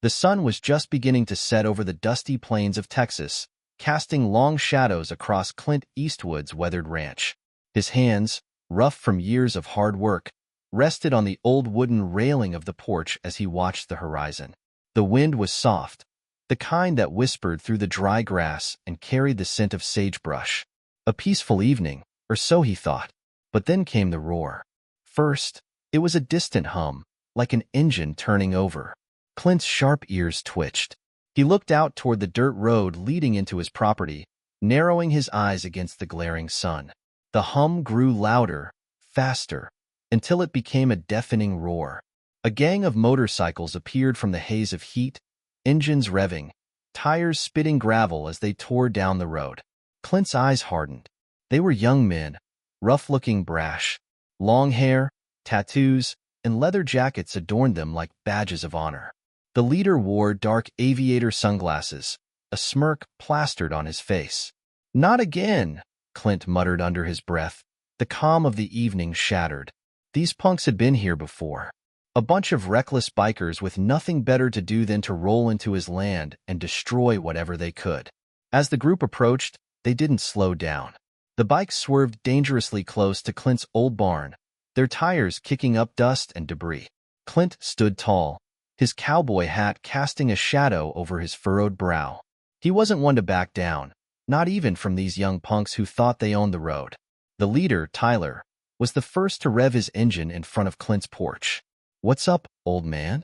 The sun was just beginning to set over the dusty plains of Texas, casting long shadows across Clint Eastwood's weathered ranch. His hands, rough from years of hard work, rested on the old wooden railing of the porch as he watched the horizon. The wind was soft, the kind that whispered through the dry grass and carried the scent of sagebrush. A peaceful evening, or so he thought. But then came the roar. First, it was a distant hum, like an engine turning over. Clint's sharp ears twitched. He looked out toward the dirt road leading into his property, narrowing his eyes against the glaring sun. The hum grew louder, faster, until it became a deafening roar. A gang of motorcycles appeared from the haze of heat, engines revving, tires spitting gravel as they tore down the road. Clint's eyes hardened. They were young men, rough-looking, brash. Long hair, tattoos, and leather jackets adorned them like badges of honor. The leader wore dark aviator sunglasses, a smirk plastered on his face. "Not again," Clint muttered under his breath. The calm of the evening shattered. These punks had been here before. A bunch of reckless bikers with nothing better to do than to roll into his land and destroy whatever they could. As the group approached, they didn't slow down. The bikes swerved dangerously close to Clint's old barn, their tires kicking up dust and debris. Clint stood tall, his cowboy hat casting a shadow over his furrowed brow. He wasn't one to back down, not even from these young punks who thought they owned the road. The leader, Tyler, was the first to rev his engine in front of Clint's porch. "What's up, old man?"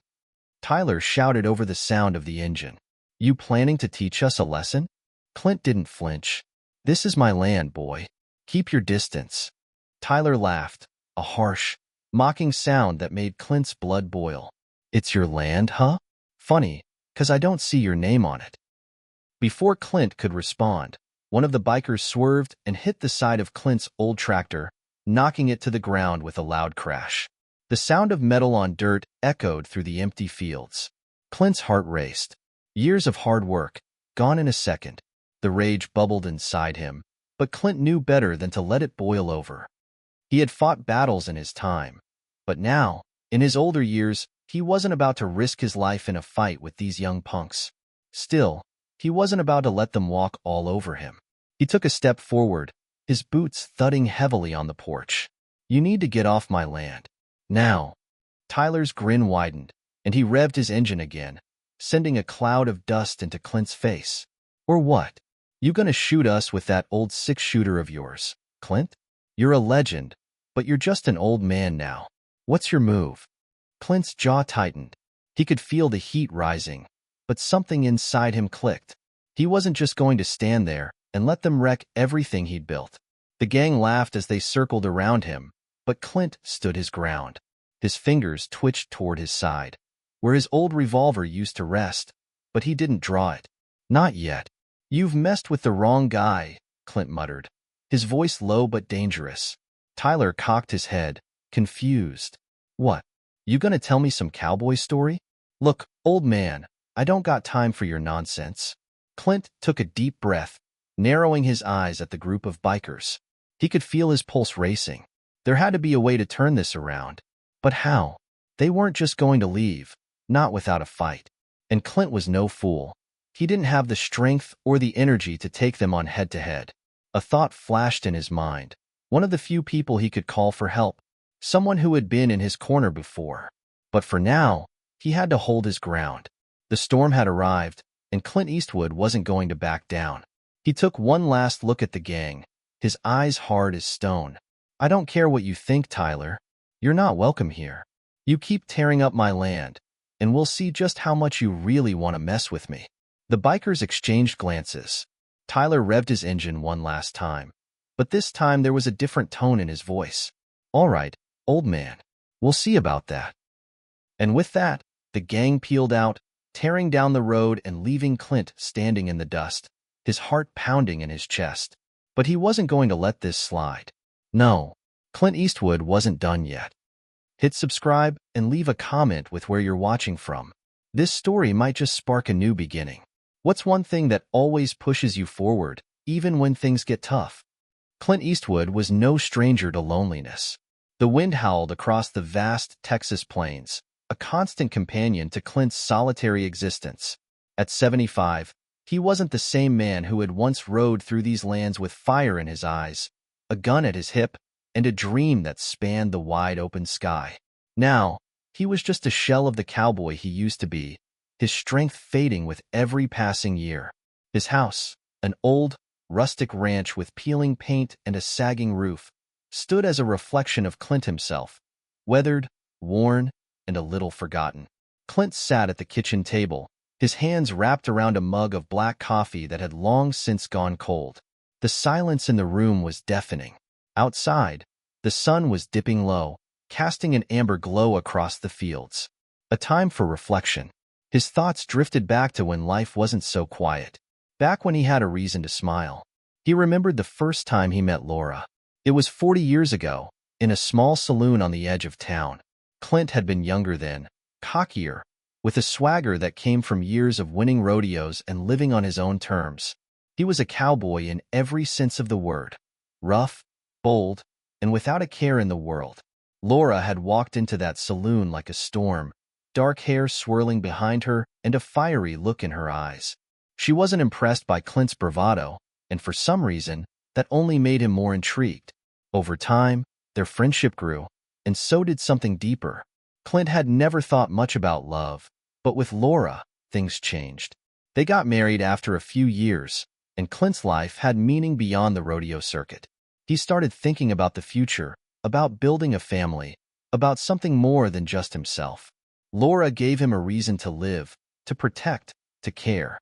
Tyler shouted over the sound of the engine. "You planning to teach us a lesson?" Clint didn't flinch. "This is my land, boy. Keep your distance." Tyler laughed, a harsh, mocking sound that made Clint's blood boil. "It's your land, huh? Funny, 'cause I don't see your name on it." Before Clint could respond, one of the bikers swerved and hit the side of Clint's old tractor, knocking it to the ground with a loud crash. The sound of metal on dirt echoed through the empty fields. Clint's heart raced. Years of hard work, gone in a second. The rage bubbled inside him, but Clint knew better than to let it boil over. He had fought battles in his time, but now, in his older years, he wasn't about to risk his life in a fight with these young punks. Still, he wasn't about to let them walk all over him. He took a step forward, his boots thudding heavily on the porch. "You need to get off my land. Now." Tyler's grin widened, and he revved his engine again, sending a cloud of dust into Clint's face. "Or what? You gonna shoot us with that old six-shooter of yours, Clint? You're a legend, but you're just an old man now. What's your move?" Clint's jaw tightened. He could feel the heat rising, but something inside him clicked. He wasn't just going to stand there and let them wreck everything he'd built. The gang laughed as they circled around him, but Clint stood his ground. His fingers twitched toward his side, where his old revolver used to rest, but he didn't draw it. "Not yet. You've messed with the wrong guy," Clint muttered, his voice low but dangerous. Tyler cocked his head, confused. "What? You gonna tell me some cowboy story?" "Look, old man, I don't got time for your nonsense." Clint took a deep breath, narrowing his eyes at the group of bikers. He could feel his pulse racing. There had to be a way to turn this around. But how? They weren't just going to leave, not without a fight. And Clint was no fool. He didn't have the strength or the energy to take them on head-to-head. A thought flashed in his mind. One of the few people he could call for help. Someone who had been in his corner before. But for now, he had to hold his ground. The storm had arrived, and Clint Eastwood wasn't going to back down. He took one last look at the gang, his eyes hard as stone. "I don't care what you think, Tyler. You're not welcome here. You keep tearing up my land, and we'll see just how much you really want to mess with me." The bikers exchanged glances. Tyler revved his engine one last time, but this time there was a different tone in his voice. "All right, old man. We'll see about that." And with that, the gang peeled out, tearing down the road and leaving Clint standing in the dust, his heart pounding in his chest. But he wasn't going to let this slide. No, Clint Eastwood wasn't done yet. Hit subscribe and leave a comment with where you're watching from. This story might just spark a new beginning. What's one thing that always pushes you forward, even when things get tough? Clint Eastwood was no stranger to loneliness. The wind howled across the vast Texas plains, a constant companion to Clint's solitary existence. At 75, he wasn't the same man who had once rode through these lands with fire in his eyes, a gun at his hip, and a dream that spanned the wide-open sky. Now, he was just a shell of the cowboy he used to be, his strength fading with every passing year. His house, an old, rustic ranch with peeling paint and a sagging roof, stood as a reflection of Clint himself, weathered, worn, and a little forgotten. Clint sat at the kitchen table, his hands wrapped around a mug of black coffee that had long since gone cold. The silence in the room was deafening. Outside, the sun was dipping low, casting an amber glow across the fields. A time for reflection. His thoughts drifted back to when life wasn't so quiet, back when he had a reason to smile. He remembered the first time he met Laura. It was 40 years ago, in a small saloon on the edge of town. Clint had been younger then, cockier, with a swagger that came from years of winning rodeos and living on his own terms. He was a cowboy in every sense of the word, rough, bold, and without a care in the world. Laura had walked into that saloon like a storm, dark hair swirling behind her and a fiery look in her eyes. She wasn't impressed by Clint's bravado, and for some reason, that only made him more intrigued. Over time, their friendship grew, and so did something deeper. Clint had never thought much about love, but with Laura, things changed. They got married after a few years, and Clint's life had meaning beyond the rodeo circuit. He started thinking about the future, about building a family, about something more than just himself. Laura gave him a reason to live, to protect, to care.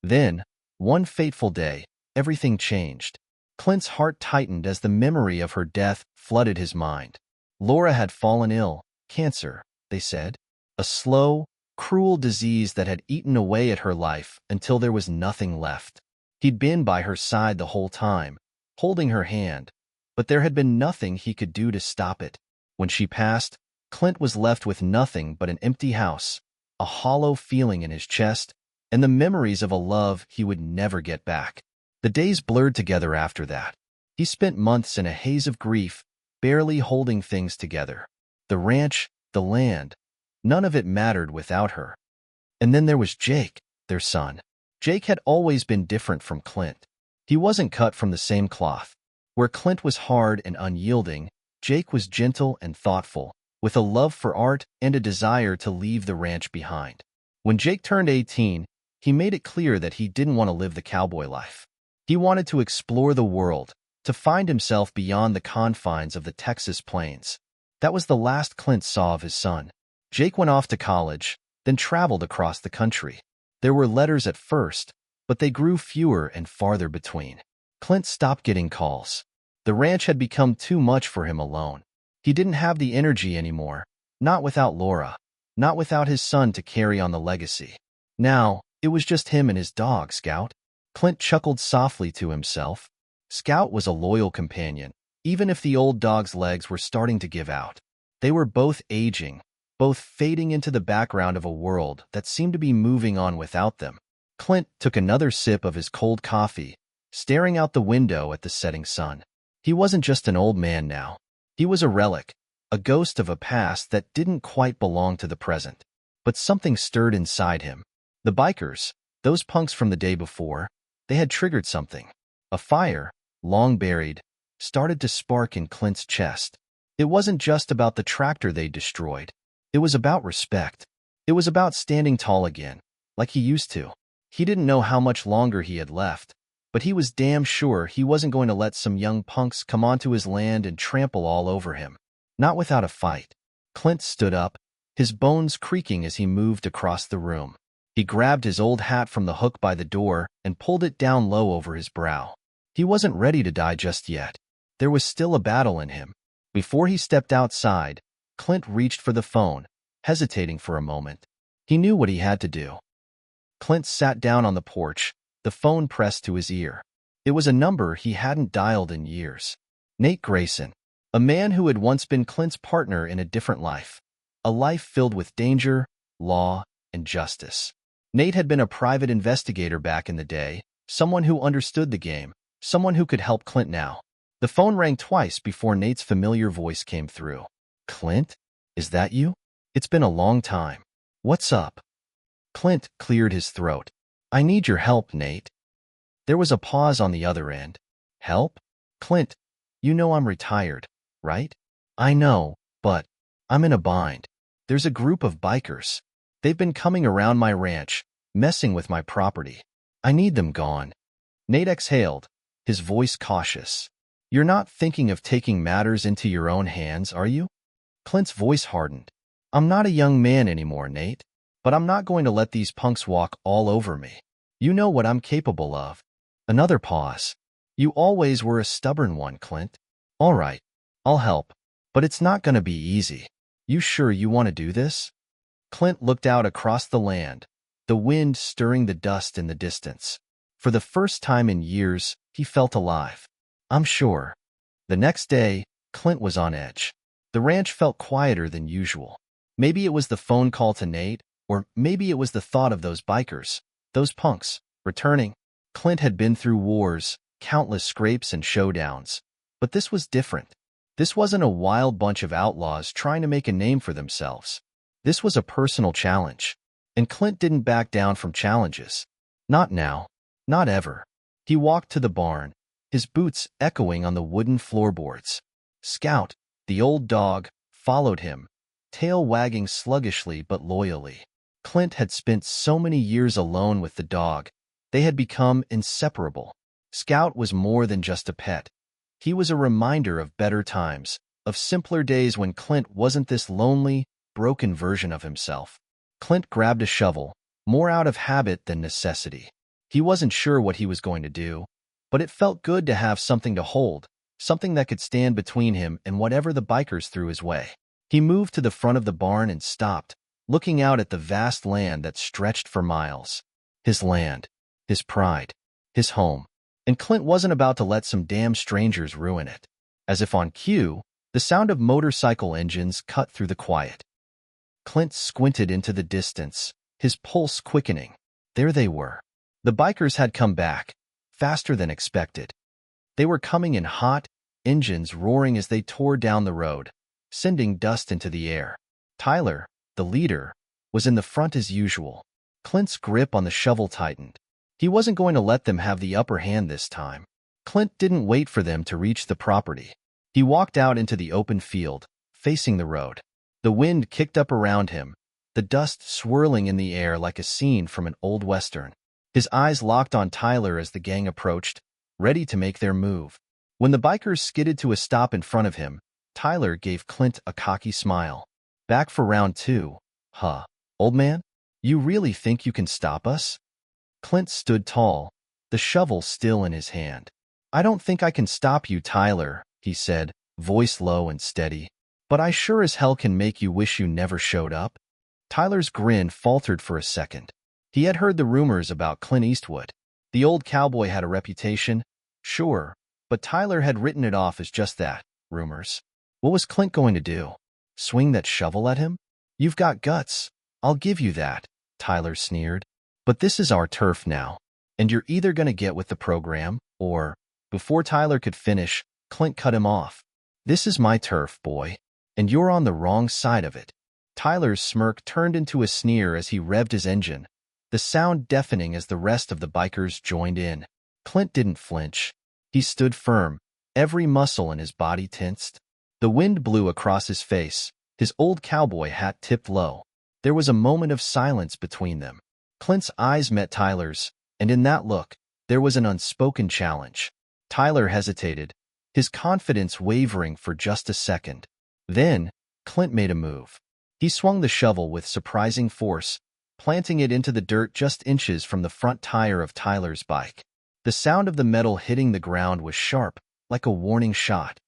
Then, one fateful day, everything changed. Clint's heart tightened as the memory of her death flooded his mind. Laura had fallen ill, cancer, they said, a slow, cruel disease that had eaten away at her life until there was nothing left. He'd been by her side the whole time, holding her hand, but there had been nothing he could do to stop it. When she passed, Clint was left with nothing but an empty house, a hollow feeling in his chest, and the memories of a love he would never get back. The days blurred together after that. He spent months in a haze of grief, barely holding things together. The ranch, the land, none of it mattered without her. And then there was Jake, their son. Jake had always been different from Clint. He wasn't cut from the same cloth. Where Clint was hard and unyielding, Jake was gentle and thoughtful, with a love for art and a desire to leave the ranch behind. When Jake turned 18, he made it clear that he didn't want to live the cowboy life. He wanted to explore the world, to find himself beyond the confines of the Texas plains. That was the last Clint saw of his son. Jake went off to college, then traveled across the country. There were letters at first, but they grew fewer and farther between. Clint stopped getting calls. The ranch had become too much for him alone. He didn't have the energy anymore, not without Laura, not without his son to carry on the legacy. Now, it was just him and his dog, Scout. Clint chuckled softly to himself. Scout was a loyal companion, even if the old dog's legs were starting to give out. They were both aging, both fading into the background of a world that seemed to be moving on without them. Clint took another sip of his cold coffee, staring out the window at the setting sun. He wasn't just an old man now. He was a relic, a ghost of a past that didn't quite belong to the present. But something stirred inside him. The bikers, those punks from the day before, they had triggered something. A fire, long buried, started to spark in Clint's chest. It wasn't just about the tractor they destroyed. It was about respect. It was about standing tall again, like he used to. He didn't know how much longer he had left, but he was damn sure he wasn't going to let some young punks come onto his land and trample all over him. Not without a fight. Clint stood up, his bones creaking as he moved across the room. He grabbed his old hat from the hook by the door and pulled it down low over his brow. He wasn't ready to die just yet. There was still a battle in him. Before he stepped outside, Clint reached for the phone, hesitating for a moment. He knew what he had to do. Clint sat down on the porch, the phone pressed to his ear. It was a number he hadn't dialed in years. Nate Grayson, a man who had once been Clint's partner in a different life. A life filled with danger, law, and justice. Nate had been a private investigator back in the day, someone who understood the game, someone who could help Clint now. The phone rang twice before Nate's familiar voice came through. "Clint? Is that you?" It's been a long time. What's up? Clint cleared his throat. I need your help, Nate. There was a pause on the other end. Help? Clint, you know I'm retired, right? I know, but I'm in a bind. There's a group of bikers. They've been coming around my ranch, messing with my property. I need them gone. Nate exhaled, his voice cautious. You're not thinking of taking matters into your own hands, are you? Clint's voice hardened. I'm not a young man anymore, Nate, but I'm not going to let these punks walk all over me. You know what I'm capable of. Another pause. You always were a stubborn one, Clint. All right, I'll help, but it's not going to be easy. You sure you want to do this? Clint looked out across the land, the wind stirring the dust in the distance. For the first time in years, he felt alive. I'm sure. The next day, Clint was on edge. The ranch felt quieter than usual. Maybe it was the phone call to Nate, or maybe it was the thought of those bikers, those punks, returning. Clint had been through wars, countless scrapes and showdowns. But this was different. This wasn't a wild bunch of outlaws trying to make a name for themselves. This was a personal challenge. And Clint didn't back down from challenges. Not now. Not ever. He walked to the barn, his boots echoing on the wooden floorboards. Scout, the old dog, followed him, tail wagging sluggishly but loyally. Clint had spent so many years alone with the dog. They had become inseparable. Scout was more than just a pet. He was a reminder of better times, of simpler days when Clint wasn't this lonely, broken version of himself. Clint grabbed a shovel, more out of habit than necessity. He wasn't sure what he was going to do, but it felt good to have something to hold, something that could stand between him and whatever the bikers threw his way. He moved to the front of the barn and stopped, looking out at the vast land that stretched for miles. His land, his pride, his home. And Clint wasn't about to let some damn strangers ruin it. As if on cue, the sound of motorcycle engines cut through the quiet. Clint squinted into the distance, his pulse quickening. There they were. The bikers had come back, faster than expected. They were coming in hot, engines roaring as they tore down the road, sending dust into the air. Tyler, the leader, was in the front as usual. Clint's grip on the shovel tightened. He wasn't going to let them have the upper hand this time. Clint didn't wait for them to reach the property. He walked out into the open field, facing the road. The wind kicked up around him, the dust swirling in the air like a scene from an old western. His eyes locked on Tyler as the gang approached, ready to make their move. When the bikers skidded to a stop in front of him, Tyler gave Clint a cocky smile. Back for round two, huh, old man? You really think you can stop us? Clint stood tall, the shovel still in his hand. I don't think I can stop you, Tyler, he said, voice low and steady. But I sure as hell can make you wish you never showed up. Tyler's grin faltered for a second. He had heard the rumors about Clint Eastwood. The old cowboy had a reputation, sure, but Tyler had written it off as just that, rumors. What was Clint going to do? Swing that shovel at him? You've got guts. I'll give you that, Tyler sneered. But this is our turf now, and you're either going to get with the program, or, before Tyler could finish, Clint cut him off. This is my turf, boy, and you're on the wrong side of it. Tyler's smirk turned into a sneer as he revved his engine, the sound deafening as the rest of the bikers joined in. Clint didn't flinch. He stood firm, every muscle in his body tensed. The wind blew across his face, his old cowboy hat tipped low. There was a moment of silence between them. Clint's eyes met Tyler's, and in that look, there was an unspoken challenge. Tyler hesitated, his confidence wavering for just a second. Then, Clint made a move. He swung the shovel with surprising force, planting it into the dirt just inches from the front tire of Tyler's bike. The sound of the metal hitting the ground was sharp, like a warning shot.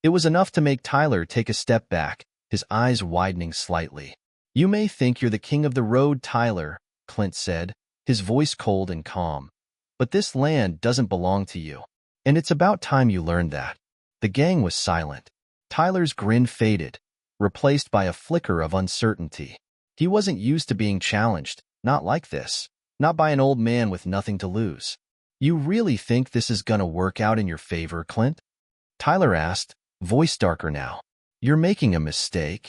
It was enough to make Tyler take a step back, his eyes widening slightly. You may think you're the king of the road, Tyler, Clint said, his voice cold and calm. But this land doesn't belong to you. And it's about time you learned that. The gang was silent. Tyler's grin faded, replaced by a flicker of uncertainty. He wasn't used to being challenged, not like this, not by an old man with nothing to lose. You really think this is gonna work out in your favor, Clint? Tyler asked, voice darker now. You're making a mistake.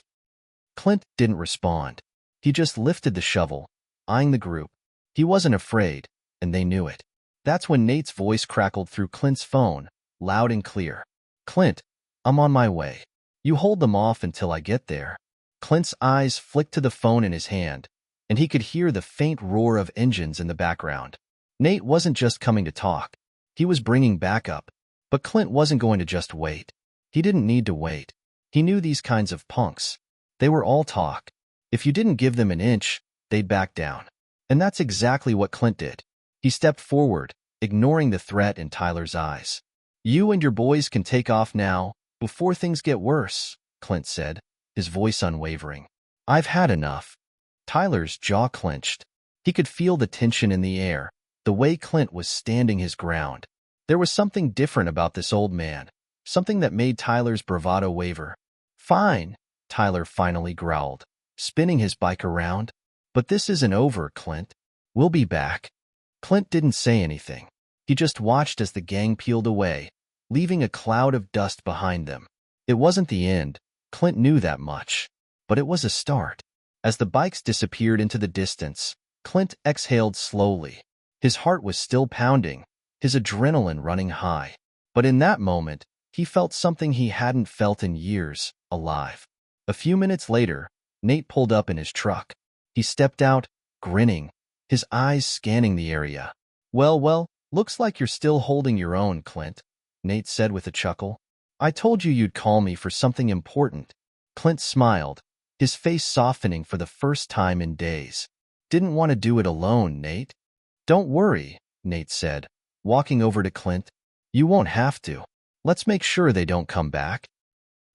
Clint didn't respond. He just lifted the shovel, eyeing the group. He wasn't afraid, and they knew it. That's when Nate's voice crackled through Clint's phone, loud and clear. "Clint, I'm on my way. You hold them off until I get there." Clint's eyes flicked to the phone in his hand, and he could hear the faint roar of engines in the background. Nate wasn't just coming to talk. He was bringing backup. But Clint wasn't going to just wait. He didn't need to wait. He knew these kinds of punks. They were all talk. If you didn't give them an inch, they'd back down. And that's exactly what Clint did. He stepped forward, ignoring the threat in Tyler's eyes. "You and your boys can take off now, before things get worse," Clint said, his voice unwavering. "I've had enough." Tyler's jaw clenched. He could feel the tension in the air, the way Clint was standing his ground. There was something different about this old man, something that made Tyler's bravado waver. "Fine," Tyler finally growled, spinning his bike around. "But this isn't over, Clint. We'll be back." Clint didn't say anything. He just watched as the gang peeled away, leaving a cloud of dust behind them. It wasn't the end. Clint knew that much. But it was a start. As the bikes disappeared into the distance, Clint exhaled slowly. His heart was still pounding, his adrenaline running high. But in that moment, he felt something he hadn't felt in years, alive. A few minutes later, Nate pulled up in his truck. He stepped out, grinning, his eyes scanning the area. Well, looks like you're still holding your own, Clint," Nate said with a chuckle. "I told you you'd call me for something important." Clint smiled, his face softening for the first time in days. "Didn't want to do it alone, Nate." "Don't worry," Nate said, walking over to Clint. "You won't have to. Let's make sure they don't come back."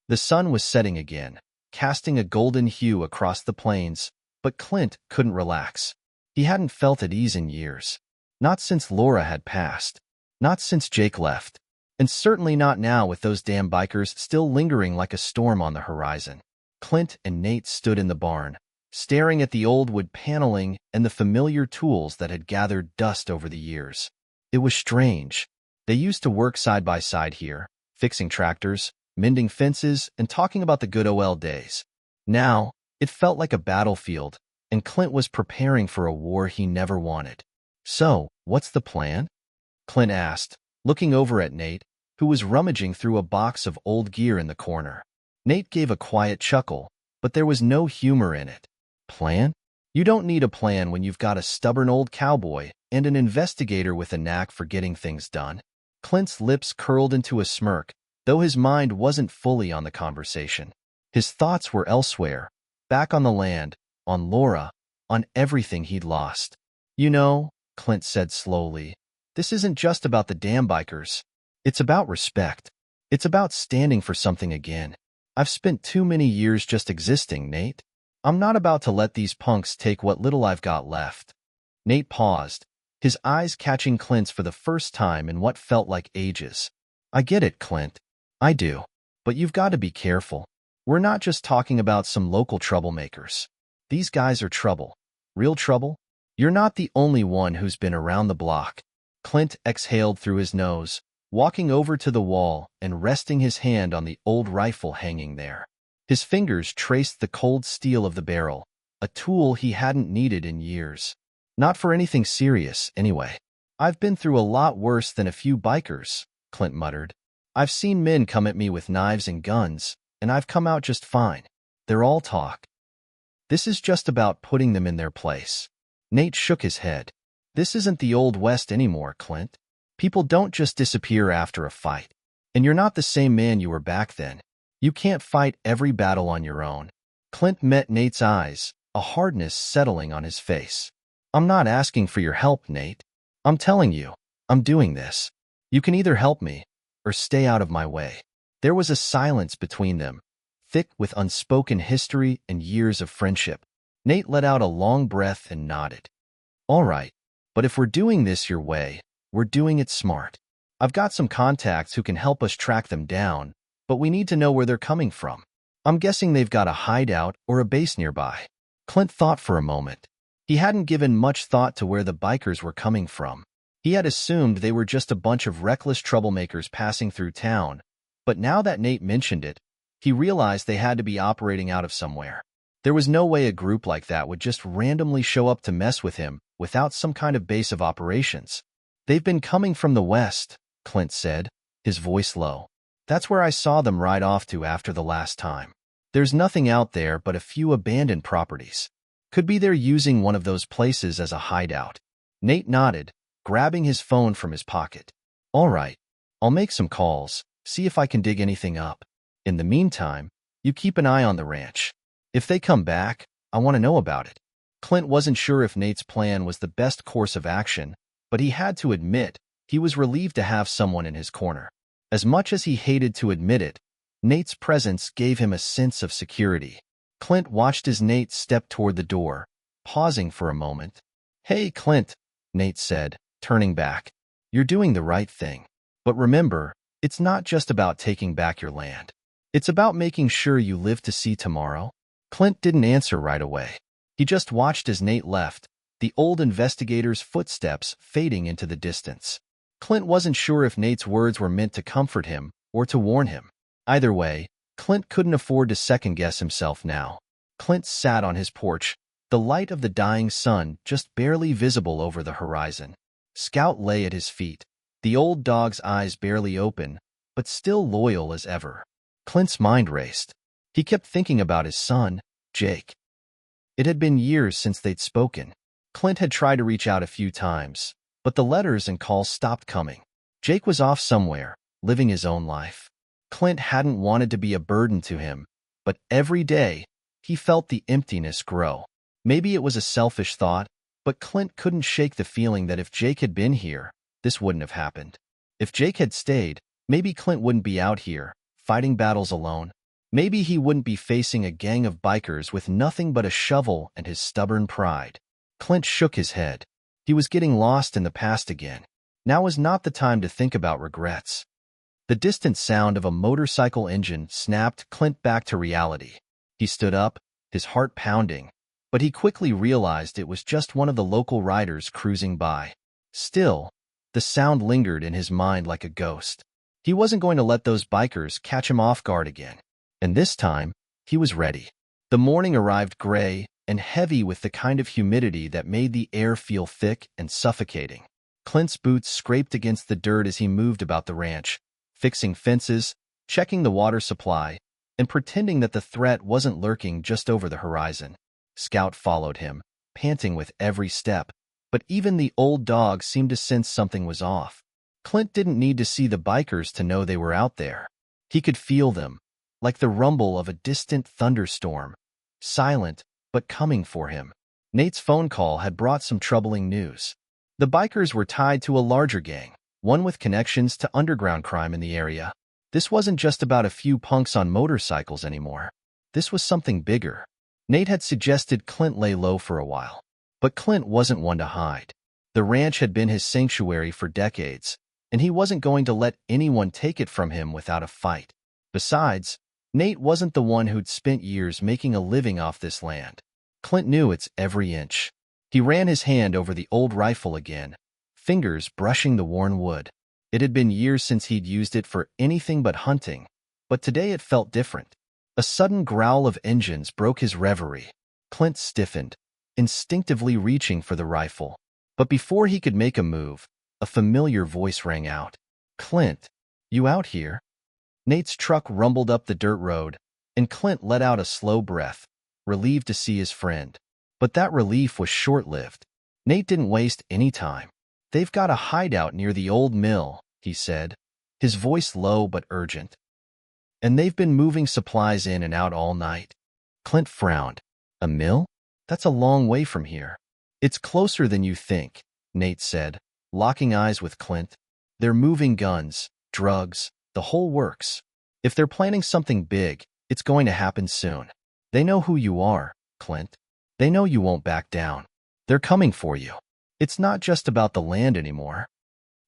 The sun was setting again, casting a golden hue across the plains, but Clint couldn't relax. He hadn't felt at ease in years. Not since Laura had passed. Not since Jake left. And certainly not now with those damn bikers still lingering like a storm on the horizon. Clint and Nate stood in the barn, staring at the old wood paneling and the familiar tools that had gathered dust over the years. It was strange. They used to work side by side here, fixing tractors, mending fences, and talking about the good old days. Now, it felt like a battlefield, and Clint was preparing for a war he never wanted. "So, what's the plan?" Clint asked, looking over at Nate, who was rummaging through a box of old gear in the corner. Nate gave a quiet chuckle, but there was no humor in it. "Plan? You don't need a plan when you've got a stubborn old cowboy and an investigator with a knack for getting things done." Clint's lips curled into a smirk, though his mind wasn't fully on the conversation. His thoughts were elsewhere, back on the land, on Laura, on everything he'd lost. "You know," Clint said slowly, "this isn't just about the damn bikers. It's about respect. It's about standing for something again. I've spent too many years just existing, Nate. I'm not about to let these punks take what little I've got left." Nate paused, his eyes catching Clint's for the first time in what felt like ages. "I get it, Clint. I do. But you've got to be careful. We're not just talking about some local troublemakers. These guys are trouble. Real trouble. You're not the only one who's been around the block." Clint exhaled through his nose, walking over to the wall and resting his hand on the old rifle hanging there. His fingers traced the cold steel of the barrel, a tool he hadn't needed in years. "Not for anything serious, anyway. I've been through a lot worse than a few bikers," Clint muttered. "I've seen men come at me with knives and guns, and I've come out just fine. They're all talk. This is just about putting them in their place." Nate shook his head. "This isn't the Old West anymore, Clint. People don't just disappear after a fight. And you're not the same man you were back then. You can't fight every battle on your own." Clint met Nate's eyes, a hardness settling on his face. "I'm not asking for your help, Nate. I'm telling you, I'm doing this. You can either help me, or stay out of my way." There was a silence between them, thick with unspoken history and years of friendship. Nate let out a long breath and nodded. "All right, but if we're doing this your way, we're doing it smart. I've got some contacts who can help us track them down, but we need to know where they're coming from. I'm guessing they've got a hideout or a base nearby." Clint thought for a moment. He hadn't given much thought to where the bikers were coming from. He had assumed they were just a bunch of reckless troublemakers passing through town, but now that Nate mentioned it, he realized they had to be operating out of somewhere. There was no way a group like that would just randomly show up to mess with him without some kind of base of operations. "They've been coming from the west," Clint said, his voice low. "That's where I saw them ride off to after the last time. There's nothing out there but a few abandoned properties. Could be they're using one of those places as a hideout." Nate nodded, grabbing his phone from his pocket. "All right, I'll make some calls, see if I can dig anything up. In the meantime, you keep an eye on the ranch. If they come back, I want to know about it." Clint wasn't sure if Nate's plan was the best course of action, but he had to admit he was relieved to have someone in his corner. As much as he hated to admit it, Nate's presence gave him a sense of security. Clint watched as Nate stepped toward the door, pausing for a moment. "Hey, Clint," Nate said, turning back. "You're doing the right thing. But remember, it's not just about taking back your land. It's about making sure you live to see tomorrow." Clint didn't answer right away. He just watched as Nate left, the old investigator's footsteps fading into the distance. Clint wasn't sure if Nate's words were meant to comfort him or to warn him. Either way, Clint couldn't afford to second-guess himself now. Clint sat on his porch, the light of the dying sun just barely visible over the horizon. Scout lay at his feet, the old dog's eyes barely open, but still loyal as ever. Clint's mind raced. He kept thinking about his son, Jake. It had been years since they'd spoken. Clint had tried to reach out a few times, but the letters and calls stopped coming. Jake was off somewhere, living his own life. Clint hadn't wanted to be a burden to him, but every day, he felt the emptiness grow. Maybe it was a selfish thought, but Clint couldn't shake the feeling that if Jake had been here, this wouldn't have happened. If Jake had stayed, maybe Clint wouldn't be out here, fighting battles alone. Maybe he wouldn't be facing a gang of bikers with nothing but a shovel and his stubborn pride. Clint shook his head. He was getting lost in the past again. Now was not the time to think about regrets. The distant sound of a motorcycle engine snapped Clint back to reality. He stood up, his heart pounding, but he quickly realized it was just one of the local riders cruising by. Still, the sound lingered in his mind like a ghost. He wasn't going to let those bikers catch him off guard again. And this time, he was ready. The morning arrived gray and heavy with the kind of humidity that made the air feel thick and suffocating. Clint's boots scraped against the dirt as he moved about the ranch, fixing fences, checking the water supply, and pretending that the threat wasn't lurking just over the horizon. Scout followed him, panting with every step, but even the old dog seemed to sense something was off. Clint didn't need to see the bikers to know they were out there. He could feel them, like the rumble of a distant thunderstorm, silent but coming for him. Nate's phone call had brought some troubling news. The bikers were tied to a larger gang, one with connections to underground crime in the area. This wasn't just about a few punks on motorcycles anymore. This was something bigger. Nate had suggested Clint lay low for a while, but Clint wasn't one to hide. The ranch had been his sanctuary for decades, and he wasn't going to let anyone take it from him without a fight. Besides, Nate wasn't the one who'd spent years making a living off this land. Clint knew its every inch. He ran his hand over the old rifle again, fingers brushing the worn wood. It had been years since he'd used it for anything but hunting, but today it felt different. A sudden growl of engines broke his reverie. Clint stiffened, instinctively reaching for the rifle. But before he could make a move, a familiar voice rang out. "Clint, you out here?" Nate's truck rumbled up the dirt road, and Clint let out a slow breath, relieved to see his friend. But that relief was short-lived. Nate didn't waste any time. "They've got a hideout near the old mill," he said, his voice low but urgent. "And they've been moving supplies in and out all night." Clint frowned. "A mill? That's a long way from here." "It's closer than you think," Nate said, locking eyes with Clint. "They're moving guns, drugs, the whole works. If they're planning something big, it's going to happen soon. They know who you are, Clint. They know you won't back down. They're coming for you. It's not just about the land anymore."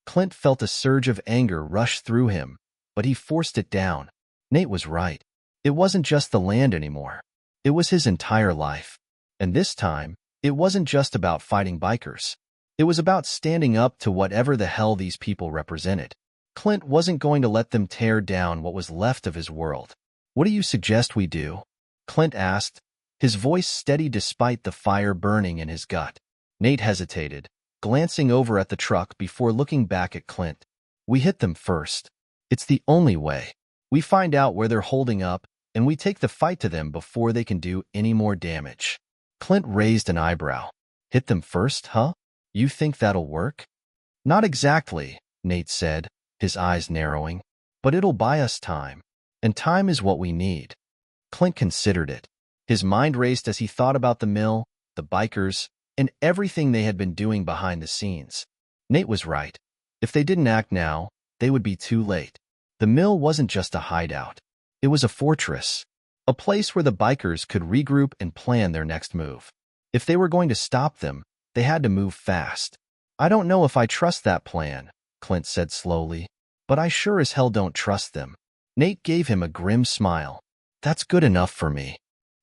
Clint felt a surge of anger rush through him, but he forced it down. Nate was right. It wasn't just the land anymore. It was his entire life. And this time, it wasn't just about fighting bikers. It was about standing up to whatever the hell these people represented. Clint wasn't going to let them tear down what was left of his world. "What do you suggest we do?" Clint asked, his voice steady despite the fire burning in his gut. Nate hesitated, glancing over at the truck before looking back at Clint. We hit them first. It's the only way. We find out where they're holding up, and we take the fight to them before they can do any more damage. Clint raised an eyebrow. Hit them first, huh? You think that'll work? Not exactly, Nate said, his eyes narrowing. But it'll buy us time. And time is what we need. Clint considered it. His mind raced as he thought about the mill, the bikers, and everything they had been doing behind the scenes. Nate was right. If they didn't act now, they would be too late. The mill wasn't just a hideout. It was a fortress, a place where the bikers could regroup and plan their next move. If they were going to stop them, they had to move fast. I don't know if I trust that plan, Clint said slowly, but I sure as hell don't trust them. Nate gave him a grim smile. That's good enough for me.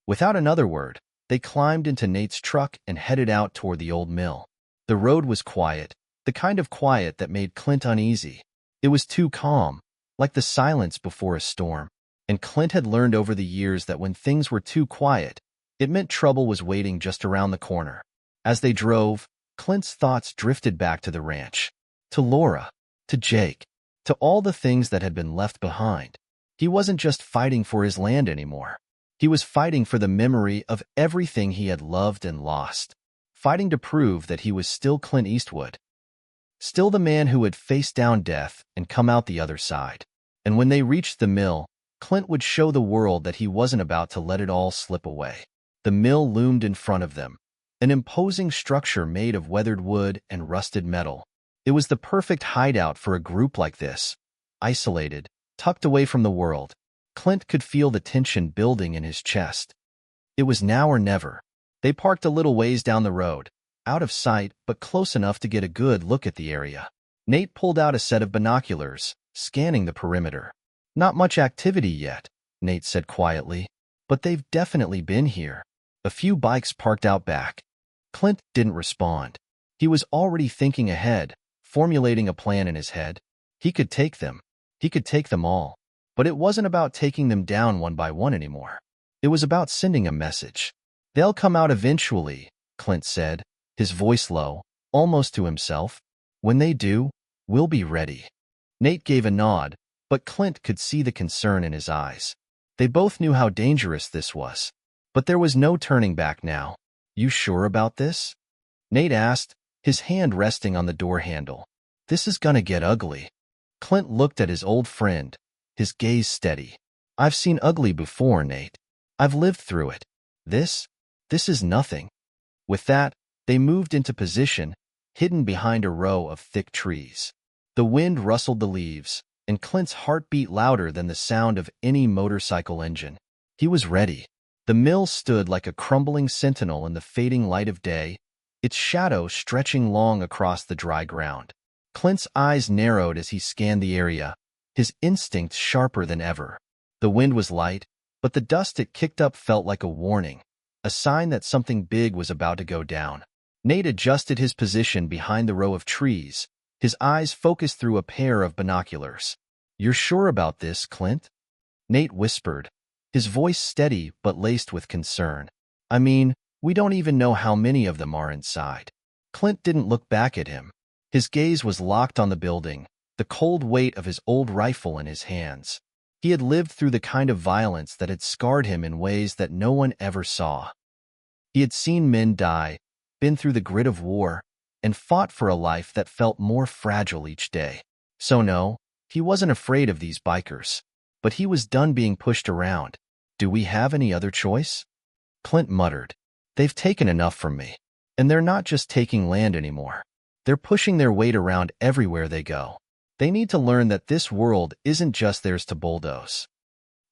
Without another word, they climbed into Nate's truck and headed out toward the old mill. The road was quiet, the kind of quiet that made Clint uneasy. It was too calm, like the silence before a storm. And Clint had learned over the years that when things were too quiet, it meant trouble was waiting just around the corner. As they drove, Clint's thoughts drifted back to the ranch, to Laura, to Jake, to all the things that had been left behind. He wasn't just fighting for his land anymore. He was fighting for the memory of everything he had loved and lost, fighting to prove that he was still Clint Eastwood, still the man who had faced down death and come out the other side. And when they reached the mill, Clint would show the world that he wasn't about to let it all slip away. The mill loomed in front of them, an imposing structure made of weathered wood and rusted metal. It was the perfect hideout for a group like this, isolated, tucked away from the world. Clint could feel the tension building in his chest. It was now or never. They parked a little ways down the road, out of sight but close enough to get a good look at the area. Nate pulled out a set of binoculars, scanning the perimeter. Not much activity yet, Nate said quietly, but they've definitely been here. A few bikes parked out back. Clint didn't respond. He was already thinking ahead, formulating a plan in his head. He could take them. He could take them all. But it wasn't about taking them down one by one anymore. It was about sending a message. They'll come out eventually, Clint said, his voice low, almost to himself. When they do, we'll be ready. Nate gave a nod, but Clint could see the concern in his eyes. They both knew how dangerous this was. But there was no turning back now. You sure about this? Nate asked, his hand resting on the door handle. This is gonna get ugly. Clint looked at his old friend, his gaze steady. I've seen ugly before, Nate. I've lived through it. This is nothing. With that, they moved into position, hidden behind a row of thick trees. The wind rustled the leaves, and Clint's heart beat louder than the sound of any motorcycle engine. He was ready. The mill stood like a crumbling sentinel in the fading light of day, its shadow stretching long across the dry ground. Clint's eyes narrowed as he scanned the area, his instincts sharper than ever. The wind was light, but the dust it kicked up felt like a warning, a sign that something big was about to go down. Nate adjusted his position behind the row of trees, his eyes focused through a pair of binoculars. You're sure about this, Clint? Nate whispered, his voice steady but laced with concern. I mean, we don't even know how many of them are inside. Clint didn't look back at him. His gaze was locked on the building, the cold weight of his old rifle in his hands. He had lived through the kind of violence that had scarred him in ways that no one ever saw. He had seen men die, been through the grit of war, and fought for a life that felt more fragile each day. So no, he wasn't afraid of these bikers. But he was done being pushed around. Do we have any other choice? Clint muttered. They've taken enough from me. And they're not just taking land anymore. They're pushing their weight around everywhere they go. They need to learn that this world isn't just theirs to bulldoze.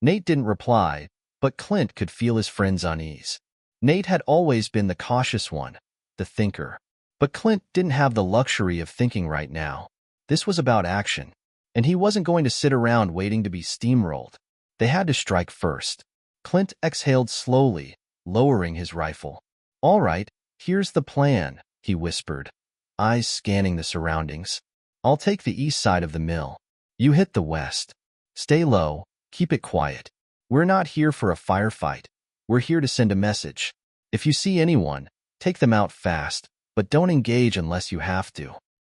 Nate didn't reply, but Clint could feel his friend's unease. Nate had always been the cautious one, the thinker. But Clint didn't have the luxury of thinking right now. This was about action. And he wasn't going to sit around waiting to be steamrolled. They had to strike first. Clint exhaled slowly, lowering his rifle. All right, here's the plan, he whispered, eyes scanning the surroundings. I'll take the east side of the mill. You hit the west. Stay low, keep it quiet. We're not here for a firefight. We're here to send a message. If you see anyone, take them out fast, but don't engage unless you have to."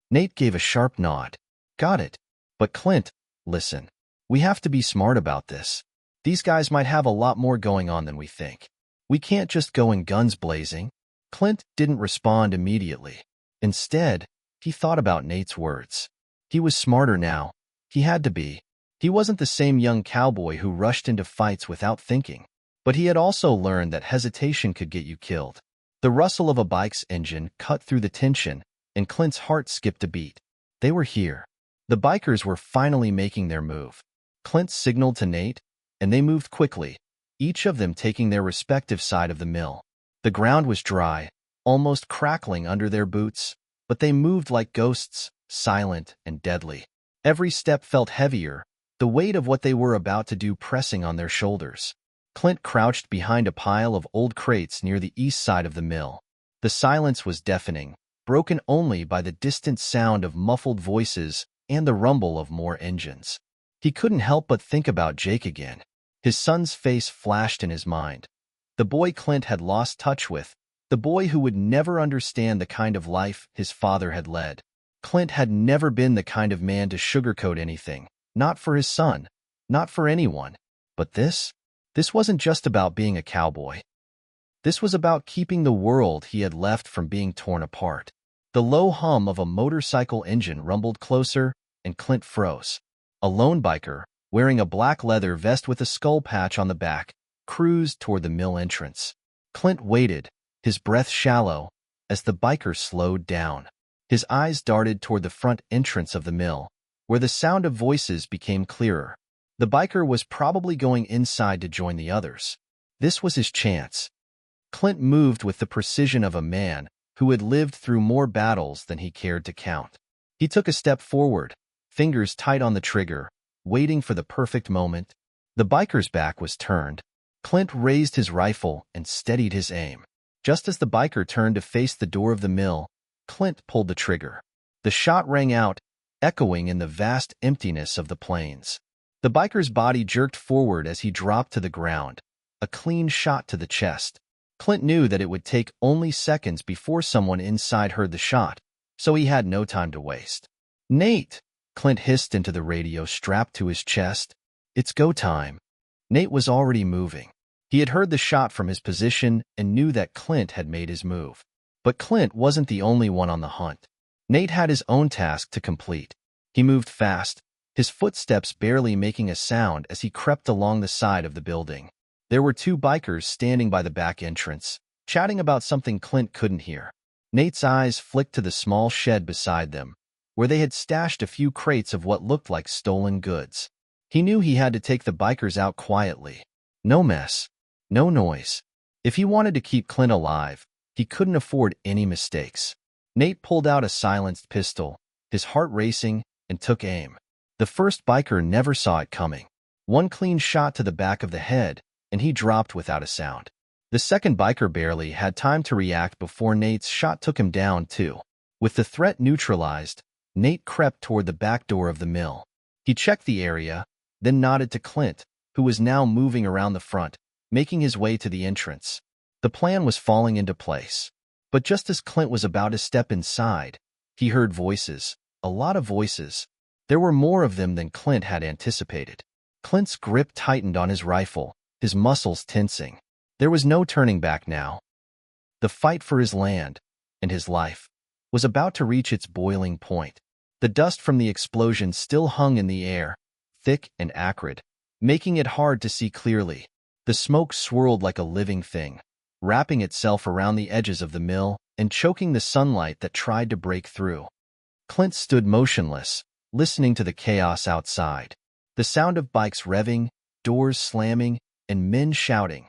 Nate gave a sharp nod. "Got it. But Clint, listen. We have to be smart about this. These guys might have a lot more going on than we think. We can't just go in guns blazing." Clint didn't respond immediately. Instead, he thought about Nate's words. He was smarter now. He had to be. He wasn't the same young cowboy who rushed into fights without thinking. But he had also learned that hesitation could get you killed. The rustle of a bike's engine cut through the tension, and Clint's heart skipped a beat. They were here. The bikers were finally making their move. Clint signaled to Nate, and they moved quickly, each of them taking their respective side of the mill. The ground was dry, almost crackling under their boots, but they moved like ghosts, silent and deadly. Every step felt heavier, the weight of what they were about to do pressing on their shoulders. Clint crouched behind a pile of old crates near the east side of the mill. The silence was deafening, broken only by the distant sound of muffled voices and the rumble of more engines. He couldn't help but think about Jake again. His son's face flashed in his mind. The boy Clint had lost touch with, the boy who would never understand the kind of life his father had led. Clint had never been the kind of man to sugarcoat anything, not for his son, not for anyone. But this wasn't just about being a cowboy. This was about keeping the world he had left from being torn apart. The low hum of a motorcycle engine rumbled closer, and Clint froze. A lone biker, wearing a black leather vest with a skull patch on the back, cruised toward the mill entrance. Clint waited, his breath shallow, as the biker slowed down. His eyes darted toward the front entrance of the mill, where the sound of voices became clearer. The biker was probably going inside to join the others. This was his chance. Clint moved with the precision of a man who had lived through more battles than he cared to count. He took a step forward, fingers tight on the trigger, waiting for the perfect moment. The biker's back was turned. Clint raised his rifle and steadied his aim. Just as the biker turned to face the door of the mill, Clint pulled the trigger. The shot rang out, echoing in the vast emptiness of the plains. The biker's body jerked forward as he dropped to the ground, a clean shot to the chest. Clint knew that it would take only seconds before someone inside heard the shot, so he had no time to waste. "Nate!" Clint hissed into the radio strapped to his chest. "It's go time." Nate was already moving. He had heard the shot from his position and knew that Clint had made his move. But Clint wasn't the only one on the hunt. Nate had his own task to complete. He moved fast, his footsteps barely making a sound as he crept along the side of the building. There were two bikers standing by the back entrance, chatting about something Clint couldn't hear. Nate's eyes flicked to the small shed beside them, where they had stashed a few crates of what looked like stolen goods. He knew he had to take the bikers out quietly. No mess, no noise. If he wanted to keep Clint alive, he couldn't afford any mistakes. Nate pulled out a silenced pistol, his heart racing, and took aim. The first biker never saw it coming. One clean shot to the back of the head, and he dropped without a sound. The second biker barely had time to react before Nate's shot took him down too. With the threat neutralized, Nate crept toward the back door of the mill. He checked the area, then nodded to Clint, who was now moving around the front, making his way to the entrance. The plan was falling into place. But just as Clint was about to step inside, he heard voices, a lot of voices. There were more of them than Clint had anticipated. Clint's grip tightened on his rifle, his muscles tensing. There was no turning back now. The fight for his land, and his life, was about to reach its boiling point. The dust from the explosion still hung in the air, thick and acrid, making it hard to see clearly. The smoke swirled like a living thing, wrapping itself around the edges of the mill and choking the sunlight that tried to break through. Clint stood motionless, listening to the chaos outside. The sound of bikes revving, doors slamming, and men shouting.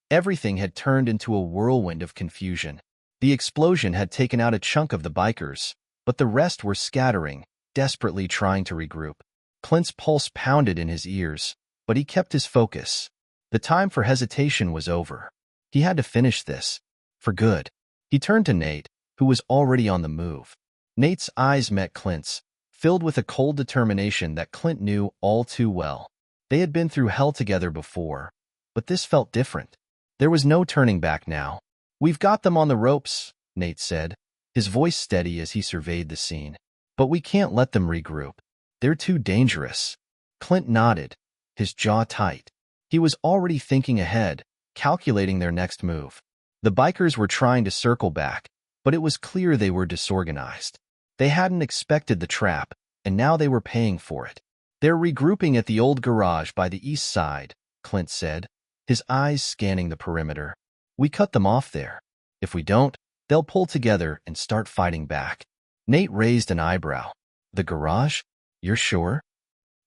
Everything had turned into a whirlwind of confusion. The explosion had taken out a chunk of the bikers, but the rest were scattering, desperately trying to regroup. Clint's pulse pounded in his ears, but he kept his focus. The time for hesitation was over. He had to finish this. For good. He turned to Nate, who was already on the move. Nate's eyes met Clint's, filled with a cold determination that Clint knew all too well. They had been through hell together before, but this felt different. There was no turning back now. "We've got them on the ropes," Nate said, his voice steady as he surveyed the scene. "But we can't let them regroup. They're too dangerous." Clint nodded, his jaw tight. He was already thinking ahead, calculating their next move. The bikers were trying to circle back, but it was clear they were disorganized. They hadn't expected the trap, and now they were paying for it. "They're regrouping at the old garage by the east side," Clint said, his eyes scanning the perimeter. "We cut them off there. If we don't, they'll pull together and start fighting back." Nate raised an eyebrow. "The garage? You're sure?"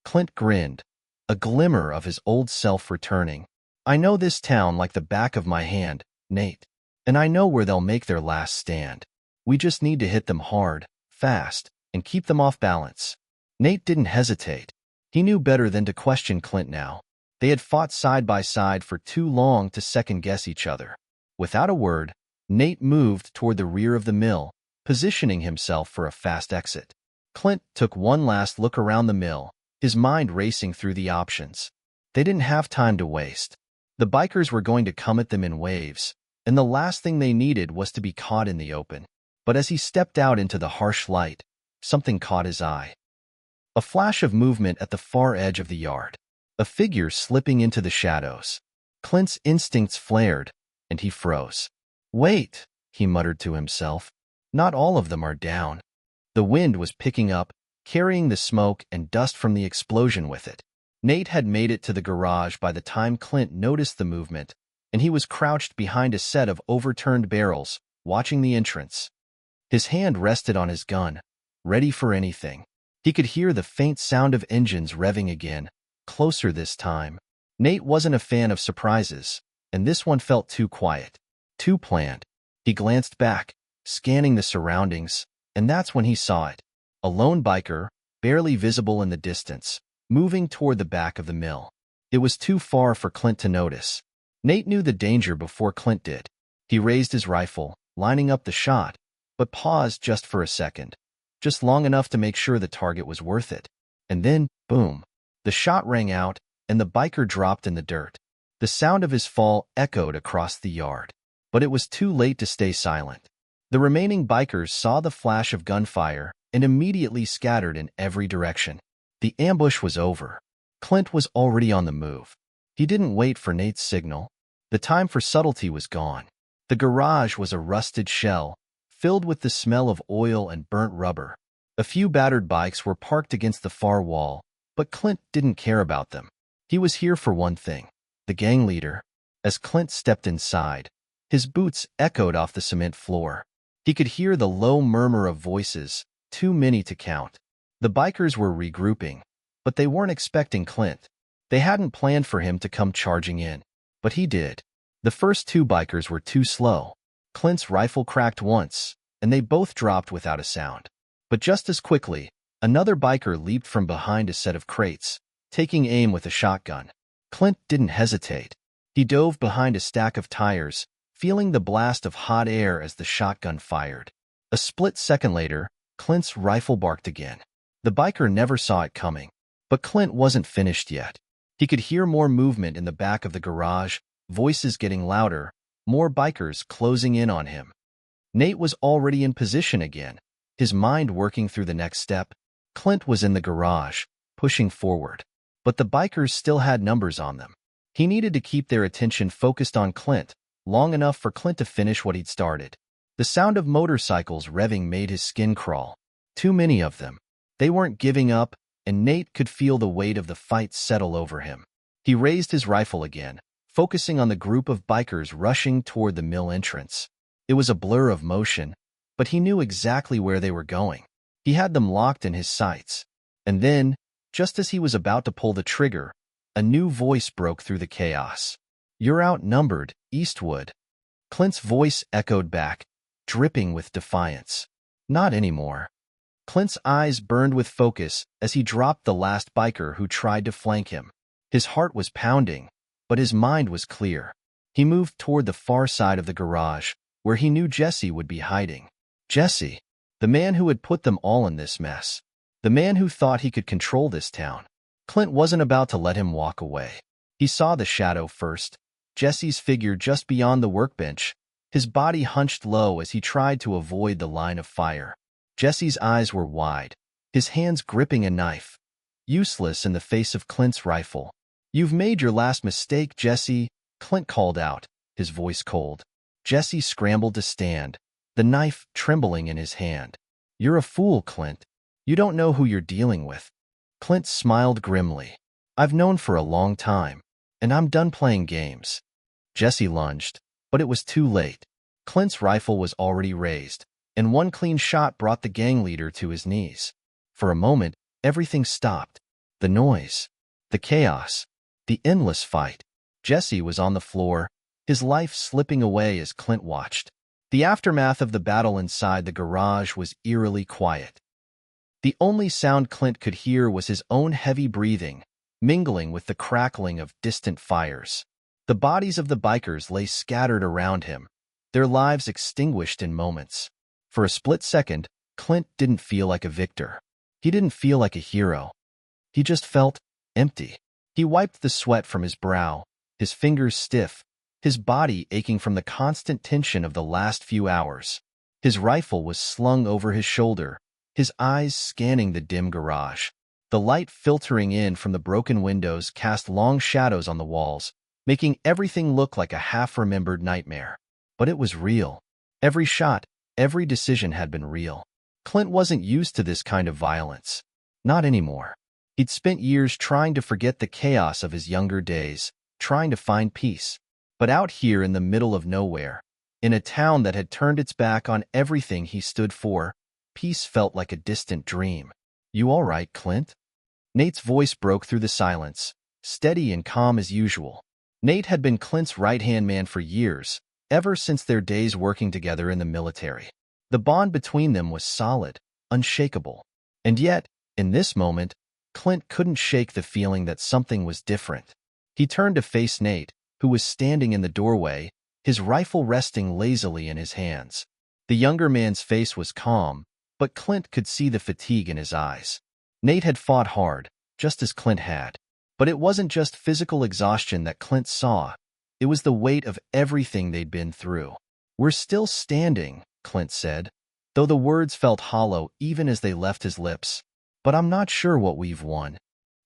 Clint grinned, a glimmer of his old self returning. "I know this town like the back of my hand, Nate, and I know where they'll make their last stand. We just need to hit them hard, fast, and keep them off balance." Nate didn't hesitate. He knew better than to question Clint now. They had fought side by side for too long to second-guess each other. Without a word, Nate moved toward the rear of the mill, positioning himself for a fast exit. Clint took one last look around the mill, his mind racing through the options. They didn't have time to waste. The bikers were going to come at them in waves, and the last thing they needed was to be caught in the open. But as he stepped out into the harsh light, something caught his eye. A flash of movement at the far edge of the yard. A figure slipping into the shadows. Clint's instincts flared, and he froze. "Wait," he muttered to himself. "Not all of them are down." The wind was picking up, carrying the smoke and dust from the explosion with it. Nate had made it to the garage by the time Clint noticed the movement, and he was crouched behind a set of overturned barrels, watching the entrance. His hand rested on his gun, ready for anything. He could hear the faint sound of engines revving again, closer this time. Nate wasn't a fan of surprises, and this one felt too quiet, too planned. He glanced back, scanning the surroundings, and that's when he saw it. A lone biker, barely visible in the distance, moving toward the back of the mill. It was too far for Clint to notice. Nate knew the danger before Clint did. He raised his rifle, lining up the shot, but paused just for a second, just long enough to make sure the target was worth it. And then, boom, the shot rang out, and the biker dropped in the dirt. The sound of his fall echoed across the yard. But it was too late to stay silent. The remaining bikers saw the flash of gunfire and immediately scattered in every direction. The ambush was over. Clint was already on the move. He didn't wait for Nate's signal. The time for subtlety was gone. The garage was a rusted shell, filled with the smell of oil and burnt rubber. A few battered bikes were parked against the far wall, but Clint didn't care about them. He was here for one thing, the gang leader. As Clint stepped inside, his boots echoed off the cement floor. He could hear the low murmur of voices, too many to count. The bikers were regrouping, but they weren't expecting Clint. They hadn't planned for him to come charging in, but he did. The first two bikers were too slow. Clint's rifle cracked once, and they both dropped without a sound. But just as quickly, another biker leaped from behind a set of crates, taking aim with a shotgun. Clint didn't hesitate. He dove behind a stack of tires, feeling the blast of hot air as the shotgun fired. A split second later, Clint's rifle barked again. The biker never saw it coming. But Clint wasn't finished yet. He could hear more movement in the back of the garage, voices getting louder, more bikers closing in on him. Nate was already in position again, his mind working through the next step. Clint was in the garage, pushing forward. But the bikers still had numbers on them. He needed to keep their attention focused on Clint, long enough for Clint to finish what he'd started. The sound of motorcycles revving made his skin crawl. Too many of them. They weren't giving up, and Nate could feel the weight of the fight settle over him. He raised his rifle again, focusing on the group of bikers rushing toward the mill entrance. It was a blur of motion, but he knew exactly where they were going. He had them locked in his sights. And then, just as he was about to pull the trigger, a new voice broke through the chaos. "You're outnumbered, Eastwood." Clint's voice echoed back, dripping with defiance. "Not anymore." Clint's eyes burned with focus as he dropped the last biker who tried to flank him. His heart was pounding, but his mind was clear. He moved toward the far side of the garage, where he knew Jesse would be hiding. Jesse, the man who had put them all in this mess. The man who thought he could control this town. Clint wasn't about to let him walk away. He saw the shadow first, Jesse's figure just beyond the workbench, his body hunched low as he tried to avoid the line of fire. Jesse's eyes were wide, his hands gripping a knife, useless in the face of Clint's rifle. "You've made your last mistake, Jesse," Clint called out, his voice cold. Jesse scrambled to stand, the knife trembling in his hand. "You're a fool, Clint. You don't know who you're dealing with." Clint smiled grimly. "I've known for a long time, and I'm done playing games." Jesse lunged, but it was too late. Clint's rifle was already raised, and one clean shot brought the gang leader to his knees. For a moment, everything stopped. The noise, the chaos, the endless fight. Jesse was on the floor, his life slipping away as Clint watched. The aftermath of the battle inside the garage was eerily quiet. The only sound Clint could hear was his own heavy breathing, mingling with the crackling of distant fires. The bodies of the bikers lay scattered around him, their lives extinguished in moments. For a split second, Clint didn't feel like a victor. He didn't feel like a hero. He just felt empty. He wiped the sweat from his brow, his fingers stiff, his body aching from the constant tension of the last few hours. His rifle was slung over his shoulder, his eyes scanning the dim garage. The light filtering in from the broken windows cast long shadows on the walls, making everything look like a half-remembered nightmare. But it was real. Every shot, every decision had been real. Clint wasn't used to this kind of violence. Not anymore. He'd spent years trying to forget the chaos of his younger days, trying to find peace. But out here in the middle of nowhere, in a town that had turned its back on everything he stood for, peace felt like a distant dream. "You all right, Clint?" Nate's voice broke through the silence, steady and calm as usual. Nate had been Clint's right-hand man for years, ever since their days working together in the military. The bond between them was solid, unshakable. And yet, in this moment, Clint couldn't shake the feeling that something was different. He turned to face Nate, who was standing in the doorway, his rifle resting lazily in his hands. The younger man's face was calm, but Clint could see the fatigue in his eyes. Nate had fought hard, just as Clint had. But it wasn't just physical exhaustion that Clint saw. It was the weight of everything they'd been through. "We're still standing," Clint said, though the words felt hollow even as they left his lips. "But I'm not sure what we've won."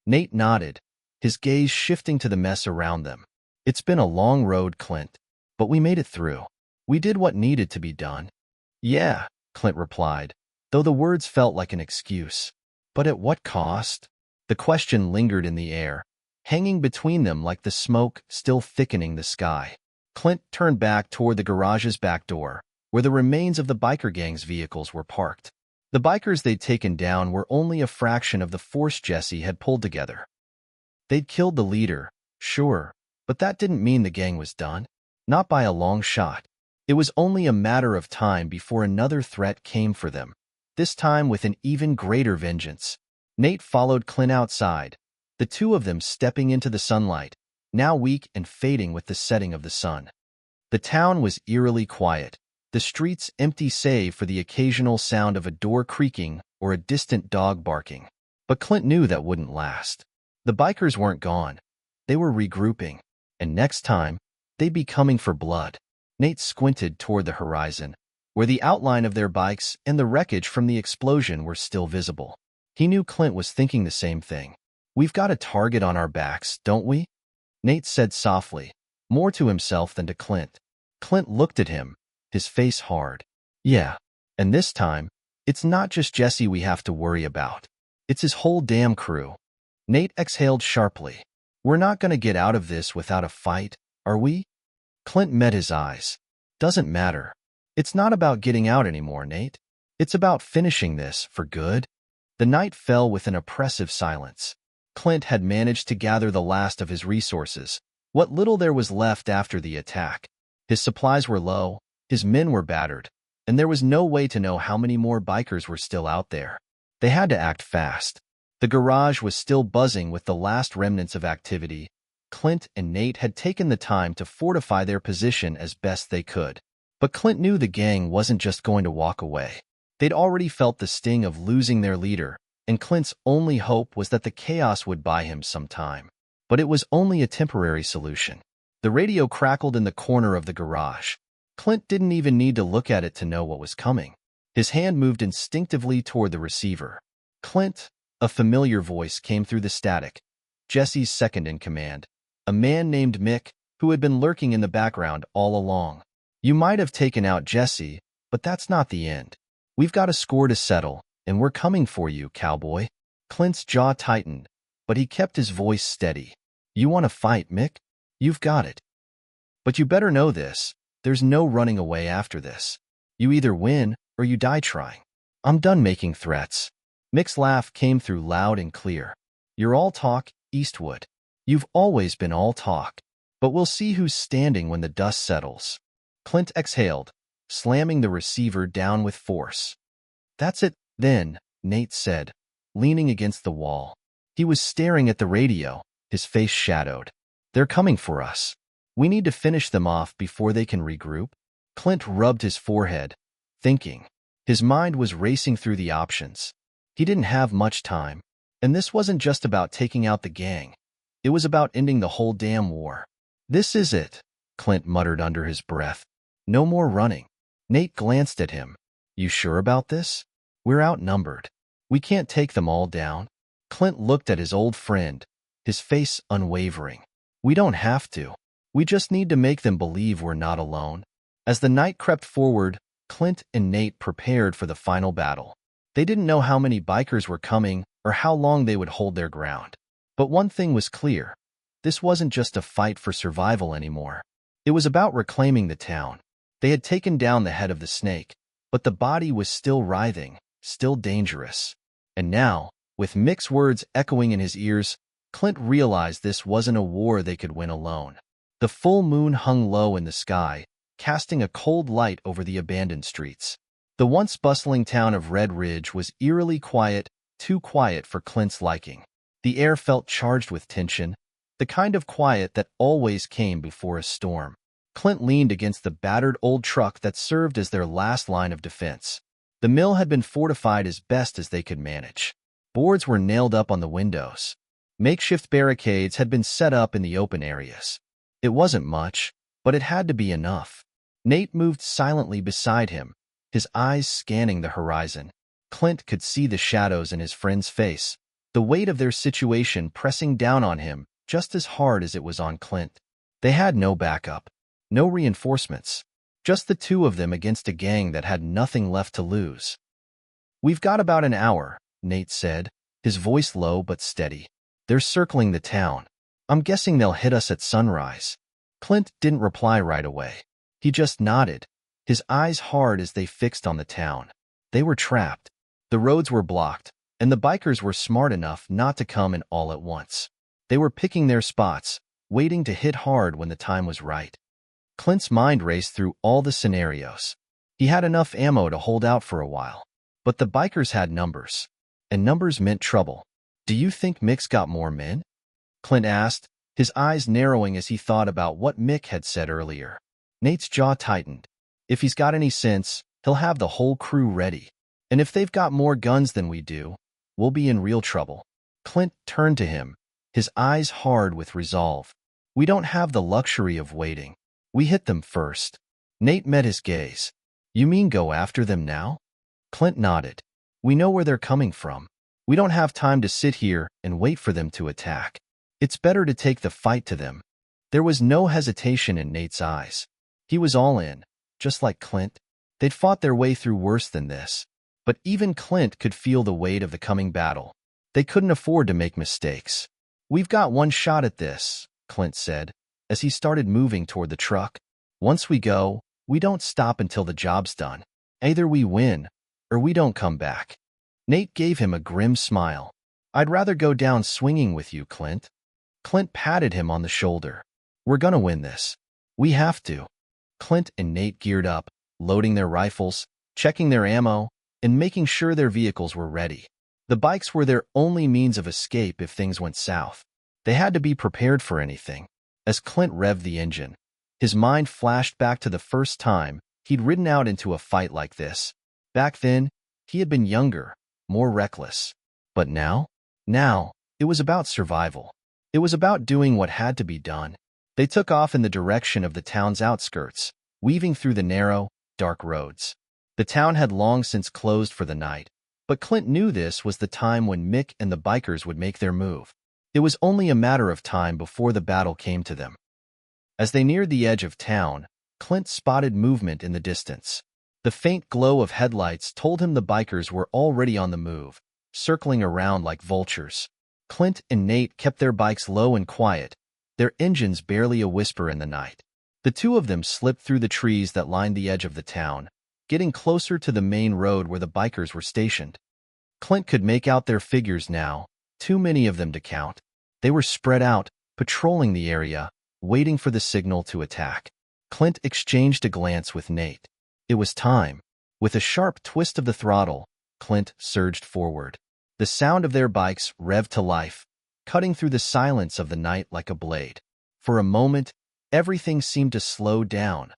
Nate nodded, his gaze shifting to the mess around them. "It's been a long road, Clint, but we made it through. We did what needed to be done." "Yeah," Clint replied, though the words felt like an excuse. "But at what cost?" The question lingered in the air, hanging between them like the smoke still thickening the sky. Clint turned back toward the garage's back door, where the remains of the biker gang's vehicles were parked. The bikers they'd taken down were only a fraction of the force Jesse had pulled together. They'd killed the leader, sure, but that didn't mean the gang was done. Not by a long shot. It was only a matter of time before another threat came for them, this time with an even greater vengeance. Nate followed Clint outside, the two of them stepping into the sunlight, now weak and fading with the setting of the sun. The town was eerily quiet, the streets empty save for the occasional sound of a door creaking or a distant dog barking. But Clint knew that wouldn't last. The bikers weren't gone. They were regrouping, and next time, they'd be coming for blood. Nate squinted toward the horizon, where the outline of their bikes and the wreckage from the explosion were still visible. He knew Clint was thinking the same thing. "We've got a target on our backs, don't we?" Nate said softly, more to himself than to Clint. Clint looked at him, his face hard. "Yeah, and this time, it's not just Jesse we have to worry about. It's his whole damn crew." Nate exhaled sharply. "We're not going to get out of this without a fight, are we?" Clint met his eyes. "Doesn't matter. It's not about getting out anymore, Nate. It's about finishing this for good." The night fell with an oppressive silence. Clint had managed to gather the last of his resources, what little there was left after the attack. His supplies were low, his men were battered, and there was no way to know how many more bikers were still out there. They had to act fast. The garage was still buzzing with the last remnants of activity. Clint and Nate had taken the time to fortify their position as best they could. But Clint knew the gang wasn't just going to walk away. They'd already felt the sting of losing their leader, and Clint's only hope was that the chaos would buy him some time. But it was only a temporary solution. The radio crackled in the corner of the garage. Clint didn't even need to look at it to know what was coming. His hand moved instinctively toward the receiver. Clint, a familiar voice came through the static. Jesse's second in command. A man named Mick, who had been lurking in the background all along. You might have taken out Jesse, but that's not the end. We've got a score to settle, and we're coming for you, cowboy. Clint's jaw tightened, but he kept his voice steady. You want to fight, Mick? You've got it. But you better know this. There's no running away after this. You either win or you die trying. I'm done making threats. Mick's laugh came through loud and clear. You're all talk, Eastwood. You've always been all talk. But we'll see who's standing when the dust settles. Clint exhaled, slamming the receiver down with force. That's it, then, Nate said, leaning against the wall. He was staring at the radio, his face shadowed. They're coming for us. We need to finish them off before they can regroup. Clint rubbed his forehead, thinking. His mind was racing through the options. He didn't have much time, and this wasn't just about taking out the gang. It was about ending the whole damn war. This is it, Clint muttered under his breath. No more running. Nate glanced at him. You sure about this? We're outnumbered. We can't take them all down. Clint looked at his old friend, his face unwavering. We don't have to. We just need to make them believe we're not alone. As the night crept forward, Clint and Nate prepared for the final battle. They didn't know how many bikers were coming or how long they would hold their ground. But one thing was clear. This wasn't just a fight for survival anymore. It was about reclaiming the town. They had taken down the head of the snake, but the body was still writhing, still dangerous. And now, with Mick's words echoing in his ears, Clint realized this wasn't a war they could win alone. The full moon hung low in the sky, casting a cold light over the abandoned streets. The once bustling town of Red Ridge was eerily quiet, too quiet for Clint's liking. The air felt charged with tension, the kind of quiet that always came before a storm. Clint leaned against the battered old truck that served as their last line of defense. The mill had been fortified as best as they could manage. Boards were nailed up on the windows. Makeshift barricades had been set up in the open areas. It wasn't much, but it had to be enough. Nate moved silently beside him, his eyes scanning the horizon. Clint could see the shadows in his friend's face, the weight of their situation pressing down on him just as hard as it was on Clint. They had no backup, no reinforcements, just the two of them against a gang that had nothing left to lose. We've got about an hour, Nate said, his voice low but steady. They're circling the town. I'm guessing they'll hit us at sunrise. Clint didn't reply right away. He just nodded, his eyes hard as they fixed on the town. They were trapped. The roads were blocked, and the bikers were smart enough not to come in all at once. They were picking their spots, waiting to hit hard when the time was right. Clint's mind raced through all the scenarios. He had enough ammo to hold out for a while. But the bikers had numbers, and numbers meant trouble. Do you think Mick's got more men? Clint asked, his eyes narrowing as he thought about what Mick had said earlier. Nate's jaw tightened. If he's got any sense, he'll have the whole crew ready. And if they've got more guns than we do, we'll be in real trouble. Clint turned to him, his eyes hard with resolve. We don't have the luxury of waiting. We hit them first. Nate met his gaze. You mean go after them now? Clint nodded. We know where they're coming from. We don't have time to sit here and wait for them to attack. It's better to take the fight to them. There was no hesitation in Nate's eyes. He was all in, just like Clint. They'd fought their way through worse than this. But even Clint could feel the weight of the coming battle. They couldn't afford to make mistakes. We've got one shot at this, Clint said, as he started moving toward the truck. Once we go, we don't stop until the job's done. Either we win, or we don't come back. Nate gave him a grim smile. I'd rather go down swinging with you, Clint. Clint patted him on the shoulder. We're gonna win this. We have to. Clint and Nate geared up, loading their rifles, checking their ammo, and making sure their vehicles were ready. The bikes were their only means of escape if things went south. They had to be prepared for anything. As Clint revved the engine, his mind flashed back to the first time he'd ridden out into a fight like this. Back then, he had been younger, more reckless. But now, it was about survival. It was about doing what had to be done, They took off in the direction of the town's outskirts, weaving through the narrow, dark roads. The town had long since closed for the night, but Clint knew this was the time when Mick and the bikers would make their move. It was only a matter of time before the battle came to them. As they neared the edge of town, Clint spotted movement in the distance. The faint glow of headlights told him the bikers were already on the move, circling around like vultures. Clint and Nate kept their bikes low and quiet, their engines barely a whisper in the night. The two of them slipped through the trees that lined the edge of the town, getting closer to the main road where the bikers were stationed. Clint could make out their figures now, too many of them to count. They were spread out, patrolling the area, waiting for the signal to attack. Clint exchanged a glance with Nate. It was time. With a sharp twist of the throttle, Clint surged forward. The sound of their bikes revved to life, cutting through the silence of the night like a blade. For a moment, everything seemed to slow down.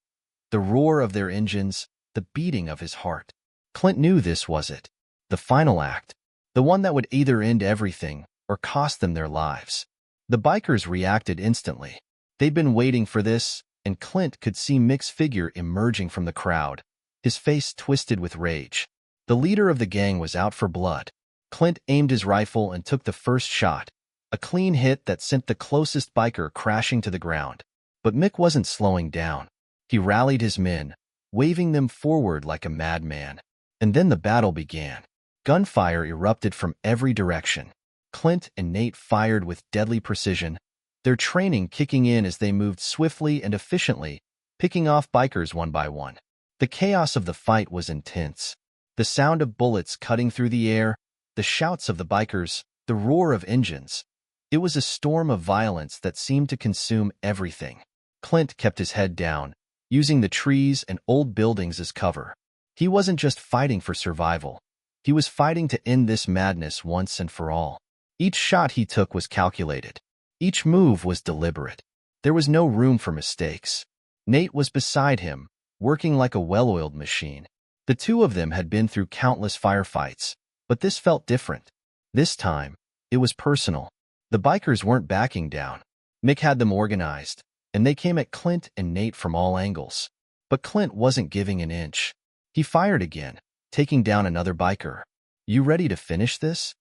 The roar of their engines, the beating of his heart. Clint knew this was it. The final act. The one that would either end everything or cost them their lives. The bikers reacted instantly. They'd been waiting for this, and Clint could see Mick's figure emerging from the crowd, his face twisted with rage. The leader of the gang was out for blood. Clint aimed his rifle and took the first shot, a clean hit that sent the closest biker crashing to the ground. But Mick wasn't slowing down. He rallied his men, waving them forward like a madman. And then the battle began. Gunfire erupted from every direction. Clint and Nate fired with deadly precision, their training kicking in as they moved swiftly and efficiently, picking off bikers one by one. The chaos of the fight was intense. The sound of bullets cutting through the air, the shouts of the bikers, the roar of engines. It was a storm of violence that seemed to consume everything. Clint kept his head down, using the trees and old buildings as cover. He wasn't just fighting for survival. He was fighting to end this madness once and for all. Each shot he took was calculated. Each move was deliberate. There was no room for mistakes. Nate was beside him, working like a well-oiled machine. The two of them had been through countless firefights, but this felt different. This time, it was personal. The bikers weren't backing down. Mick had them organized, and they came at Clint and Nate from all angles. But Clint wasn't giving an inch. He fired again, taking down another biker. "You ready to finish this?"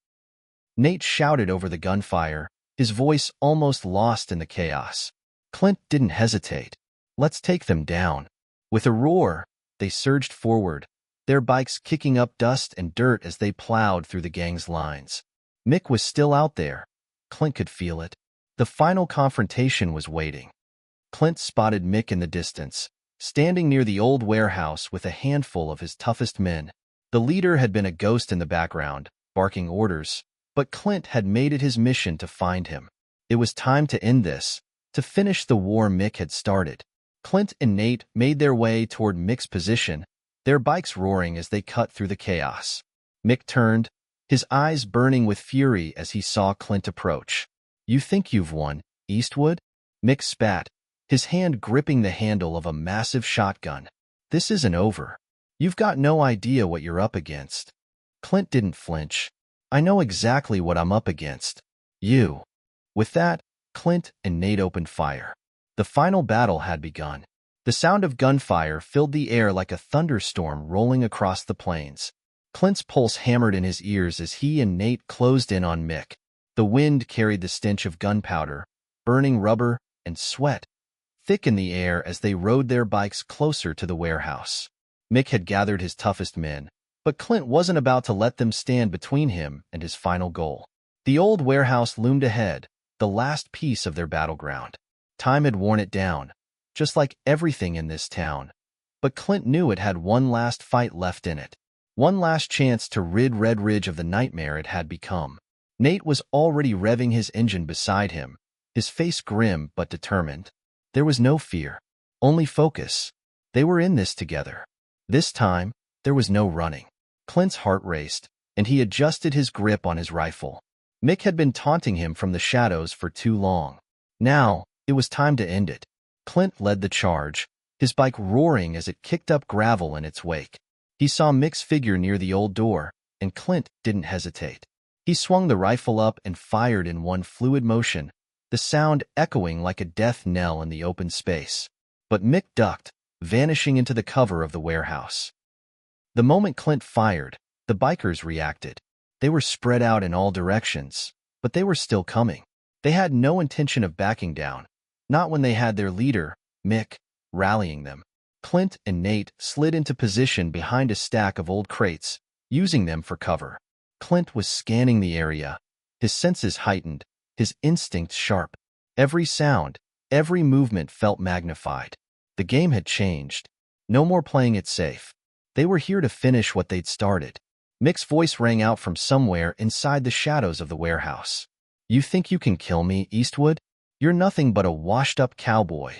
Nate shouted over the gunfire, his voice almost lost in the chaos. Clint didn't hesitate. "Let's take them down." With a roar, they surged forward, their bikes kicking up dust and dirt as they plowed through the gang's lines. Mick was still out there. Clint could feel it. The final confrontation was waiting. Clint spotted Mick in the distance, standing near the old warehouse with a handful of his toughest men. The leader had been a ghost in the background, barking orders, but Clint had made it his mission to find him. It was time to end this, to finish the war Mick had started. Clint and Nate made their way toward Mick's position, their bikes roaring as they cut through the chaos. Mick turned, his eyes burning with fury as he saw Clint approach. "You think you've won, Eastwood?" Mick spat, his hand gripping the handle of a massive shotgun. "This isn't over. You've got no idea what you're up against." Clint didn't flinch. "I know exactly what I'm up against. You." With that, Clint and Nate opened fire. The final battle had begun. The sound of gunfire filled the air like a thunderstorm rolling across the plains. Clint's pulse hammered in his ears as he and Nate closed in on Mick. The wind carried the stench of gunpowder, burning rubber, and sweat, thick in the air as they rode their bikes closer to the warehouse. Mick had gathered his toughest men, but Clint wasn't about to let them stand between him and his final goal. The old warehouse loomed ahead, the last piece of their battleground. Time had worn it down, just like everything in this town. But Clint knew it had one last fight left in it. One last chance to rid Red Ridge of the nightmare it had become. Nate was already revving his engine beside him, his face grim but determined. There was no fear, only focus. They were in this together. This time, there was no running. Clint's heart raced, and he adjusted his grip on his rifle. Mick had been taunting him from the shadows for too long. Now, it was time to end it. Clint led the charge, his bike roaring as it kicked up gravel in its wake. He saw Mick's figure near the old door, and Clint didn't hesitate. He swung the rifle up and fired in one fluid motion, the sound echoing like a death knell in the open space. But Mick ducked, vanishing into the cover of the warehouse. The moment Clint fired, the bikers reacted. They were spread out in all directions, but they were still coming. They had no intention of backing down, not when they had their leader, Mick, rallying them. Clint and Nate slid into position behind a stack of old crates, using them for cover. Clint was scanning the area, his senses heightened, his instincts sharp. Every sound, every movement felt magnified. The game had changed. No more playing it safe. They were here to finish what they'd started. Mick's voice rang out from somewhere inside the shadows of the warehouse. "You think you can kill me, Eastwood? You're nothing but a washed-up cowboy."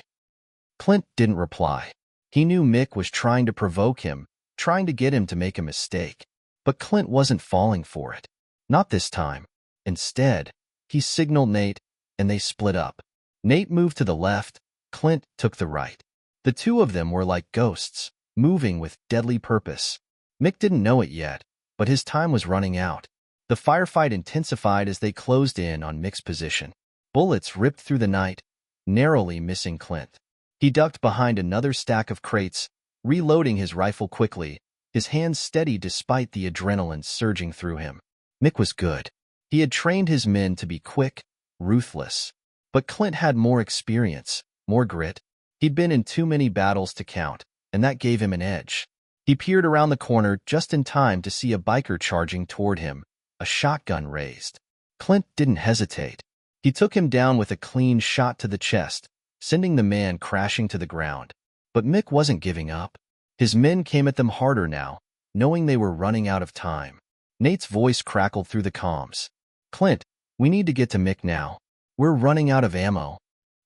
Clint didn't reply. He knew Mick was trying to provoke him, trying to get him to make a mistake. But Clint wasn't falling for it. Not this time. Instead, he signaled Nate, and they split up. Nate moved to the left, Clint took the right. The two of them were like ghosts, moving with deadly purpose. Mick didn't know it yet, but his time was running out. The firefight intensified as they closed in on Mick's position. Bullets ripped through the night, narrowly missing Clint. He ducked behind another stack of crates, reloading his rifle quickly, his hands steady despite the adrenaline surging through him. Mick was good. He had trained his men to be quick, ruthless. But Clint had more experience, more grit. He'd been in too many battles to count, and that gave him an edge. He peered around the corner just in time to see a biker charging toward him, a shotgun raised. Clint didn't hesitate. He took him down with a clean shot to the chest, sending the man crashing to the ground. But Mick wasn't giving up. His men came at them harder now, knowing they were running out of time. Nate's voice crackled through the comms. "Clint, we need to get to Mick now. We're running out of ammo."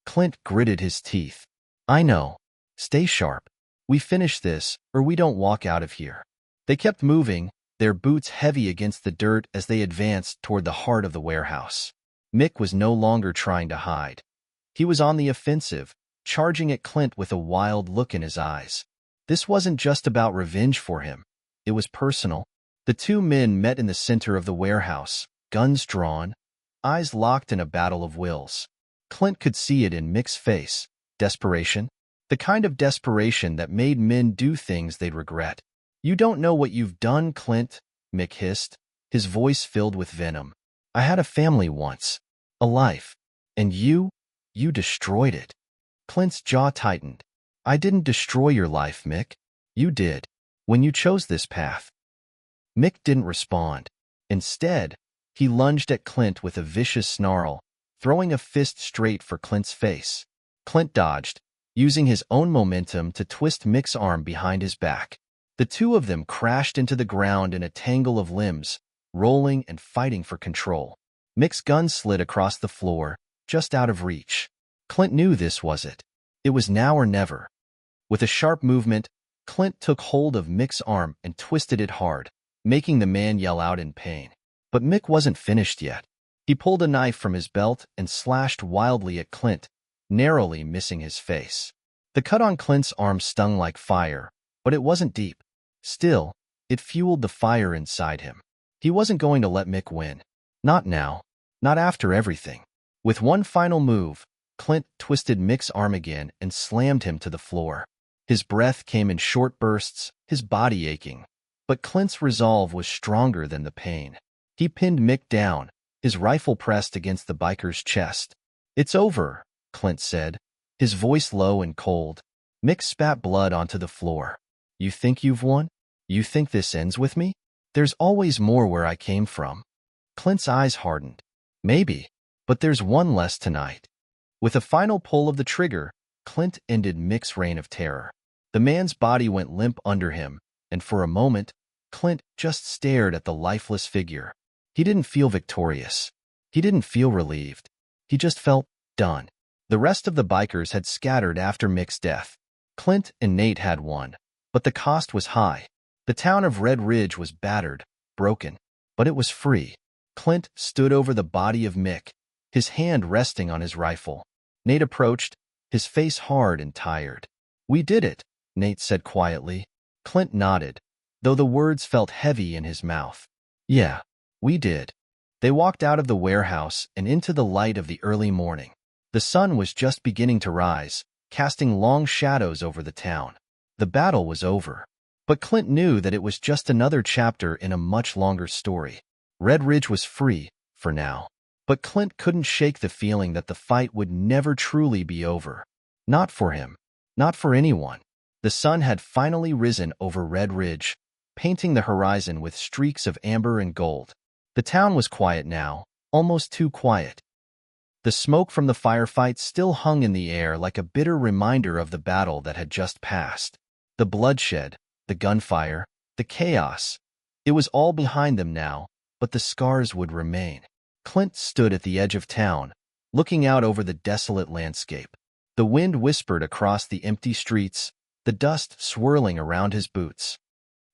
Clint gritted his teeth. "I know. Stay sharp. We finish this, or we don't walk out of here." They kept moving, their boots heavy against the dirt as they advanced toward the heart of the warehouse. Mick was no longer trying to hide. He was on the offensive, charging at Clint with a wild look in his eyes. This wasn't just about revenge for him. It was personal. The two men met in the center of the warehouse, guns drawn, eyes locked in a battle of wills. Clint could see it in Mick's face. Desperation. The kind of desperation that made men do things they'd regret. "You don't know what you've done, Clint," Mick hissed, his voice filled with venom. "I had a family once, a life, and you destroyed it." Clint's jaw tightened. "I didn't destroy your life, Mick. You did, when you chose this path." Mick didn't respond. Instead, he lunged at Clint with a vicious snarl, throwing a fist straight for Clint's face. Clint dodged, using his own momentum to twist Mick's arm behind his back. The two of them crashed into the ground in a tangle of limbs, rolling and fighting for control. Mick's gun slid across the floor, just out of reach. Clint knew this was it. It was now or never. With a sharp movement, Clint took hold of Mick's arm and twisted it hard, making the man yell out in pain. But Mick wasn't finished yet. He pulled a knife from his belt and slashed wildly at Clint, narrowly missing his face. The cut on Clint's arm stung like fire, but it wasn't deep. Still, it fueled the fire inside him. He wasn't going to let Mick win. Not now. Not after everything. With one final move, Clint twisted Mick's arm again and slammed him to the floor. His breath came in short bursts, his body aching. But Clint's resolve was stronger than the pain. He pinned Mick down, his rifle pressed against the biker's chest. "It's over," Clint said, his voice low and cold. Mick spat blood onto the floor. "You think you've won? You think this ends with me? There's always more where I came from." Clint's eyes hardened. "Maybe, but there's one less tonight." With a final pull of the trigger, Clint ended Mick's reign of terror. The man's body went limp under him, and for a moment, Clint just stared at the lifeless figure. He didn't feel victorious. He didn't feel relieved. He just felt done. The rest of the bikers had scattered after Mick's death. Clint and Nate had won, but the cost was high. The town of Red Ridge was battered, broken, but it was free. Clint stood over the body of Mick, his hand resting on his rifle. Nate approached, his face hard and tired. "We did it," Nate said quietly. Clint nodded, though the words felt heavy in his mouth. "Yeah, we did." They walked out of the warehouse and into the light of the early morning. The sun was just beginning to rise, casting long shadows over the town. The battle was over. But Clint knew that it was just another chapter in a much longer story. Red Ridge was free, for now. But Clint couldn't shake the feeling that the fight would never truly be over. Not for him. Not for anyone. The sun had finally risen over Red Ridge, painting the horizon with streaks of amber and gold. The town was quiet now, almost too quiet. The smoke from the firefight still hung in the air like a bitter reminder of the battle that had just passed. The bloodshed, the gunfire, the chaos. It was all behind them now, but the scars would remain. Clint stood at the edge of town, looking out over the desolate landscape. The wind whispered across the empty streets, the dust swirling around his boots.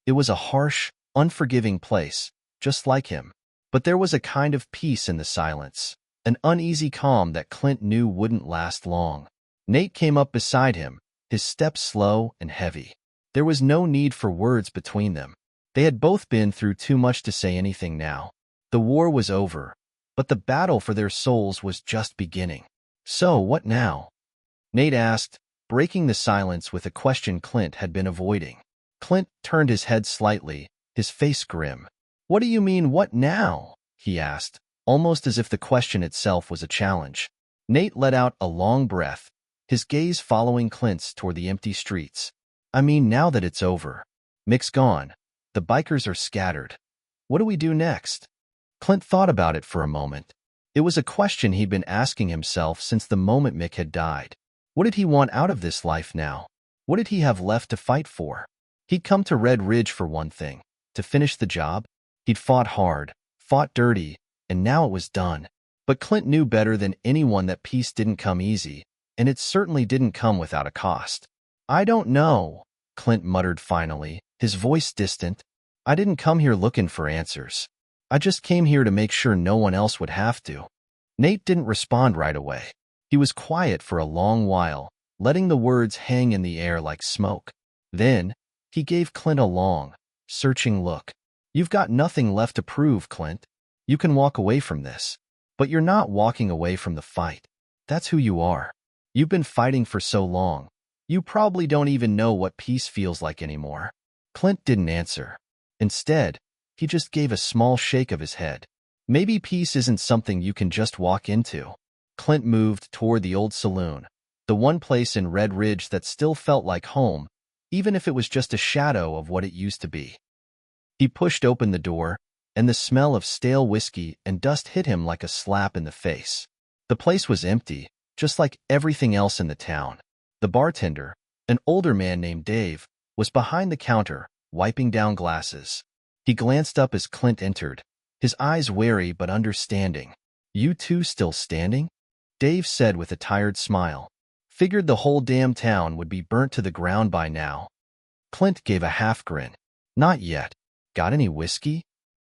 It was a harsh, unforgiving place, just like him. But there was a kind of peace in the silence, an uneasy calm that Clint knew wouldn't last long. Nate came up beside him, his steps slow and heavy. There was no need for words between them. They had both been through too much to say anything now. The war was over, but the battle for their souls was just beginning. So, what now? Nate asked, breaking the silence with a question Clint had been avoiding. Clint turned his head slightly, his face grim. "What do you mean, what now?" he asked, almost as if the question itself was a challenge. Nate let out a long breath, his gaze following Clint's toward the empty streets. "I mean, now that it's over. Mick's gone. The bikers are scattered. What do we do next?" Clint thought about it for a moment. It was a question he'd been asking himself since the moment Mick had died. What did he want out of this life now? What did he have left to fight for? He'd come to Red Ridge for one thing, to finish the job. He'd fought hard, fought dirty, and now it was done. But Clint knew better than anyone that peace didn't come easy, and it certainly didn't come without a cost. "I don't know," Clint muttered finally, his voice distant. "I didn't come here looking for answers. I just came here to make sure no one else would have to." Nate didn't respond right away. He was quiet for a long while, letting the words hang in the air like smoke. Then, he gave Clint a long, searching look. "You've got nothing left to prove, Clint. You can walk away from this. But you're not walking away from the fight. That's who you are. You've been fighting for so long. You probably don't even know what peace feels like anymore." Clint didn't answer. Instead, he just gave a small shake of his head. "Maybe peace isn't something you can just walk into." Clint moved toward the old saloon, the one place in Red Ridge that still felt like home, even if it was just a shadow of what it used to be. He pushed open the door, and the smell of stale whiskey and dust hit him like a slap in the face. The place was empty, just like everything else in the town. The bartender, an older man named Dave, was behind the counter, wiping down glasses. He glanced up as Clint entered, his eyes wary but understanding. "You two still standing?" Dave said with a tired smile. "Figured the whole damn town would be burnt to the ground by now." Clint gave a half grin. "Not yet. Got any whiskey?"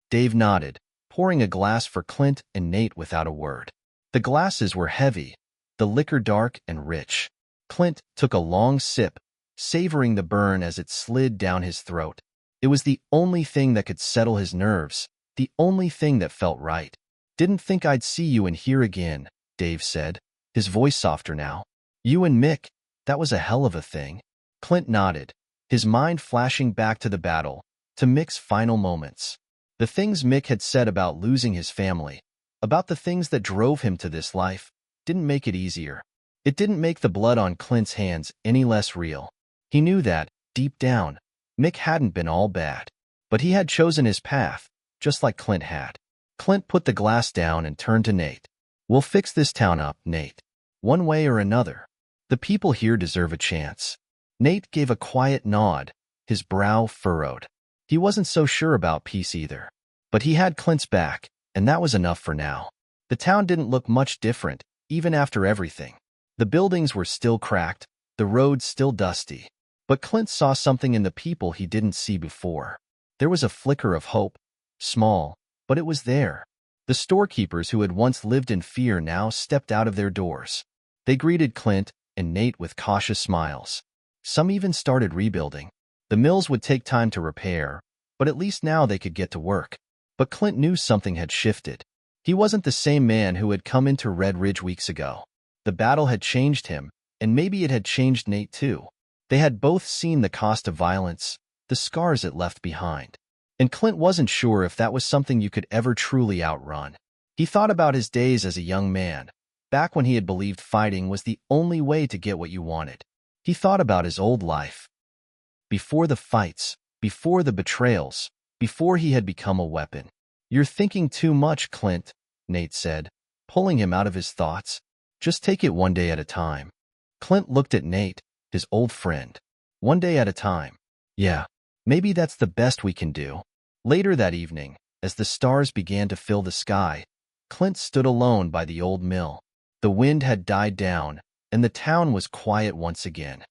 Dave nodded, pouring a glass for Clint and Nate without a word. The glasses were heavy, the liquor dark and rich. Clint took a long sip, savoring the burn as it slid down his throat. It was the only thing that could settle his nerves, the only thing that felt right. "Didn't think I'd see you in here again," Dave said, his voice softer now. "You and Mick, that was a hell of a thing." Clint nodded, his mind flashing back to the battle, to Mick's final moments. The things Mick had said about losing his family, about the things that drove him to this life, didn't make it easier. It didn't make the blood on Clint's hands any less real. He knew that, deep down, Mick hadn't been all bad. But he had chosen his path, just like Clint had. Clint put the glass down and turned to Nate. "We'll fix this town up, Nate. One way or another. The people here deserve a chance." Nate gave a quiet nod, his brow furrowed. He wasn't so sure about peace either. But he had Clint's back, and that was enough for now. The town didn't look much different, even after everything. The buildings were still cracked, the roads still dusty. But Clint saw something in the people he didn't see before. There was a flicker of hope, small, but it was there. The storekeepers who had once lived in fear now stepped out of their doors. They greeted Clint and Nate with cautious smiles. Some even started rebuilding. The mills would take time to repair, but at least now they could get to work. But Clint knew something had shifted. He wasn't the same man who had come into Red Ridge weeks ago. The battle had changed him, and maybe it had changed Nate too. They had both seen the cost of violence, the scars it left behind. And Clint wasn't sure if that was something you could ever truly outrun. He thought about his days as a young man, back when he had believed fighting was the only way to get what you wanted. He thought about his old life. Before the fights, before the betrayals, before he had become a weapon. "You're thinking too much, Clint," Nate said, pulling him out of his thoughts. "Just take it one day at a time." Clint looked at Nate, his old friend. One day at a time. Yeah, maybe that's the best we can do. Later that evening, as the stars began to fill the sky, Clint stood alone by the old mill. The wind had died down, and the town was quiet once again.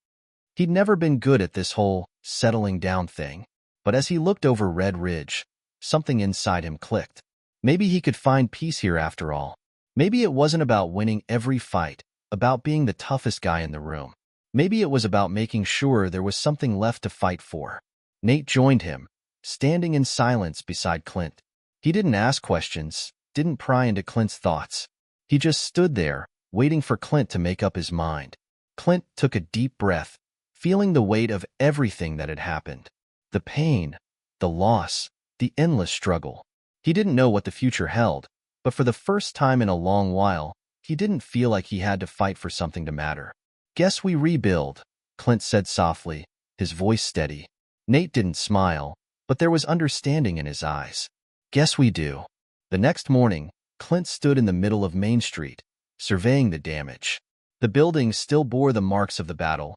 He'd never been good at this whole settling down thing, but as he looked over Red Ridge, something inside him clicked. Maybe he could find peace here after all. Maybe it wasn't about winning every fight, about being the toughest guy in the room. Maybe it was about making sure there was something left to fight for. Nate joined him, standing in silence beside Clint. He didn't ask questions, didn't pry into Clint's thoughts. He just stood there, waiting for Clint to make up his mind. Clint took a deep breath, feeling the weight of everything that had happened. The pain, the loss, the endless struggle. He didn't know what the future held, but for the first time in a long while, he didn't feel like he had to fight for something to matter. "Guess we rebuild," Clint said softly, his voice steady. Nate didn't smile, but there was understanding in his eyes. "Guess we do." The next morning, Clint stood in the middle of Main Street, surveying the damage. The buildings still bore the marks of the battle,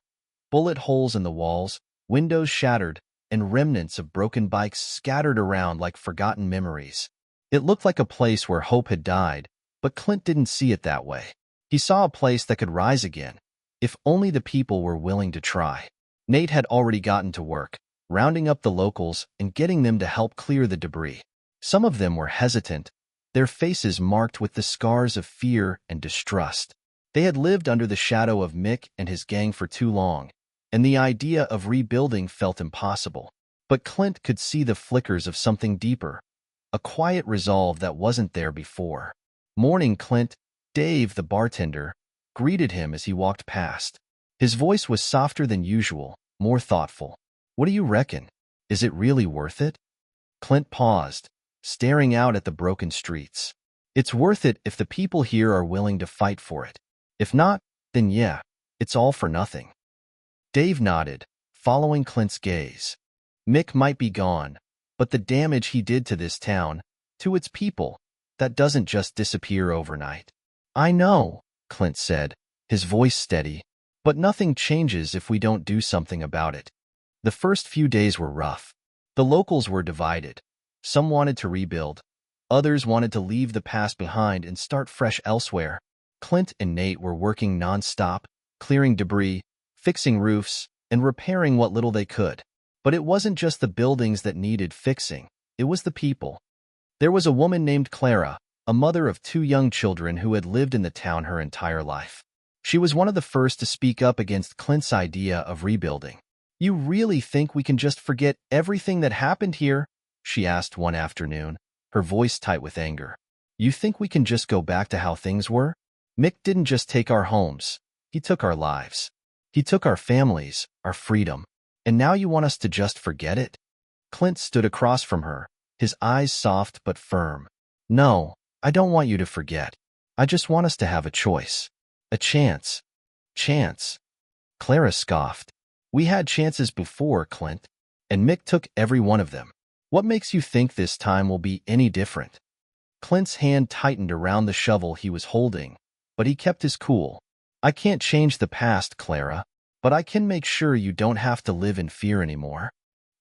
bullet holes in the walls, windows shattered, and remnants of broken bikes scattered around like forgotten memories. It looked like a place where hope had died, but Clint didn't see it that way. He saw a place that could rise again, if only the people were willing to try. Nate had already gotten to work, rounding up the locals and getting them to help clear the debris. Some of them were hesitant, their faces marked with the scars of fear and distrust. They had lived under the shadow of Mick and his gang for too long, and the idea of rebuilding felt impossible. But Clint could see the flickers of something deeper, a quiet resolve that wasn't there before. "Morning, Clint," Dave, the bartender, greeted him as he walked past. His voice was softer than usual, more thoughtful. "What do you reckon? Is it really worth it?" Clint paused, staring out at the broken streets. "It's worth it if the people here are willing to fight for it. If not, then yeah, it's all for nothing." Dave nodded, following Clint's gaze. Mick might be gone, but the damage he did to this town, to its people, that doesn't just disappear overnight. "I know," Clint said, his voice steady, "but nothing changes if we don't do something about it." The first few days were rough. The locals were divided. Some wanted to rebuild. Others wanted to leave the past behind and start fresh elsewhere. Clint and Nate were working non-stop, clearing debris, fixing roofs, and repairing what little they could. But it wasn't just the buildings that needed fixing. It was the people. There was a woman named Clara, a mother of 2 young children who had lived in the town her entire life. She was one of the first to speak up against Clint's idea of rebuilding. "You really think we can just forget everything that happened here?" she asked one afternoon, her voice tight with anger. "You think we can just go back to how things were? Mick didn't just take our homes. He took our lives. He took our families, our freedom. And now you want us to just forget it?" Clint stood across from her, his eyes soft but firm. "No, I don't want you to forget. I just want us to have a choice. A chance." "Chance?" Clara scoffed. "We had chances before, Clint, and Mick took every one of them. What makes you think this time will be any different?" Clint's hand tightened around the shovel he was holding, but he kept his cool. "I can't change the past, Clara, but I can make sure you don't have to live in fear anymore."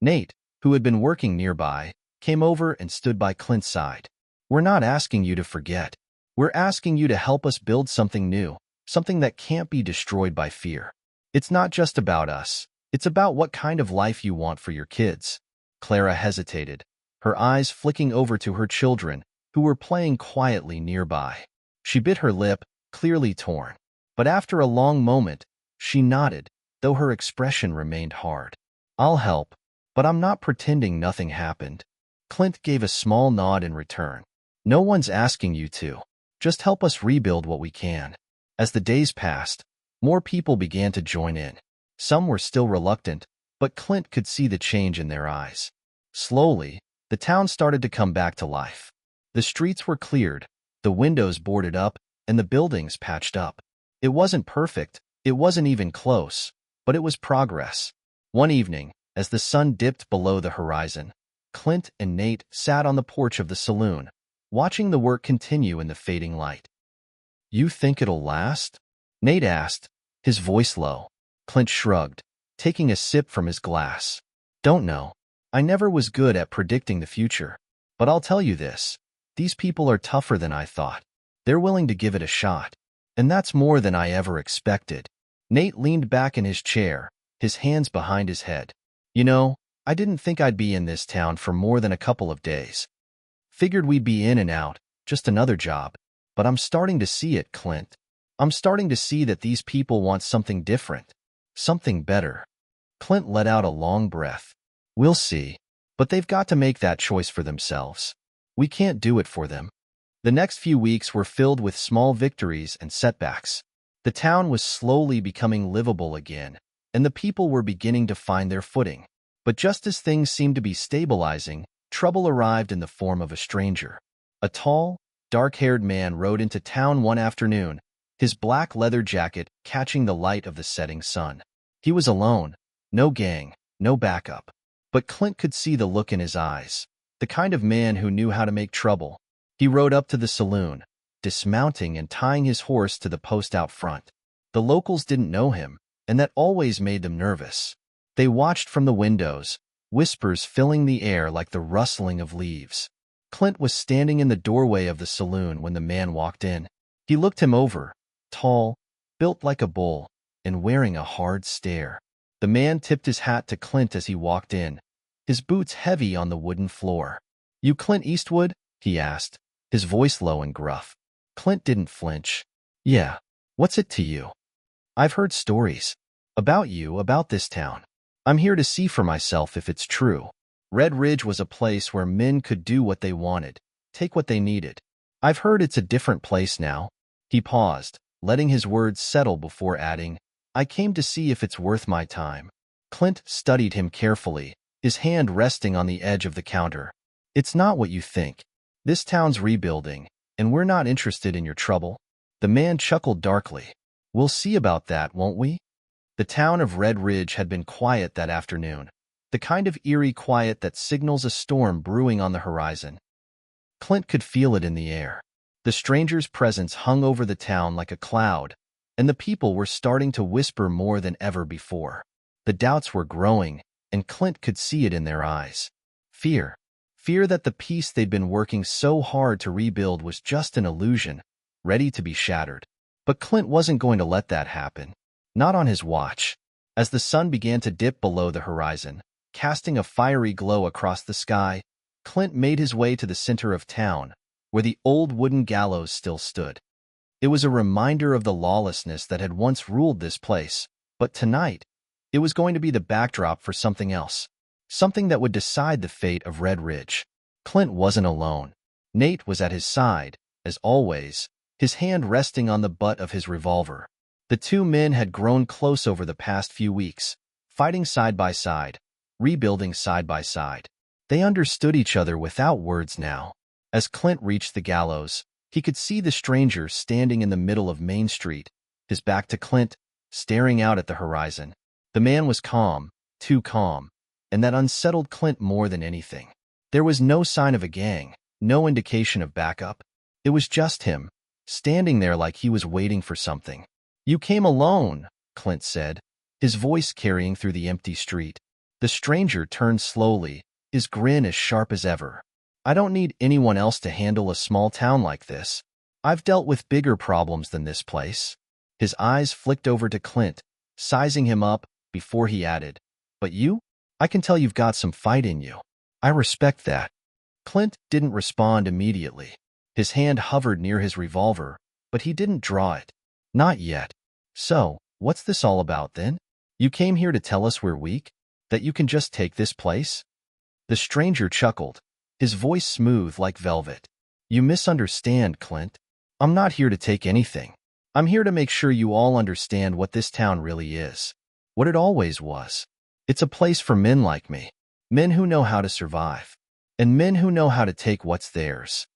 Nate, who had been working nearby, came over and stood by Clint's side. "We're not asking you to forget. We're asking you to help us build something new, something that can't be destroyed by fear. It's not just about us. It's about what kind of life you want for your kids." Clara hesitated, her eyes flicking over to her children, who were playing quietly nearby. She bit her lip, clearly torn. But after a long moment, she nodded, though her expression remained hard. "I'll help, but I'm not pretending nothing happened." Clint gave a small nod in return. "No one's asking you to. Just help us rebuild what we can." As the days passed, more people began to join in. Some were still reluctant, but Clint could see the change in their eyes. Slowly, the town started to come back to life. The streets were cleared, the windows boarded up, and the buildings patched up. It wasn't perfect, it wasn't even close, but it was progress. One evening, as the sun dipped below the horizon, Clint and Nate sat on the porch of the saloon, watching the work continue in the fading light. "You think it'll last?" Nate asked, his voice low. Clint shrugged, taking a sip from his glass. "Don't know. I never was good at predicting the future. But I'll tell you this. These people are tougher than I thought. They're willing to give it a shot. And that's more than I ever expected." Nate leaned back in his chair, his hands behind his head. "You know, I didn't think I'd be in this town for more than a couple of days. Figured we'd be in and out, just another job. But I'm starting to see it, Clint. I'm starting to see that these people want something different. Something better." Clint let out a long breath. "We'll see. But they've got to make that choice for themselves. We can't do it for them." The next few weeks were filled with small victories and setbacks. The town was slowly becoming livable again, and the people were beginning to find their footing. But just as things seemed to be stabilizing, trouble arrived in the form of a stranger. A tall, dark-haired man rode into town one afternoon, his black leather jacket catching the light of the setting sun. He was alone, no gang, no backup. But Clint could see the look in his eyes, the kind of man who knew how to make trouble. He rode up to the saloon, dismounting and tying his horse to the post out front. The locals didn't know him, and that always made them nervous. They watched from the windows, whispers filling the air like the rustling of leaves. Clint was standing in the doorway of the saloon when the man walked in. He looked him over, tall, built like a bull, and wearing a hard stare. The man tipped his hat to Clint as he walked in, his boots heavy on the wooden floor. "You Clint Eastwood?" he asked, his voice low and gruff. Clint didn't flinch. "Yeah. What's it to you?" "I've heard stories. About you, about this town. I'm here to see for myself if it's true. Red Ridge was a place where men could do what they wanted, take what they needed. I've heard it's a different place now." He paused, letting his words settle before adding, "I came to see if it's worth my time." Clint studied him carefully, his hand resting on the edge of the counter. "It's not what you think. This town's rebuilding, and we're not interested in your trouble." The man chuckled darkly. "We'll see about that, won't we?" The town of Red Ridge had been quiet that afternoon, the kind of eerie quiet that signals a storm brewing on the horizon. Clint could feel it in the air. The stranger's presence hung over the town like a cloud, and the people were starting to whisper more than ever before. The doubts were growing, and Clint could see it in their eyes. Fear. Fear that the peace they'd been working so hard to rebuild was just an illusion, ready to be shattered. But Clint wasn't going to let that happen. Not on his watch. As the sun began to dip below the horizon, casting a fiery glow across the sky, Clint made his way to the center of town, where the old wooden gallows still stood. It was a reminder of the lawlessness that had once ruled this place, but tonight, it was going to be the backdrop for something else, something that would decide the fate of Red Ridge. Clint wasn't alone. Nate was at his side, as always, his hand resting on the butt of his revolver. The two men had grown close over the past few weeks, fighting side by side, rebuilding side by side. They understood each other without words now. As Clint reached the gallows, he could see the stranger standing in the middle of Main Street, his back to Clint, staring out at the horizon. The man was calm, too calm, and that unsettled Clint more than anything. There was no sign of a gang, no indication of backup. It was just him, standing there like he was waiting for something. "You came alone," Clint said, his voice carrying through the empty street. The stranger turned slowly, his grin as sharp as ever. "I don't need anyone else to handle a small town like this. I've dealt with bigger problems than this place." His eyes flicked over to Clint, sizing him up, before he added, "But you? I can tell you've got some fight in you. I respect that." Clint didn't respond immediately. His hand hovered near his revolver, but he didn't draw it. "Not yet." "So, what's this all about then? You came here to tell us we're weak? That you can just take this place?" The stranger chuckled, his voice smooth like velvet. "You misunderstand, Clint. I'm not here to take anything. I'm here to make sure you all understand what this town really is. What it always was. It's a place for men like me. Men who know how to survive. And men who know how to take what's theirs.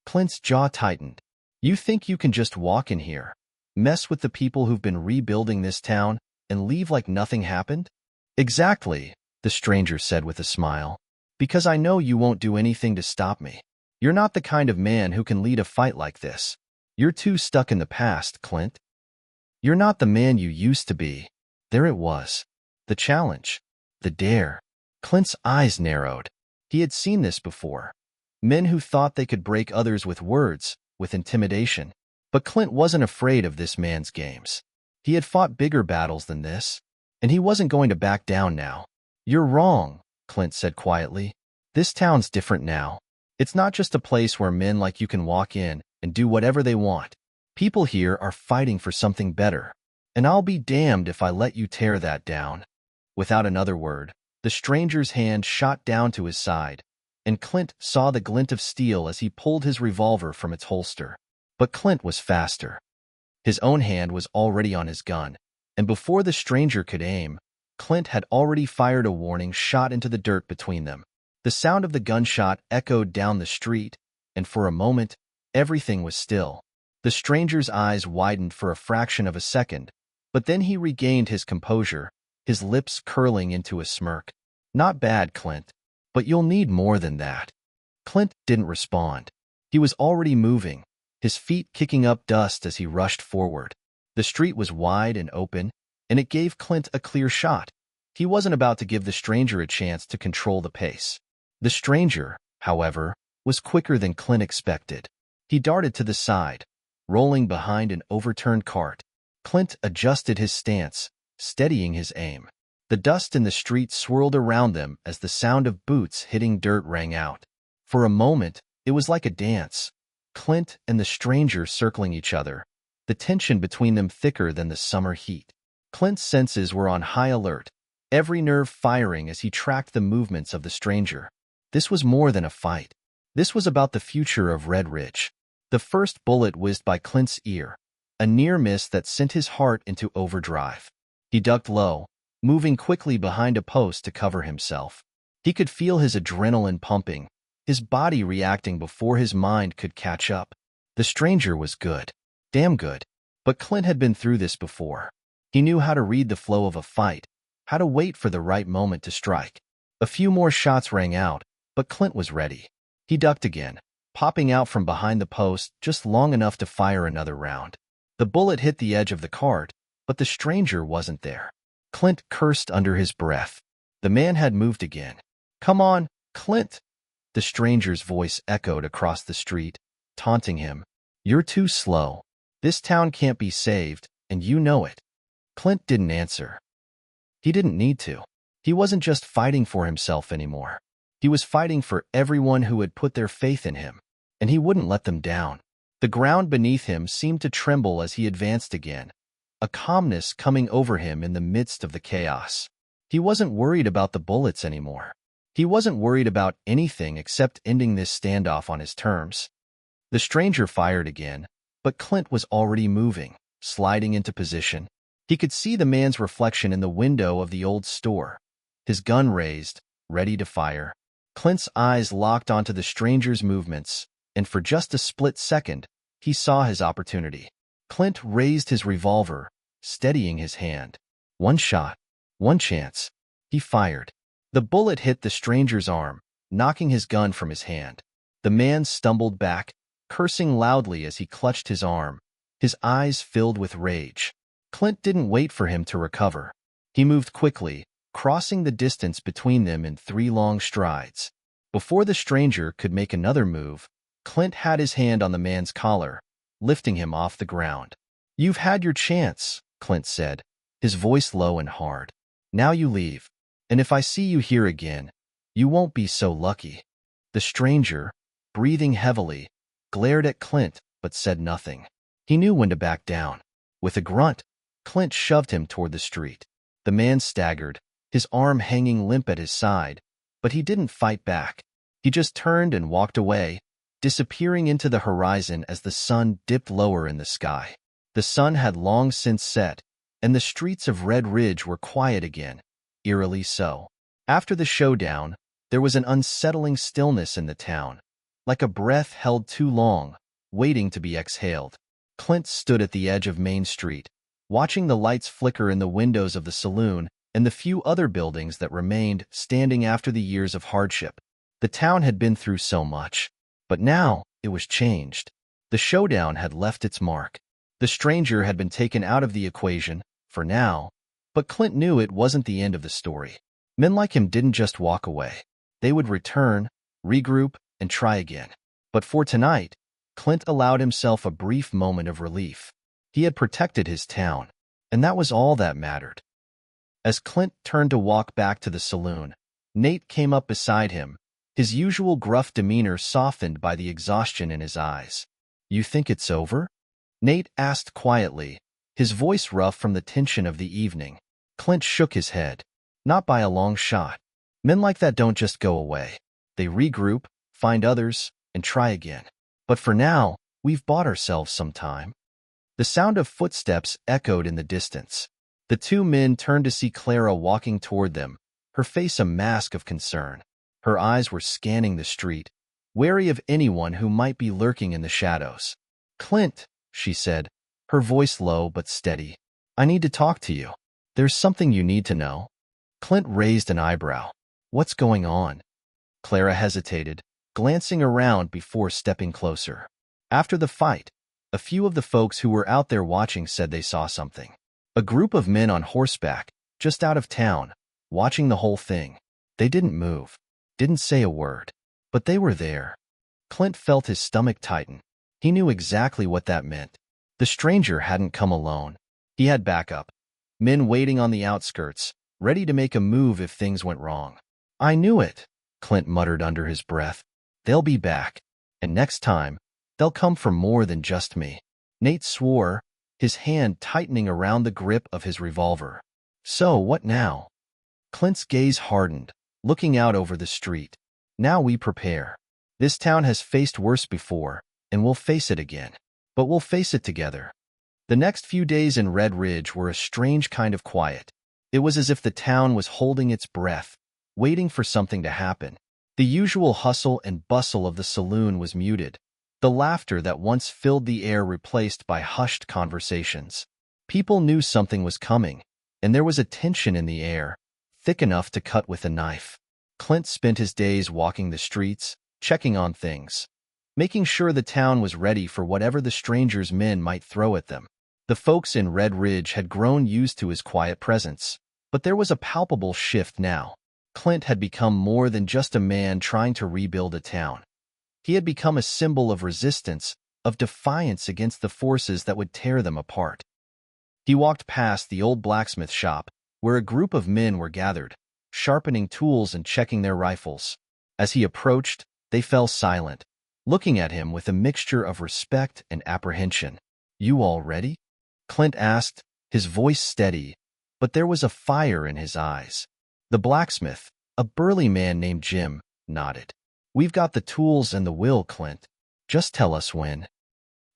Clint's jaw tightened. You think you can just walk in here, mess with the people who've been rebuilding this town, and leave like nothing happened? Exactly, the stranger said with a smile. Because I know you won't do anything to stop me. You're not the kind of man who can lead a fight like this. You're too stuck in the past, Clint. You're not the man you used to be. There it was. The challenge. The dare. Clint's eyes narrowed. He had seen this before. Men who thought they could break others with words, with intimidation. But Clint wasn't afraid of this man's games. He had fought bigger battles than this, and he wasn't going to back down now. You're wrong, Clint said quietly. This town's different now. It's not just a place where men like you can walk in and do whatever they want. People here are fighting for something better, and I'll be damned if I let you tear that down. Without another word, the stranger's hand shot down to his side, and Clint saw the glint of steel as he pulled his revolver from its holster. But Clint was faster. His own hand was already on his gun, and before the stranger could aim, Clint had already fired a warning shot into the dirt between them. The sound of the gunshot echoed down the street, and for a moment, everything was still. The stranger's eyes widened for a fraction of a second, but then he regained his composure, his lips curling into a smirk. Not bad, Clint, but you'll need more than that. Clint didn't respond. He was already moving, his feet kicking up dust as he rushed forward. The street was wide and open, and it gave Clint a clear shot. He wasn't about to give the stranger a chance to control the pace. The stranger, however, was quicker than Clint expected. He darted to the side, rolling behind an overturned cart. Clint adjusted his stance, steadying his aim. The dust in the street swirled around them as the sound of boots hitting dirt rang out. For a moment, it was like a dance. Clint and the stranger circling each other, the tension between them thicker than the summer heat. Clint's senses were on high alert, every nerve firing as he tracked the movements of the stranger. This was more than a fight. This was about the future of Red Ridge. The first bullet whizzed by Clint's ear, a near miss that sent his heart into overdrive. He ducked low, moving quickly behind a post to cover himself. He could feel his adrenaline pumping, his body reacting before his mind could catch up. The stranger was good. Damn good. But Clint had been through this before. He knew how to read the flow of a fight, how to wait for the right moment to strike. A few more shots rang out, but Clint was ready. He ducked again, popping out from behind the post just long enough to fire another round. The bullet hit the edge of the cart, but the stranger wasn't there. Clint cursed under his breath. The man had moved again. Come on, Clint! The stranger's voice echoed across the street, taunting him. You're too slow. This town can't be saved, and you know it. Clint didn't answer. He didn't need to. He wasn't just fighting for himself anymore. He was fighting for everyone who had put their faith in him, and he wouldn't let them down. The ground beneath him seemed to tremble as he advanced again, a calmness coming over him in the midst of the chaos. He wasn't worried about the bullets anymore. He wasn't worried about anything except ending this standoff on his terms. The stranger fired again, but Clint was already moving, sliding into position. He could see the man's reflection in the window of the old store, his gun raised, ready to fire. Clint's eyes locked onto the stranger's movements, and for just a split second, he saw his opportunity. Clint raised his revolver, steadying his hand. One shot, one chance. He fired. The bullet hit the stranger's arm, knocking his gun from his hand. The man stumbled back, cursing loudly as he clutched his arm, his eyes filled with rage. Clint didn't wait for him to recover. He moved quickly, crossing the distance between them in 3 long strides. Before the stranger could make another move, Clint had his hand on the man's collar, lifting him off the ground. You've had your chance, Clint said, his voice low and hard. Now you leave, and if I see you here again, you won't be so lucky. The stranger, breathing heavily, glared at Clint but said nothing. He knew when to back down. With a grunt, Clint shoved him toward the street. The man staggered, his arm hanging limp at his side, but he didn't fight back. He just turned and walked away, disappearing into the horizon as the sun dipped lower in the sky. The sun had long since set, and the streets of Red Ridge were quiet again, eerily so. After the showdown, there was an unsettling stillness in the town, like a breath held too long, waiting to be exhaled. Clint stood at the edge of Main Street, watching the lights flicker in the windows of the saloon and the few other buildings that remained standing after the years of hardship. The town had been through so much, but now it was changed. The showdown had left its mark. The stranger had been taken out of the equation, for now, but Clint knew it wasn't the end of the story. Men like him didn't just walk away. They would return, regroup, and try again. But for tonight, Clint allowed himself a brief moment of relief. He had protected his town, and that was all that mattered. As Clint turned to walk back to the saloon, Nate came up beside him, his usual gruff demeanor softened by the exhaustion in his eyes. "You think it's over?" Nate asked quietly, his voice rough from the tension of the evening. Clint shook his head. "Not by a long shot. Men like that don't just go away. They regroup, find others, and try again. But for now, we've bought ourselves some time." The sound of footsteps echoed in the distance. The two men turned to see Clara walking toward them, her face a mask of concern. Her eyes were scanning the street, wary of anyone who might be lurking in the shadows. "Clint," she said, her voice low but steady, "I need to talk to you. There's something you need to know." Clint raised an eyebrow. "What's going on?" Clara hesitated, glancing around before stepping closer. After the fight, a few of the folks who were out there watching said they saw something. A group of men on horseback, just out of town, watching the whole thing. They didn't move, didn't say a word, but they were there. Clint felt his stomach tighten. He knew exactly what that meant. The stranger hadn't come alone. He had backup. Men waiting on the outskirts, ready to make a move if things went wrong. "I knew it," Clint muttered under his breath. "They'll be back. And next time, they'll come for more than just me." Nate swore, his hand tightening around the grip of his revolver. "So, what now?" Clint's gaze hardened, looking out over the street. "Now we prepare. This town has faced worse before, and we'll face it again. But we'll face it together." The next few days in Red Ridge were a strange kind of quiet. It was as if the town was holding its breath, waiting for something to happen. The usual hustle and bustle of the saloon was muted, the laughter that once filled the air replaced by hushed conversations. People knew something was coming, and there was a tension in the air, thick enough to cut with a knife. Clint spent his days walking the streets, checking on things, making sure the town was ready for whatever the stranger's men might throw at them. The folks in Red Ridge had grown used to his quiet presence, but there was a palpable shift now. Clint had become more than just a man trying to rebuild a town. He had become a symbol of resistance, of defiance against the forces that would tear them apart. He walked past the old blacksmith shop, where a group of men were gathered, sharpening tools and checking their rifles. As he approached, they fell silent, looking at him with a mixture of respect and apprehension. "You all ready?" Clint asked, his voice steady, but there was a fire in his eyes. The blacksmith, a burly man named Jim, nodded. "We've got the tools and the will, Clint. Just tell us when."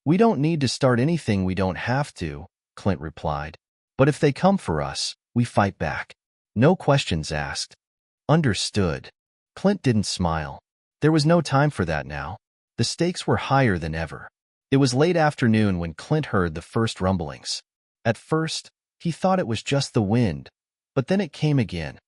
"We don't need to start anything we don't have to," Clint replied. "But if they come for us, we fight back. No questions asked." "Understood." Clint didn't smile. There was no time for that now. The stakes were higher than ever. It was late afternoon when Clint heard the first rumblings. At first, he thought it was just the wind, but then it came again.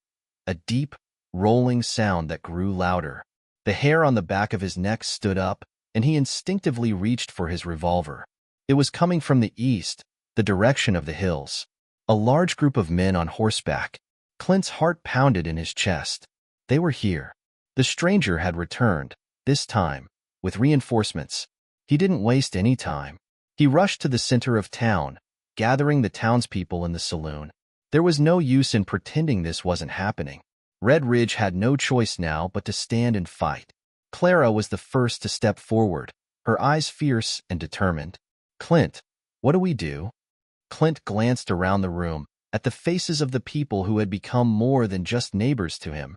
A deep, rolling sound that grew louder. The hair on the back of his neck stood up, and he instinctively reached for his revolver. It was coming from the east, the direction of the hills. A large group of men on horseback. Clint's heart pounded in his chest. They were here. The stranger had returned, this time, with reinforcements. He didn't waste any time. He rushed to the center of town, gathering the townspeople in the saloon. There was no use in pretending this wasn't happening. Red Ridge had no choice now but to stand and fight. Clara was the first to step forward, her eyes fierce and determined. "Clint, what do we do?" Clint glanced around the room, at the faces of the people who had become more than just neighbors to him.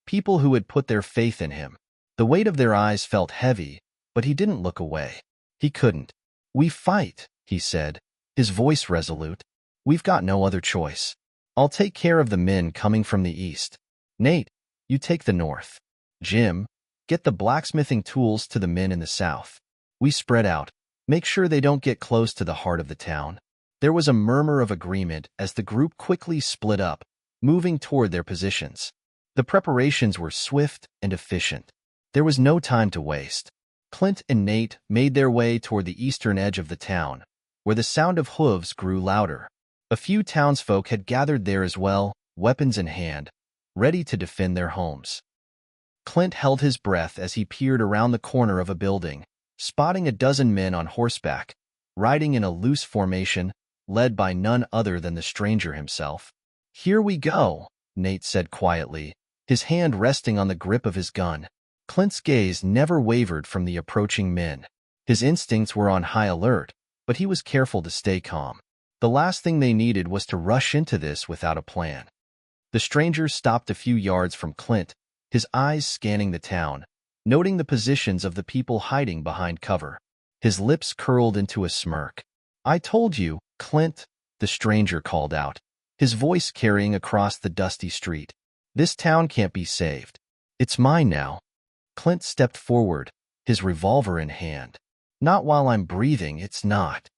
People who had put their faith in him. The weight of their eyes felt heavy, but he didn't look away. He couldn't. "We fight," he said, his voice resolute. "We've got no other choice. I'll take care of the men coming from the east. Nate, you take the north. Jim, get the blacksmithing tools to the men in the south. We spread out. Make sure they don't get close to the heart of the town." There was a murmur of agreement as the group quickly split up, moving toward their positions. The preparations were swift and efficient. There was no time to waste. Clint and Nate made their way toward the eastern edge of the town, where the sound of hooves grew louder. A few townsfolk had gathered there as well, weapons in hand, ready to defend their homes. Clint held his breath as he peered around the corner of a building, spotting a dozen men on horseback, riding in a loose formation, led by none other than the stranger himself. "Here we go," Nate said quietly, his hand resting on the grip of his gun. Clint's gaze never wavered from the approaching men. His instincts were on high alert, but he was careful to stay calm. The last thing they needed was to rush into this without a plan. The stranger stopped a few yards from Clint, his eyes scanning the town, noting the positions of the people hiding behind cover. His lips curled into a smirk. "I told you, Clint," the stranger called out, his voice carrying across the dusty street. "This town can't be saved. It's mine now." Clint stepped forward, his revolver in hand. "Not while I'm breathing, it's not."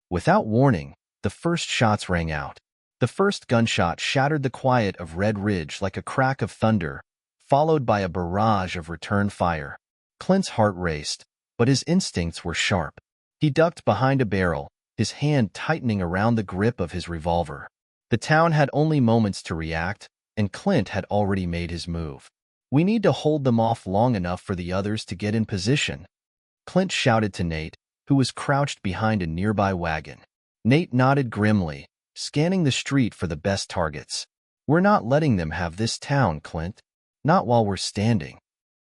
Without warning, the first shots rang out. The first gunshot shattered the quiet of Red Ridge like a crack of thunder, followed by a barrage of return fire. Clint's heart raced, but his instincts were sharp. He ducked behind a barrel, his hand tightening around the grip of his revolver. The town had only moments to react, and Clint had already made his move. "We need to hold them off long enough for the others to get in position," Clint shouted to Nate, who was crouched behind a nearby wagon. Nate nodded grimly, scanning the street for the best targets. "We're not letting them have this town, Clint. Not while we're standing."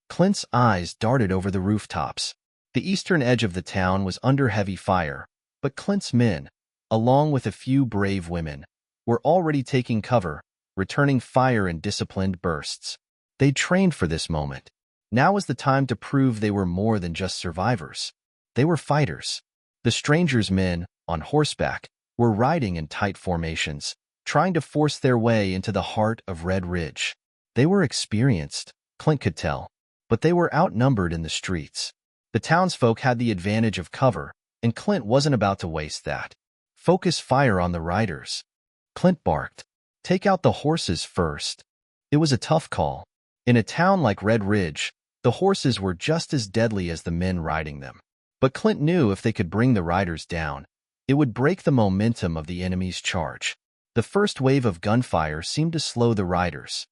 Clint's eyes darted over the rooftops. The eastern edge of the town was under heavy fire, but Clint's men, along with a few brave women, were already taking cover, returning fire in disciplined bursts. They'd trained for this moment. Now was the time to prove they were more than just survivors. They were fighters. The stranger's men, on horseback, were riding in tight formations, trying to force their way into the heart of Red Ridge. They were experienced, Clint could tell, but they were outnumbered in the streets. The townsfolk had the advantage of cover, and Clint wasn't about to waste that. "Focus fire on the riders," Clint barked. "Take out the horses first." It was a tough call. In a town like Red Ridge, the horses were just as deadly as the men riding them. But Clint knew if they could bring the riders down, it would break the momentum of the enemy's charge. The first wave of gunfire seemed to slow the riders.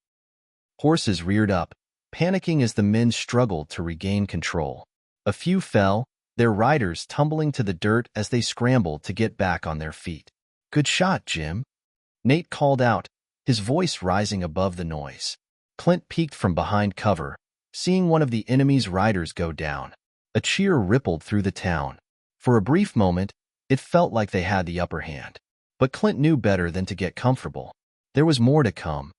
Horses reared up, panicking as the men struggled to regain control. A few fell, their riders tumbling to the dirt as they scrambled to get back on their feet. "Good shot, Jim," Nate called out, his voice rising above the noise. Clint peeked from behind cover, seeing one of the enemy's riders go down. A cheer rippled through the town. For a brief moment, it felt like they had the upper hand. But Clint knew better than to get comfortable. There was more to come.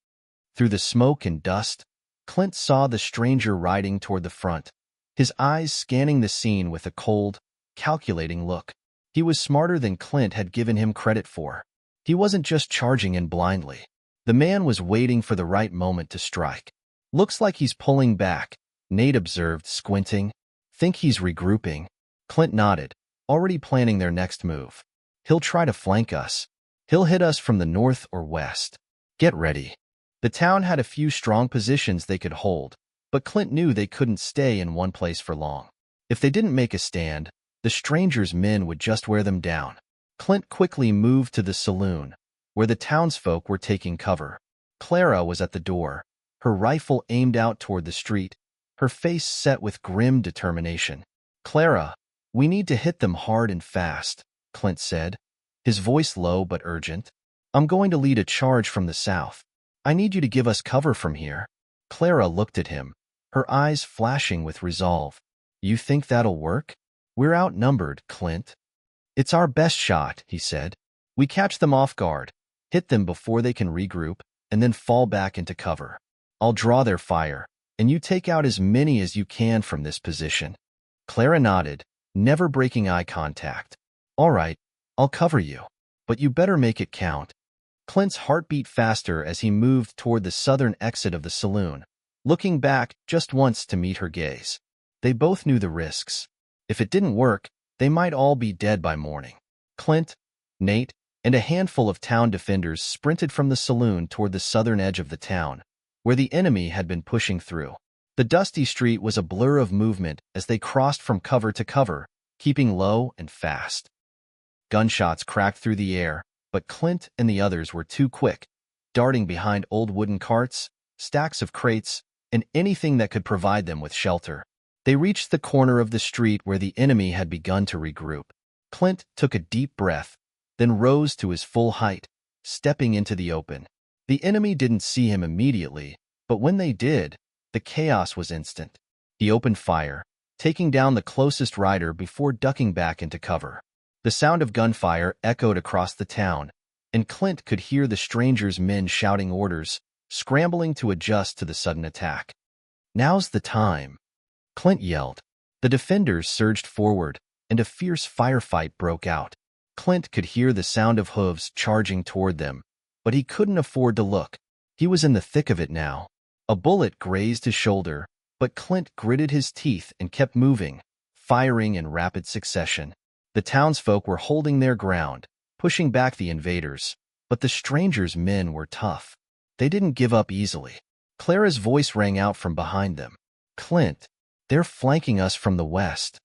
Through the smoke and dust, Clint saw the stranger riding toward the front, his eyes scanning the scene with a cold, calculating look. He was smarter than Clint had given him credit for. He wasn't just charging in blindly. The man was waiting for the right moment to strike. "Looks like he's pulling back," Nate observed, squinting. "Think he's regrouping?" Clint nodded, already planning their next move. "He'll try to flank us. He'll hit us from the north or west. Get ready." The town had a few strong positions they could hold, but Clint knew they couldn't stay in one place for long. If they didn't make a stand, the stranger's men would just wear them down. Clint quickly moved to the saloon, where the townsfolk were taking cover. Clara was at the door, her rifle aimed out toward the street, her face set with grim determination. "Clara, we need to hit them hard and fast," Clint said, his voice low but urgent. "I'm going to lead a charge from the south. I need you to give us cover from here." Clara looked at him, her eyes flashing with resolve. "You think that'll work? We're outnumbered, Clint." "It's our best shot," he said. "We catch them off guard, hit them before they can regroup, and then fall back into cover. I'll draw their fire, and you take out as many as you can from this position." Clara nodded, never breaking eye contact. "All right, I'll cover you." but you better make it count. Clint's heart beat faster as he moved toward the southern exit of the saloon, looking back just once to meet her gaze. They both knew the risks. If it didn't work, they might all be dead by morning. Clint, Nate, and a handful of town defenders sprinted from the saloon toward the southern edge of the town, where the enemy had been pushing through. The dusty street was a blur of movement as they crossed from cover to cover, keeping low and fast. Gunshots cracked through the air, but Clint and the others were too quick, darting behind old wooden carts, stacks of crates, and anything that could provide them with shelter. They reached the corner of the street where the enemy had begun to regroup. Clint took a deep breath, then rose to his full height, stepping into the open. The enemy didn't see him immediately, but when they did, the chaos was instant. He opened fire, taking down the closest rider before ducking back into cover. The sound of gunfire echoed across the town, and Clint could hear the stranger's men shouting orders, scrambling to adjust to the sudden attack. "Now's the time," Clint yelled. The defenders surged forward, and a fierce firefight broke out. Clint could hear the sound of hooves charging toward them, but he couldn't afford to look. He was in the thick of it now. A bullet grazed his shoulder, but Clint gritted his teeth and kept moving, firing in rapid succession. The townsfolk were holding their ground, pushing back the invaders, but the stranger's men were tough. They didn't give up easily. Clara's voice rang out from behind them. "Clint, they're flanking us from the west."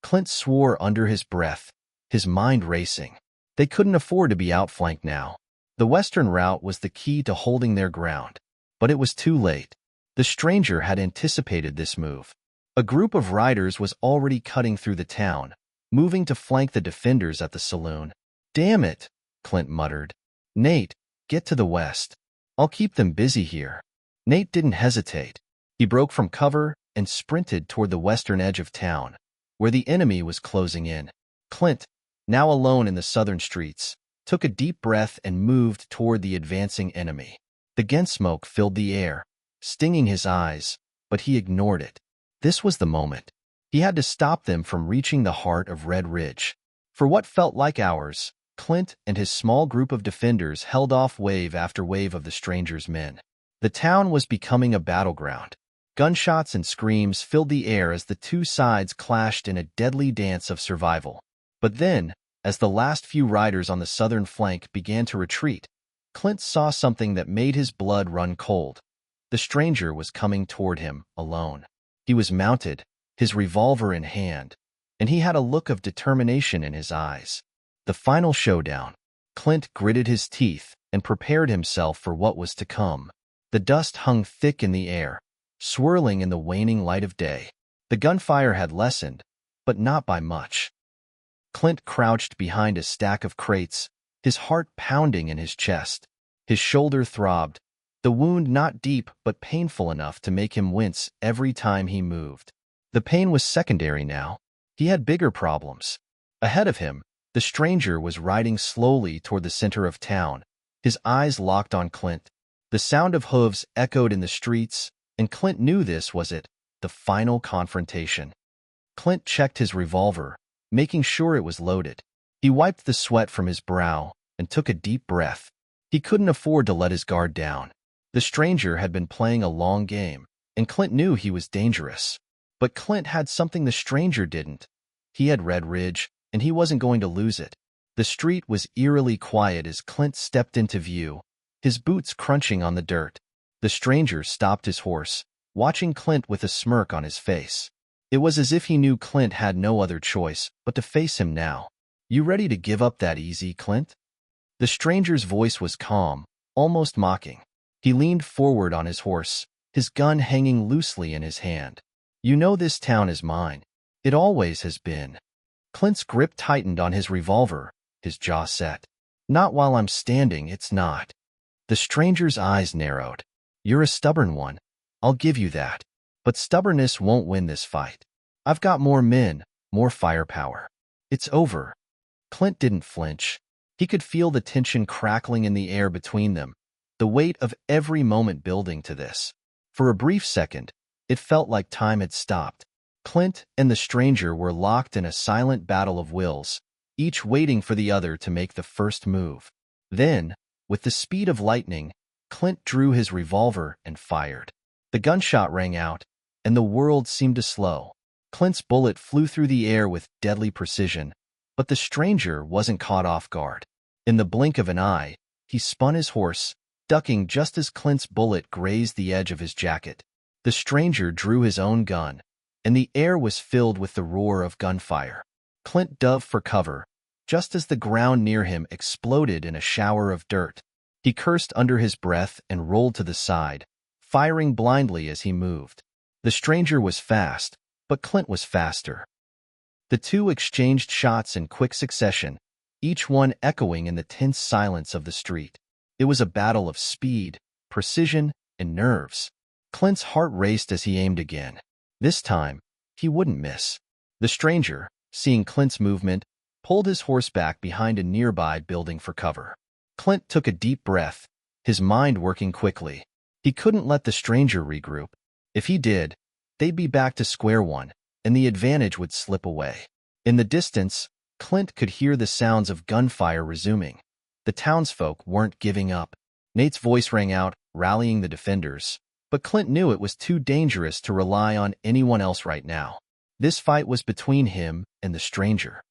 Clint swore under his breath, his mind racing. They couldn't afford to be outflanked now. The western route was the key to holding their ground. But it was too late. The stranger had anticipated this move. A group of riders was already cutting through the town, moving to flank the defenders at the saloon. "Damn it," Clint muttered. "Nate, get to the west. I'll keep them busy here." Nate didn't hesitate. He broke from cover and sprinted toward the western edge of town, where the enemy was closing in. Clint, now alone in the southern streets, took a deep breath and moved toward the advancing enemy. The gun smoke filled the air, stinging his eyes, but he ignored it. This was the moment. He had to stop them from reaching the heart of Red Ridge. For what felt like hours, Clint and his small group of defenders held off wave after wave of the stranger's men. The town was becoming a battleground. Gunshots and screams filled the air as the two sides clashed in a deadly dance of survival. But then, as the last few riders on the southern flank began to retreat, Clint saw something that made his blood run cold. The stranger was coming toward him, alone. He was mounted, his revolver in hand, and he had a look of determination in his eyes. The final showdown. Clint gritted his teeth and prepared himself for what was to come. The dust hung thick in the air, swirling in the waning light of day. The gunfire had lessened, but not by much. Clint crouched behind a stack of crates, his heart pounding in his chest. His shoulder throbbed, the wound not deep but painful enough to make him wince every time he moved. The pain was secondary now. He had bigger problems. Ahead of him, the stranger was riding slowly toward the center of town, his eyes locked on Clint. The sound of hooves echoed in the streets, and Clint knew this was it, the final confrontation. Clint checked his revolver, making sure it was loaded. He wiped the sweat from his brow and took a deep breath. He couldn't afford to let his guard down. The stranger had been playing a long game, and Clint knew he was dangerous. But Clint had something the stranger didn't. He had Red Ridge, and he wasn't going to lose it. The street was eerily quiet as Clint stepped into view, his boots crunching on the dirt. The stranger stopped his horse, watching Clint with a smirk on his face. It was as if he knew Clint had no other choice but to face him now. "You ready to give up that easy, Clint?" The stranger's voice was calm, almost mocking. He leaned forward on his horse, his gun hanging loosely in his hand. "You know this town is mine. It always has been." Clint's grip tightened on his revolver, his jaw set. "Not while I'm standing, it's not." The stranger's eyes narrowed. "You're a stubborn one. I'll give you that. But stubbornness won't win this fight. I've got more men, more firepower. It's over." Clint didn't flinch. He could feel the tension crackling in the air between them, the weight of every moment building to this. For a brief second, it felt like time had stopped. Clint and the stranger were locked in a silent battle of wills, each waiting for the other to make the first move. Then, with the speed of lightning, Clint drew his revolver and fired. The gunshot rang out, and the world seemed to slow. Clint's bullet flew through the air with deadly precision, but the stranger wasn't caught off guard. In the blink of an eye, he spun his horse, ducking just as Clint's bullet grazed the edge of his jacket. The stranger drew his own gun, and the air was filled with the roar of gunfire. Clint dove for cover, just as the ground near him exploded in a shower of dirt. He cursed under his breath and rolled to the side, firing blindly as he moved. The stranger was fast, but Clint was faster. The two exchanged shots in quick succession, each one echoing in the tense silence of the street. It was a battle of speed, precision, and nerves. Clint's heart raced as he aimed again. This time, he wouldn't miss. The stranger, seeing Clint's movement, pulled his horse back behind a nearby building for cover. Clint took a deep breath, his mind working quickly. He couldn't let the stranger regroup. If he did, they'd be back to square one, and the advantage would slip away. In the distance, Clint could hear the sounds of gunfire resuming. The townsfolk weren't giving up. Nate's voice rang out, rallying the defenders. But Clint knew it was too dangerous to rely on anyone else right now. This fight was between him and the stranger.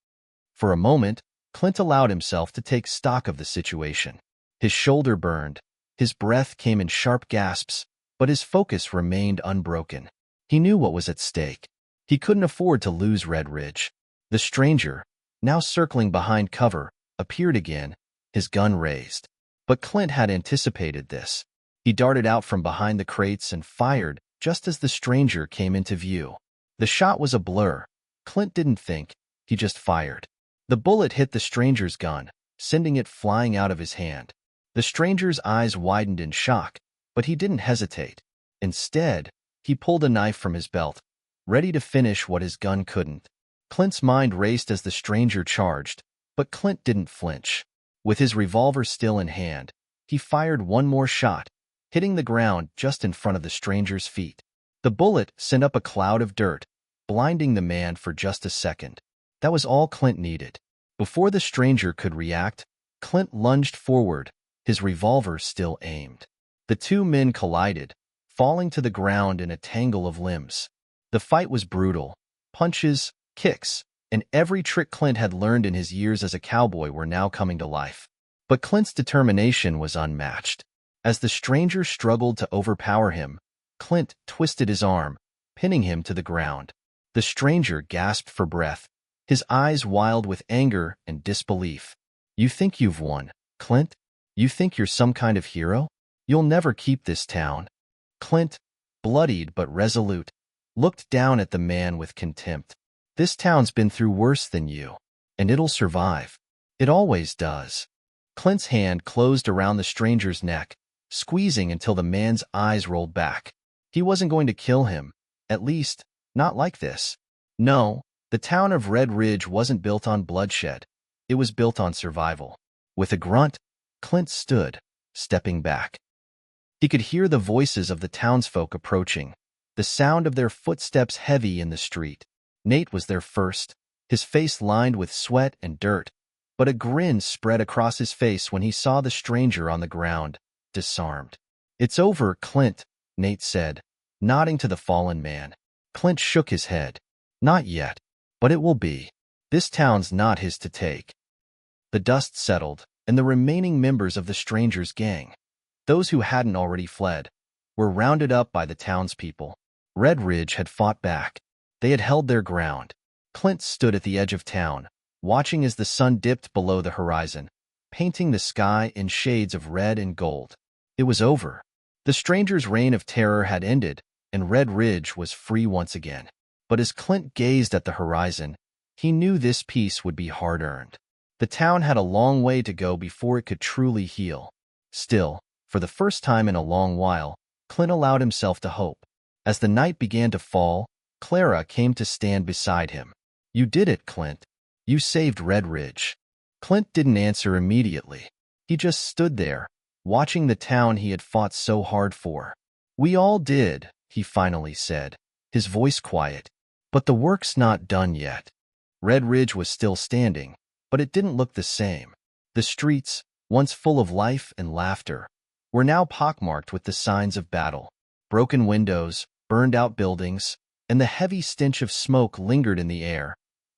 For a moment, Clint allowed himself to take stock of the situation. His shoulder burned, his breath came in sharp gasps, but his focus remained unbroken. He knew what was at stake. He couldn't afford to lose Red Ridge. The stranger, now circling behind cover, appeared again, his gun raised. But Clint had anticipated this. He darted out from behind the crates and fired just as the stranger came into view. The shot was a blur. Clint didn't think, he just fired. The bullet hit the stranger's gun, sending it flying out of his hand. The stranger's eyes widened in shock, but he didn't hesitate. Instead, he pulled a knife from his belt, ready to finish what his gun couldn't. Clint's mind raced as the stranger charged, but Clint didn't flinch. With his revolver still in hand, he fired one more shot, hitting the ground just in front of the stranger's feet. The bullet sent up a cloud of dirt, blinding the man for just a second. That was all Clint needed. Before the stranger could react, Clint lunged forward, his revolver still aimed. The two men collided, falling to the ground in a tangle of limbs. The fight was brutal. Punches, kicks, and every trick Clint had learned in his years as a cowboy were now coming to life. But Clint's determination was unmatched. As the stranger struggled to overpower him, Clint twisted his arm, pinning him to the ground. The stranger gasped for breath, his eyes wild with anger and disbelief. "You think you've won, Clint? You think you're some kind of hero? You'll never keep this town." Clint, bloodied but resolute, looked down at the man with contempt. "This town's been through worse than you, and it'll survive. It always does." Clint's hand closed around the stranger's neck, squeezing until the man's eyes rolled back. He wasn't going to kill him, at least, not like this. No, the town of Red Ridge wasn't built on bloodshed. It was built on survival. With a grunt, Clint stood, stepping back. He could hear the voices of the townsfolk approaching, the sound of their footsteps heavy in the street. Nate was there first, his face lined with sweat and dirt, but a grin spread across his face when he saw the stranger on the ground, disarmed. "It's over, Clint," Nate said, nodding to the fallen man. Clint shook his head. "Not yet, but it will be. This town's not his to take." The dust settled, and the remaining members of the stranger's gang, those who hadn't already fled, were rounded up by the townspeople. Red Ridge had fought back. They had held their ground. Clint stood at the edge of town, watching as the sun dipped below the horizon, painting the sky in shades of red and gold. It was over. The stranger's reign of terror had ended, and Red Ridge was free once again. But as Clint gazed at the horizon, he knew this peace would be hard-earned. The town had a long way to go before it could truly heal. Still, for the first time in a long while, Clint allowed himself to hope. As the night began to fall, Clara came to stand beside him. "You did it, Clint. You saved Red Ridge." Clint didn't answer immediately. He just stood there, watching the town he had fought so hard for. "We all did," he finally said, his voice quiet. "But the work's not done yet." Red Ridge was still standing, but it didn't look the same. The streets, once full of life and laughter, were now pockmarked with the signs of battle. Broken windows, burned-out buildings, and the heavy stench of smoke lingered in the air,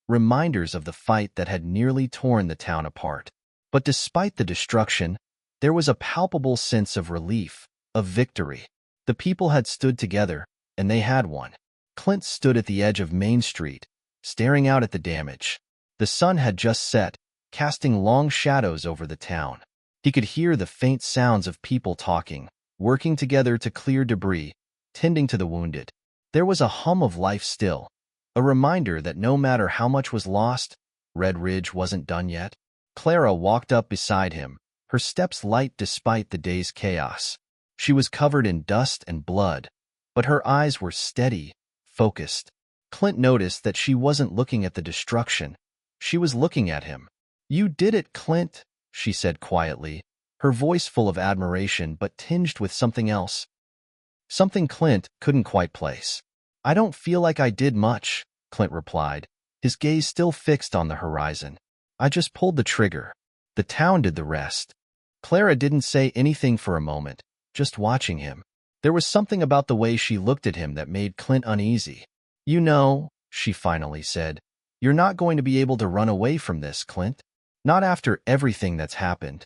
reminders of the fight that had nearly torn the town apart. But despite the destruction, there was a palpable sense of relief, of victory. The people had stood together, and they had won. Clint stood at the edge of Main Street, staring out at the damage. The sun had just set, casting long shadows over the town. He could hear the faint sounds of people talking, working together to clear debris, tending to the wounded. There was a hum of life still, a reminder that no matter how much was lost, Red Ridge wasn't done yet. Clara walked up beside him, her steps light despite the day's chaos. She was covered in dust and blood, but her eyes were steady, focused. Clint noticed that she wasn't looking at the destruction. She was looking at him. "You did it, Clint," she said quietly, her voice full of admiration but tinged with something else. Something Clint couldn't quite place. "I don't feel like I did much," Clint replied, his gaze still fixed on the horizon. "I just pulled the trigger. The town did the rest." Clara didn't say anything for a moment, just watching him. There was something about the way she looked at him that made Clint uneasy. "You know," she finally said, "you're not going to be able to run away from this, Clint. Not after everything that's happened."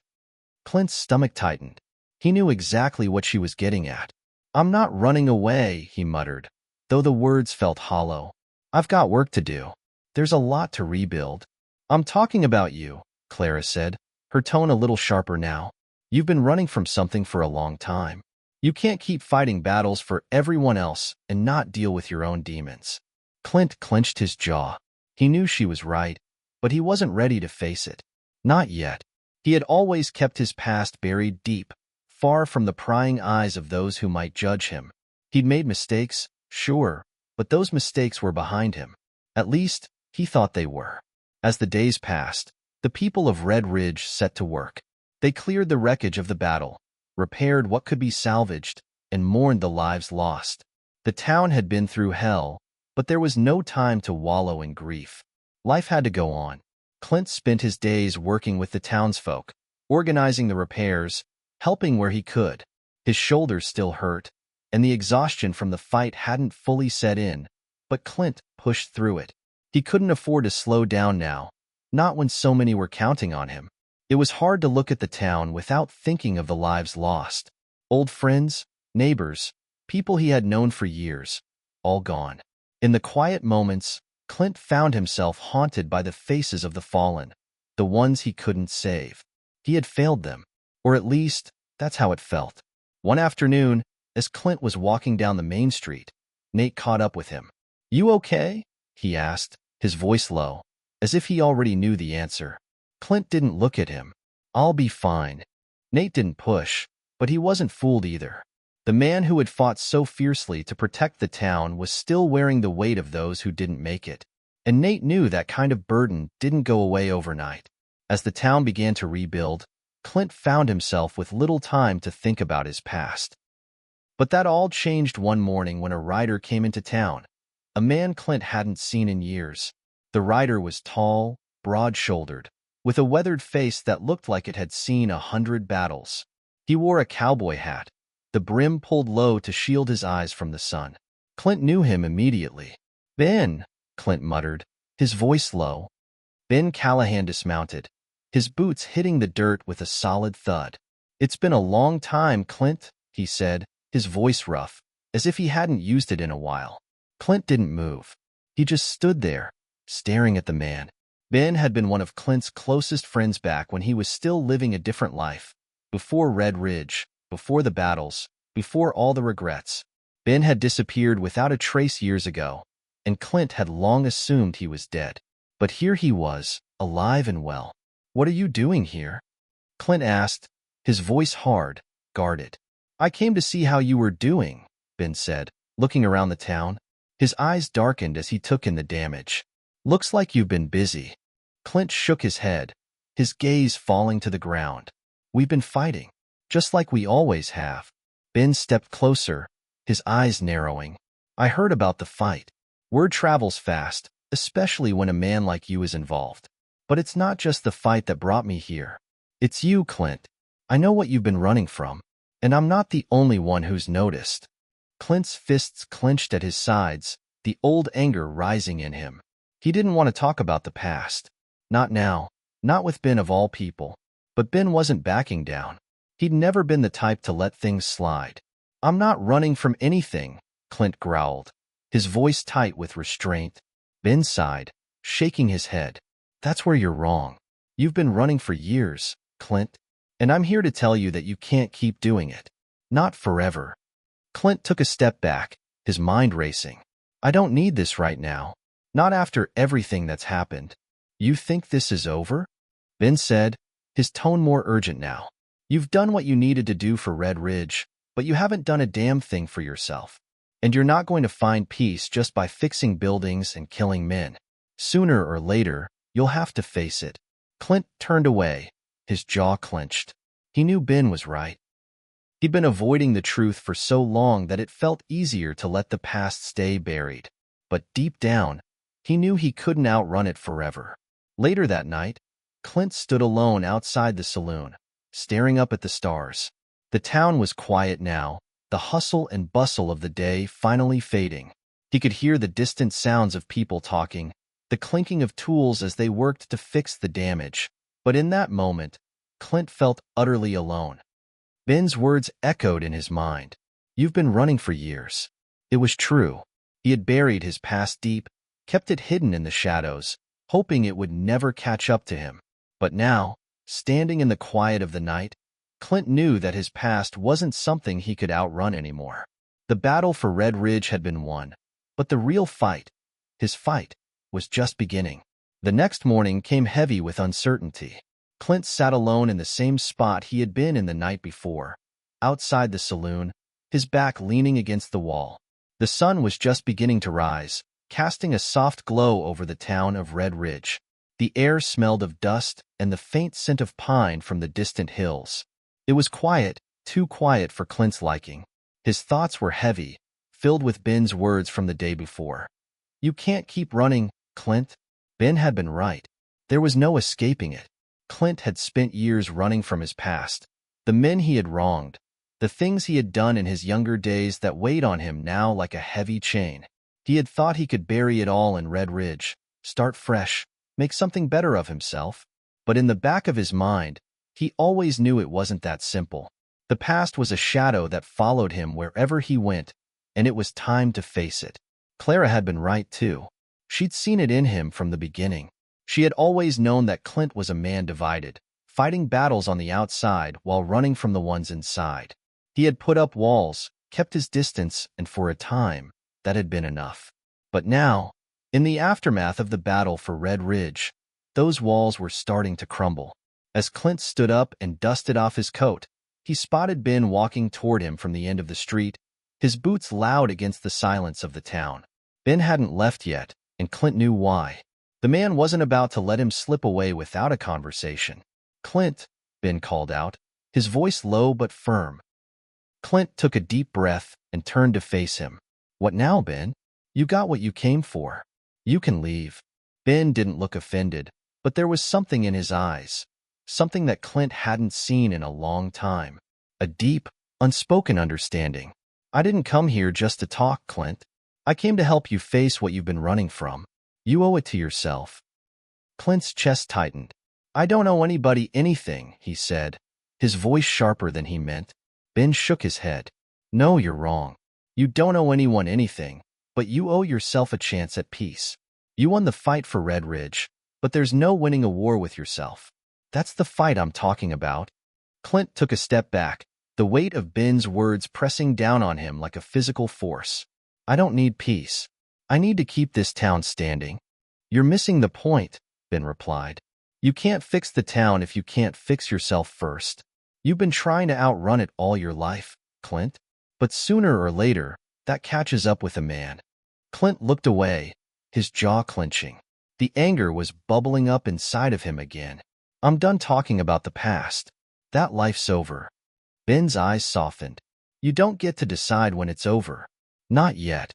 Clint's stomach tightened. He knew exactly what she was getting at. "I'm not running away," he muttered, though the words felt hollow. "I've got work to do. There's a lot to rebuild." "I'm talking about you," Clara said, her tone a little sharper now. "You've been running from something for a long time. You can't keep fighting battles for everyone else and not deal with your own demons." Clint clenched his jaw. He knew she was right, but he wasn't ready to face it. Not yet. He had always kept his past buried deep, far from the prying eyes of those who might judge him. He'd made mistakes, sure, but those mistakes were behind him. At least, he thought they were. As the days passed, the people of Red Ridge set to work. They cleared the wreckage of the battle, repaired what could be salvaged, and mourned the lives lost. The town had been through hell, but there was no time to wallow in grief. Life had to go on. Clint spent his days working with the townsfolk, organizing the repairs, helping where he could. His shoulders still hurt, and the exhaustion from the fight hadn't fully set in, but Clint pushed through it. He couldn't afford to slow down now, not when so many were counting on him. It was hard to look at the town without thinking of the lives lost. Old friends, neighbors, people he had known for years, all gone. In the quiet moments, Clint found himself haunted by the faces of the fallen, the ones he couldn't save. He had failed them, or at least, that's how it felt. One afternoon, as Clint was walking down the main street, Nate caught up with him. "You okay?" he asked, his voice low, as if he already knew the answer. Clint didn't look at him. "I'll be fine." Nate didn't push, but he wasn't fooled either. The man who had fought so fiercely to protect the town was still wearing the weight of those who didn't make it. And Nate knew that kind of burden didn't go away overnight. As the town began to rebuild, Clint found himself with little time to think about his past. But that all changed one morning when a rider came into town, a man Clint hadn't seen in years. The rider was tall, broad-shouldered, with a weathered face that looked like it had seen 100 battles. He wore a cowboy hat, the brim pulled low to shield his eyes from the sun. Clint knew him immediately. "Ben," Clint muttered, his voice low. Ben Callahan dismounted, his boots hitting the dirt with a solid thud. "It's been a long time, Clint," he said, his voice rough, as if he hadn't used it in a while. Clint didn't move. He just stood there, staring at the man. Ben had been one of Clint's closest friends back when he was still living a different life, before Red Ridge, before the battles, before all the regrets. Ben had disappeared without a trace years ago, and Clint had long assumed he was dead. But here he was, alive and well. "What are you doing here?" Clint asked, his voice hard, guarded. "I came to see how you were doing," Ben said, looking around the town. His eyes darkened as he took in the damage. "Looks like you've been busy." Clint shook his head, his gaze falling to the ground. "We've been fighting, just like we always have." Ben stepped closer, his eyes narrowing. "I heard about the fight. Word travels fast, especially when a man like you is involved." But it's not just the fight that brought me here. It's you, Clint. I know what you've been running from, and I'm not the only one who's noticed. Clint's fists clenched at his sides, the old anger rising in him. He didn't want to talk about the past. Not now, not with Ben of all people. But Ben wasn't backing down. He'd never been the type to let things slide. I'm not running from anything, Clint growled, his voice tight with restraint. Ben sighed, shaking his head. That's where you're wrong. You've been running for years, Clint, and I'm here to tell you that you can't keep doing it. Not forever. Clint took a step back, his mind racing. I don't need this right now. Not after everything that's happened. You think this is over? Ben said, his tone more urgent now. You've done what you needed to do for Red Ridge, but you haven't done a damn thing for yourself. And you're not going to find peace just by fixing buildings and killing men. Sooner or later, you'll have to face it. Clint turned away, his jaw clenched. He knew Ben was right. He'd been avoiding the truth for so long that it felt easier to let the past stay buried. But deep down, he knew he couldn't outrun it forever. Later that night, Clint stood alone outside the saloon, staring up at the stars. The town was quiet now, the hustle and bustle of the day finally fading. He could hear the distant sounds of people talking, the clinking of tools as they worked to fix the damage. But in that moment, Clint felt utterly alone. Ben's words echoed in his mind. You've been running for years. It was true. He had buried his past deep, kept it hidden in the shadows, hoping it would never catch up to him. But now, standing in the quiet of the night, Clint knew that his past wasn't something he could outrun anymore. The battle for Red Ridge had been won, but the real fight, his fight, was just beginning. The next morning came heavy with uncertainty. Clint sat alone in the same spot he had been in the night before, outside the saloon, his back leaning against the wall. The sun was just beginning to rise, casting a soft glow over the town of Red Ridge. The air smelled of dust and the faint scent of pine from the distant hills. It was quiet, too quiet for Clint's liking. His thoughts were heavy, filled with Ben's words from the day before. You can't keep running, Clint. Ben had been right. There was no escaping it. Clint had spent years running from his past, the men he had wronged, the things he had done in his younger days that weighed on him now like a heavy chain. He had thought he could bury it all in Red Ridge, start fresh, make something better of himself. But in the back of his mind, he always knew it wasn't that simple. The past was a shadow that followed him wherever he went, and it was time to face it. Clara had been right, too. She'd seen it in him from the beginning. She had always known that Clint was a man divided, fighting battles on the outside while running from the ones inside. He had put up walls, kept his distance, and for a time, that had been enough. But now, in the aftermath of the battle for Red Ridge, those walls were starting to crumble. As Clint stood up and dusted off his coat, he spotted Ben walking toward him from the end of the street, his boots loud against the silence of the town. Ben hadn't left yet, and Clint knew why. The man wasn't about to let him slip away without a conversation. Clint, Ben called out, his voice low but firm. Clint took a deep breath and turned to face him. What now, Ben? You got what you came for. You can leave. Ben didn't look offended, but there was something in his eyes, something that Clint hadn't seen in a long time. A deep, unspoken understanding. I didn't come here just to talk, Clint. I came to help you face what you've been running from. You owe it to yourself. Clint's chest tightened. I don't owe anybody anything, he said, his voice sharper than he meant. Ben shook his head. No, you're wrong. You don't owe anyone anything, but you owe yourself a chance at peace. You won the fight for Red Ridge, but there's no winning a war with yourself. That's the fight I'm talking about. Clint took a step back, the weight of Ben's words pressing down on him like a physical force. I don't need peace. I need to keep this town standing. You're missing the point, Ben replied. You can't fix the town if you can't fix yourself first. You've been trying to outrun it all your life, Clint. But sooner or later, that catches up with a man. Clint looked away, his jaw clenching. The anger was bubbling up inside of him again. I'm done talking about the past. That life's over. Ben's eyes softened. You don't get to decide when it's over. Not yet.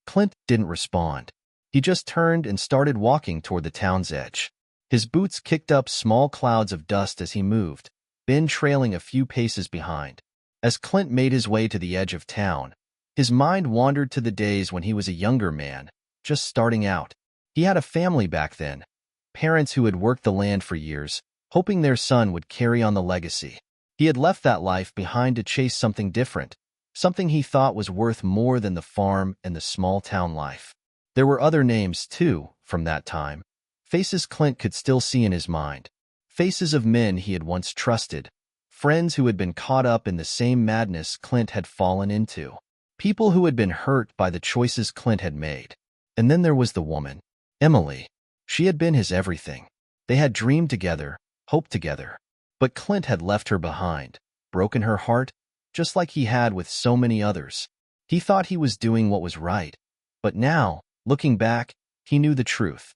Clint didn't respond. He just turned and started walking toward the town's edge. His boots kicked up small clouds of dust as he moved, Ben trailing a few paces behind. As Clint made his way to the edge of town, his mind wandered to the days when he was a younger man, just starting out. He had a family back then, parents who had worked the land for years, hoping their son would carry on the legacy. He had left that life behind to chase something different, something he thought was worth more than the farm and the small-town life. There were other names, too, from that time, faces Clint could still see in his mind, faces of men he had once trusted, friends who had been caught up in the same madness Clint had fallen into, people who had been hurt by the choices Clint had made. And then there was the woman, Emily. She had been his everything. They had dreamed together, hoped together. But Clint had left her behind, broken her heart, just like he had with so many others. He thought he was doing what was right. But now, looking back, he knew the truth.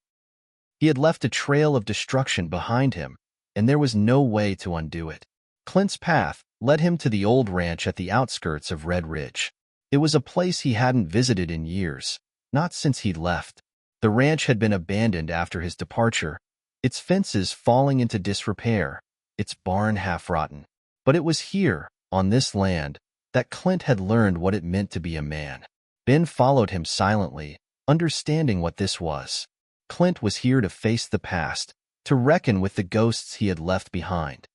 He had left a trail of destruction behind him, and there was no way to undo it. Clint's path led him to the old ranch at the outskirts of Red Ridge. It was a place he hadn't visited in years, not since he'd left. The ranch had been abandoned after his departure, its fences falling into disrepair, its barn half-rotten. But it was here, on this land, that Clint had learned what it meant to be a man. Ben followed him silently, understanding what this was. Clint was here to face the past, to reckon with the ghosts he had left behind.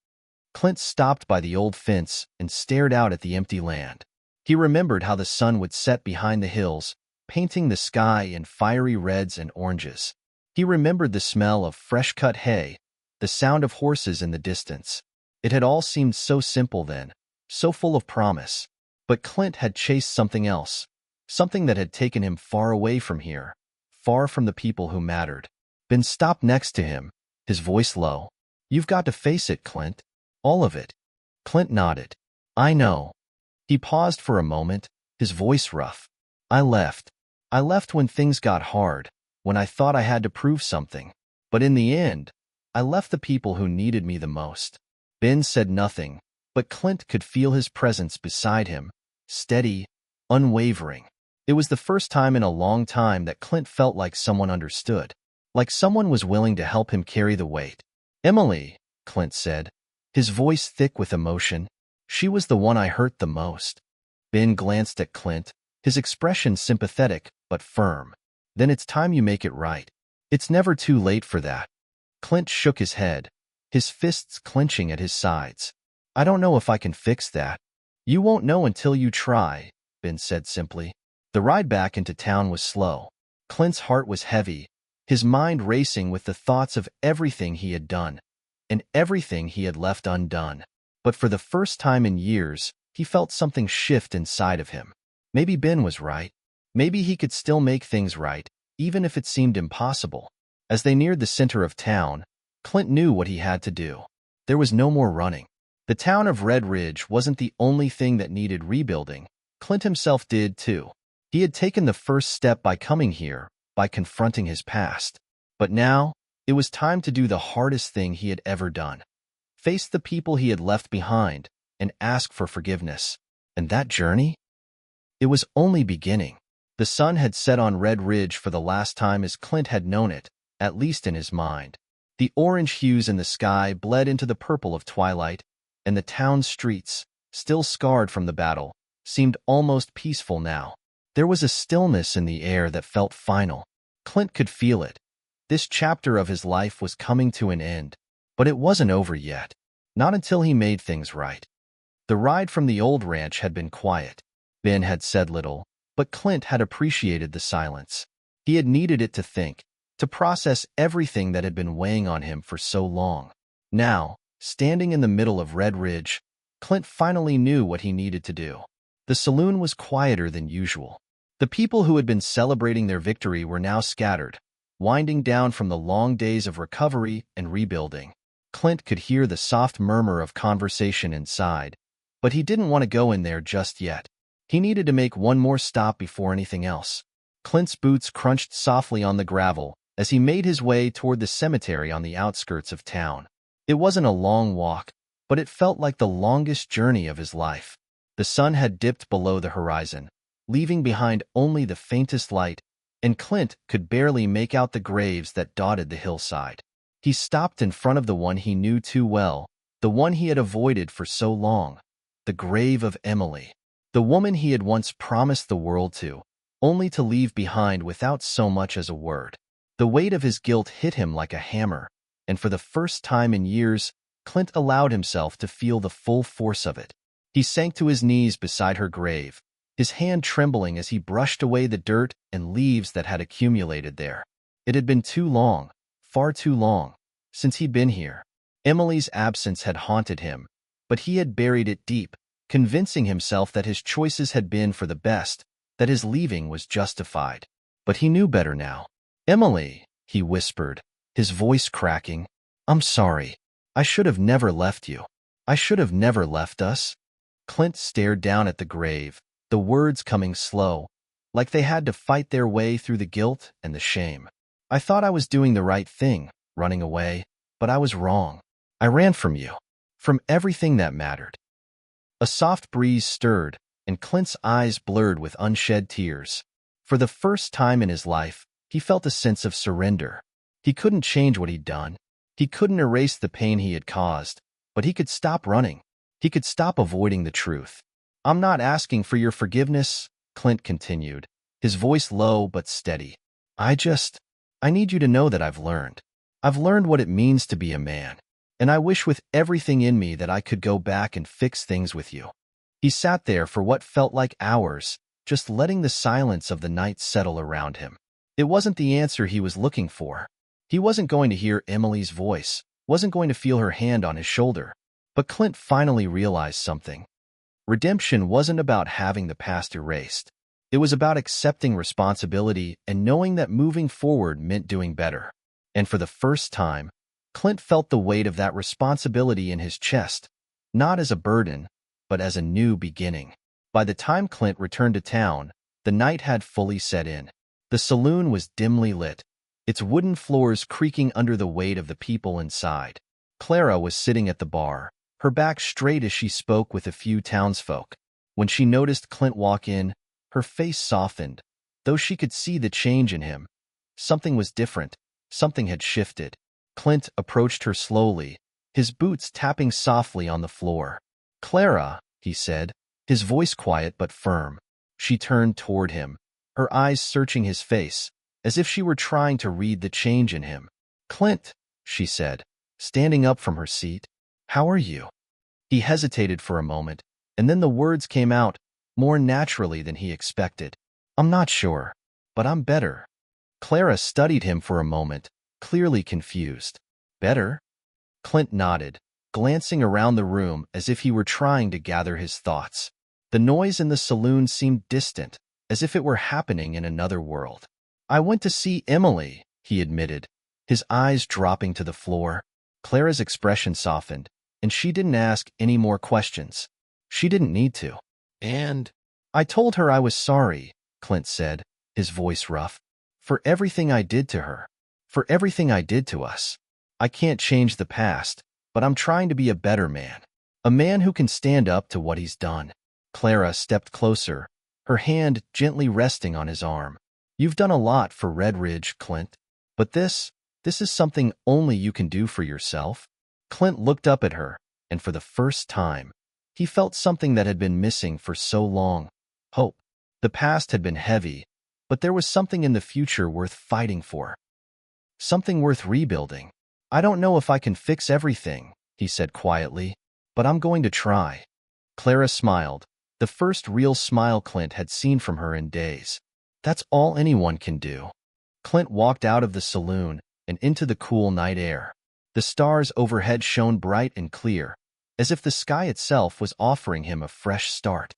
Clint stopped by the old fence and stared out at the empty land. He remembered how the sun would set behind the hills, painting the sky in fiery reds and oranges. He remembered the smell of fresh-cut hay, the sound of horses in the distance. It had all seemed so simple then, so full of promise. But Clint had chased something else, something that had taken him far away from here, far from the people who mattered. Ben stopped next to him, his voice low. "You've got to face it, Clint. All of it." Clint nodded. "I know." He paused for a moment, his voice rough. I left when things got hard, when I thought I had to prove something. But in the end, I left the people who needed me the most." Ben said nothing, but Clint could feel his presence beside him, steady, unwavering. It was the first time in a long time that Clint felt like someone understood, like someone was willing to help him carry the weight. "Emily," Clint said, his voice thick with emotion, "she was the one I hurt the most." Ben glanced at Clint, his expression sympathetic but firm. "Then it's time you make it right. It's never too late for that." Clint shook his head, his fists clenching at his sides. "I don't know if I can fix that." "You won't know until you try," Ben said simply. The ride back into town was slow. Clint's heart was heavy, his mind racing with the thoughts of everything he had done, and everything he had left undone. But for the first time in years, he felt something shift inside of him. Maybe Ben was right. Maybe he could still make things right, even if it seemed impossible. As they neared the center of town, Clint knew what he had to do. There was no more running. The town of Red Ridge wasn't the only thing that needed rebuilding. Clint himself did, too. He had taken the first step by coming here, by confronting his past. But now, it was time to do the hardest thing he had ever done. Face the people he had left behind, and ask for forgiveness. And that journey? It was only beginning. The sun had set on Red Ridge for the last time as Clint had known it, at least in his mind. The orange hues in the sky bled into the purple of twilight, and the town's streets, still scarred from the battle, seemed almost peaceful now. There was a stillness in the air that felt final. Clint could feel it. This chapter of his life was coming to an end, but it wasn't over yet. Not until he made things right. The ride from the old ranch had been quiet. Ben had said little, but Clint had appreciated the silence. He had needed it to think, to process everything that had been weighing on him for so long. Now, standing in the middle of Red Ridge, Clint finally knew what he needed to do. The saloon was quieter than usual. The people who had been celebrating their victory were now scattered, winding down from the long days of recovery and rebuilding. Clint could hear the soft murmur of conversation inside, but he didn't want to go in there just yet. He needed to make one more stop before anything else. Clint's boots crunched softly on the gravel as he made his way toward the cemetery on the outskirts of town. It wasn't a long walk, but it felt like the longest journey of his life. The sun had dipped below the horizon, leaving behind only the faintest light, and Clint could barely make out the graves that dotted the hillside. He stopped in front of the one he knew too well, the one he had avoided for so long, the grave of Emily, the woman he had once promised the world to, only to leave behind without so much as a word. The weight of his guilt hit him like a hammer, and for the first time in years, Clint allowed himself to feel the full force of it. He sank to his knees beside her grave, his hand trembling as he brushed away the dirt and leaves that had accumulated there. It had been too long, far too long, since he'd been here. Emily's absence had haunted him, but he had buried it deep, convincing himself that his choices had been for the best, that his leaving was justified. But he knew better now. "Emily," he whispered, his voice cracking, "I'm sorry. I should have never left you. I should have never left us." Clint stared down at the grave, the words coming slow, like they had to fight their way through the guilt and the shame. "I thought I was doing the right thing, running away, but I was wrong. I ran from you, from everything that mattered." A soft breeze stirred, and Clint's eyes blurred with unshed tears. For the first time in his life, he felt a sense of surrender. He couldn't change what he'd done. He couldn't erase the pain he had caused, but he could stop running. He could stop avoiding the truth. "I'm not asking for your forgiveness," Clint continued, his voice low but steady. I need you to know that I've learned. I've learned what it means to be a man, and I wish with everything in me that I could go back and fix things with you." He sat there for what felt like hours, just letting the silence of the night settle around him. It wasn't the answer he was looking for. He wasn't going to hear Emily's voice, wasn't going to feel her hand on his shoulder. But Clint finally realized something. Redemption wasn't about having the past erased. It was about accepting responsibility and knowing that moving forward meant doing better. And for the first time, Clint felt the weight of that responsibility in his chest, not as a burden, but as a new beginning. By the time Clint returned to town, the night had fully set in. The saloon was dimly lit, its wooden floors creaking under the weight of the people inside. Clara was sitting at the bar, her back straight as she spoke with a few townsfolk. When she noticed Clint walk in, her face softened, though she could see the change in him. Something was different. Something had shifted. Clint approached her slowly, his boots tapping softly on the floor. "Clara," he said, his voice quiet but firm. She turned toward him, her eyes searching his face, as if she were trying to read the change in him. "Clint," she said, standing up from her seat, "how are you?" He hesitated for a moment, and then the words came out, more naturally than he expected. "I'm not sure, but I'm better." Clara studied him for a moment, clearly confused. "Better?" Clint nodded, glancing around the room as if he were trying to gather his thoughts. The noise in the saloon seemed distant, as if it were happening in another world. "I went to see Emily," he admitted, his eyes dropping to the floor. Clara's expression softened, and she didn't ask any more questions. She didn't need to. "And I told her I was sorry," Clint said, his voice rough, "for everything I did to her, for everything I did to us. I can't change the past, but I'm trying to be a better man, a man who can stand up to what he's done." Clara stepped closer, her hand gently resting on his arm. "You've done a lot for Red Ridge, Clint, but this is something only you can do for yourself." Clint looked up at her, and for the first time, he felt something that had been missing for so long: hope. The past had been heavy, but there was something in the future worth fighting for. Something worth rebuilding. "I don't know if I can fix everything," he said quietly, "but I'm going to try." Clara smiled, the first real smile Clint had seen from her in days. "That's all anyone can do." Clint walked out of the saloon and into the cool night air. The stars overhead shone bright and clear, as if the sky itself was offering him a fresh start.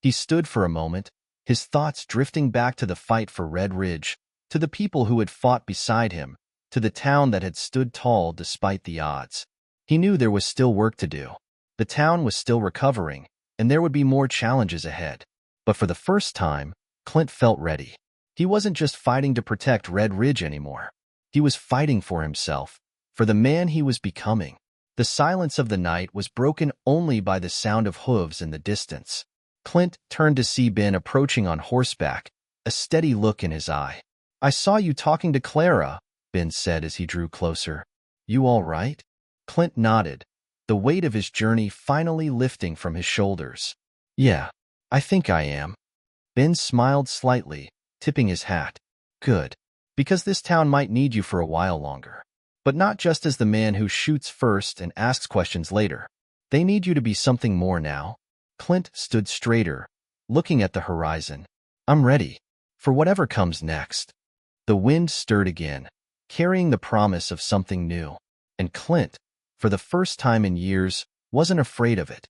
He stood for a moment, his thoughts drifting back to the fight for Red Ridge, to the people who had fought beside him, to the town that had stood tall despite the odds. He knew there was still work to do. The town was still recovering, and there would be more challenges ahead. But for the first time, Clint felt ready. He wasn't just fighting to protect Red Ridge anymore. He was fighting for himself, for the man he was becoming. The silence of the night was broken only by the sound of hooves in the distance. Clint turned to see Ben approaching on horseback, a steady look in his eye. "I saw you talking to Clara," Ben said as he drew closer. You all right? Clint nodded, the weight of his journey finally lifting from his shoulders. Yeah, I think I am. Ben smiled slightly, tipping his hat. Good, because this town might need you for a while longer. But not just as the man who shoots first and asks questions later. They need you to be something more now. Clint stood straighter, looking at the horizon. I'm ready for whatever comes next. The wind stirred again, carrying the promise of something new. And Clint, for the first time in years, wasn't afraid of it.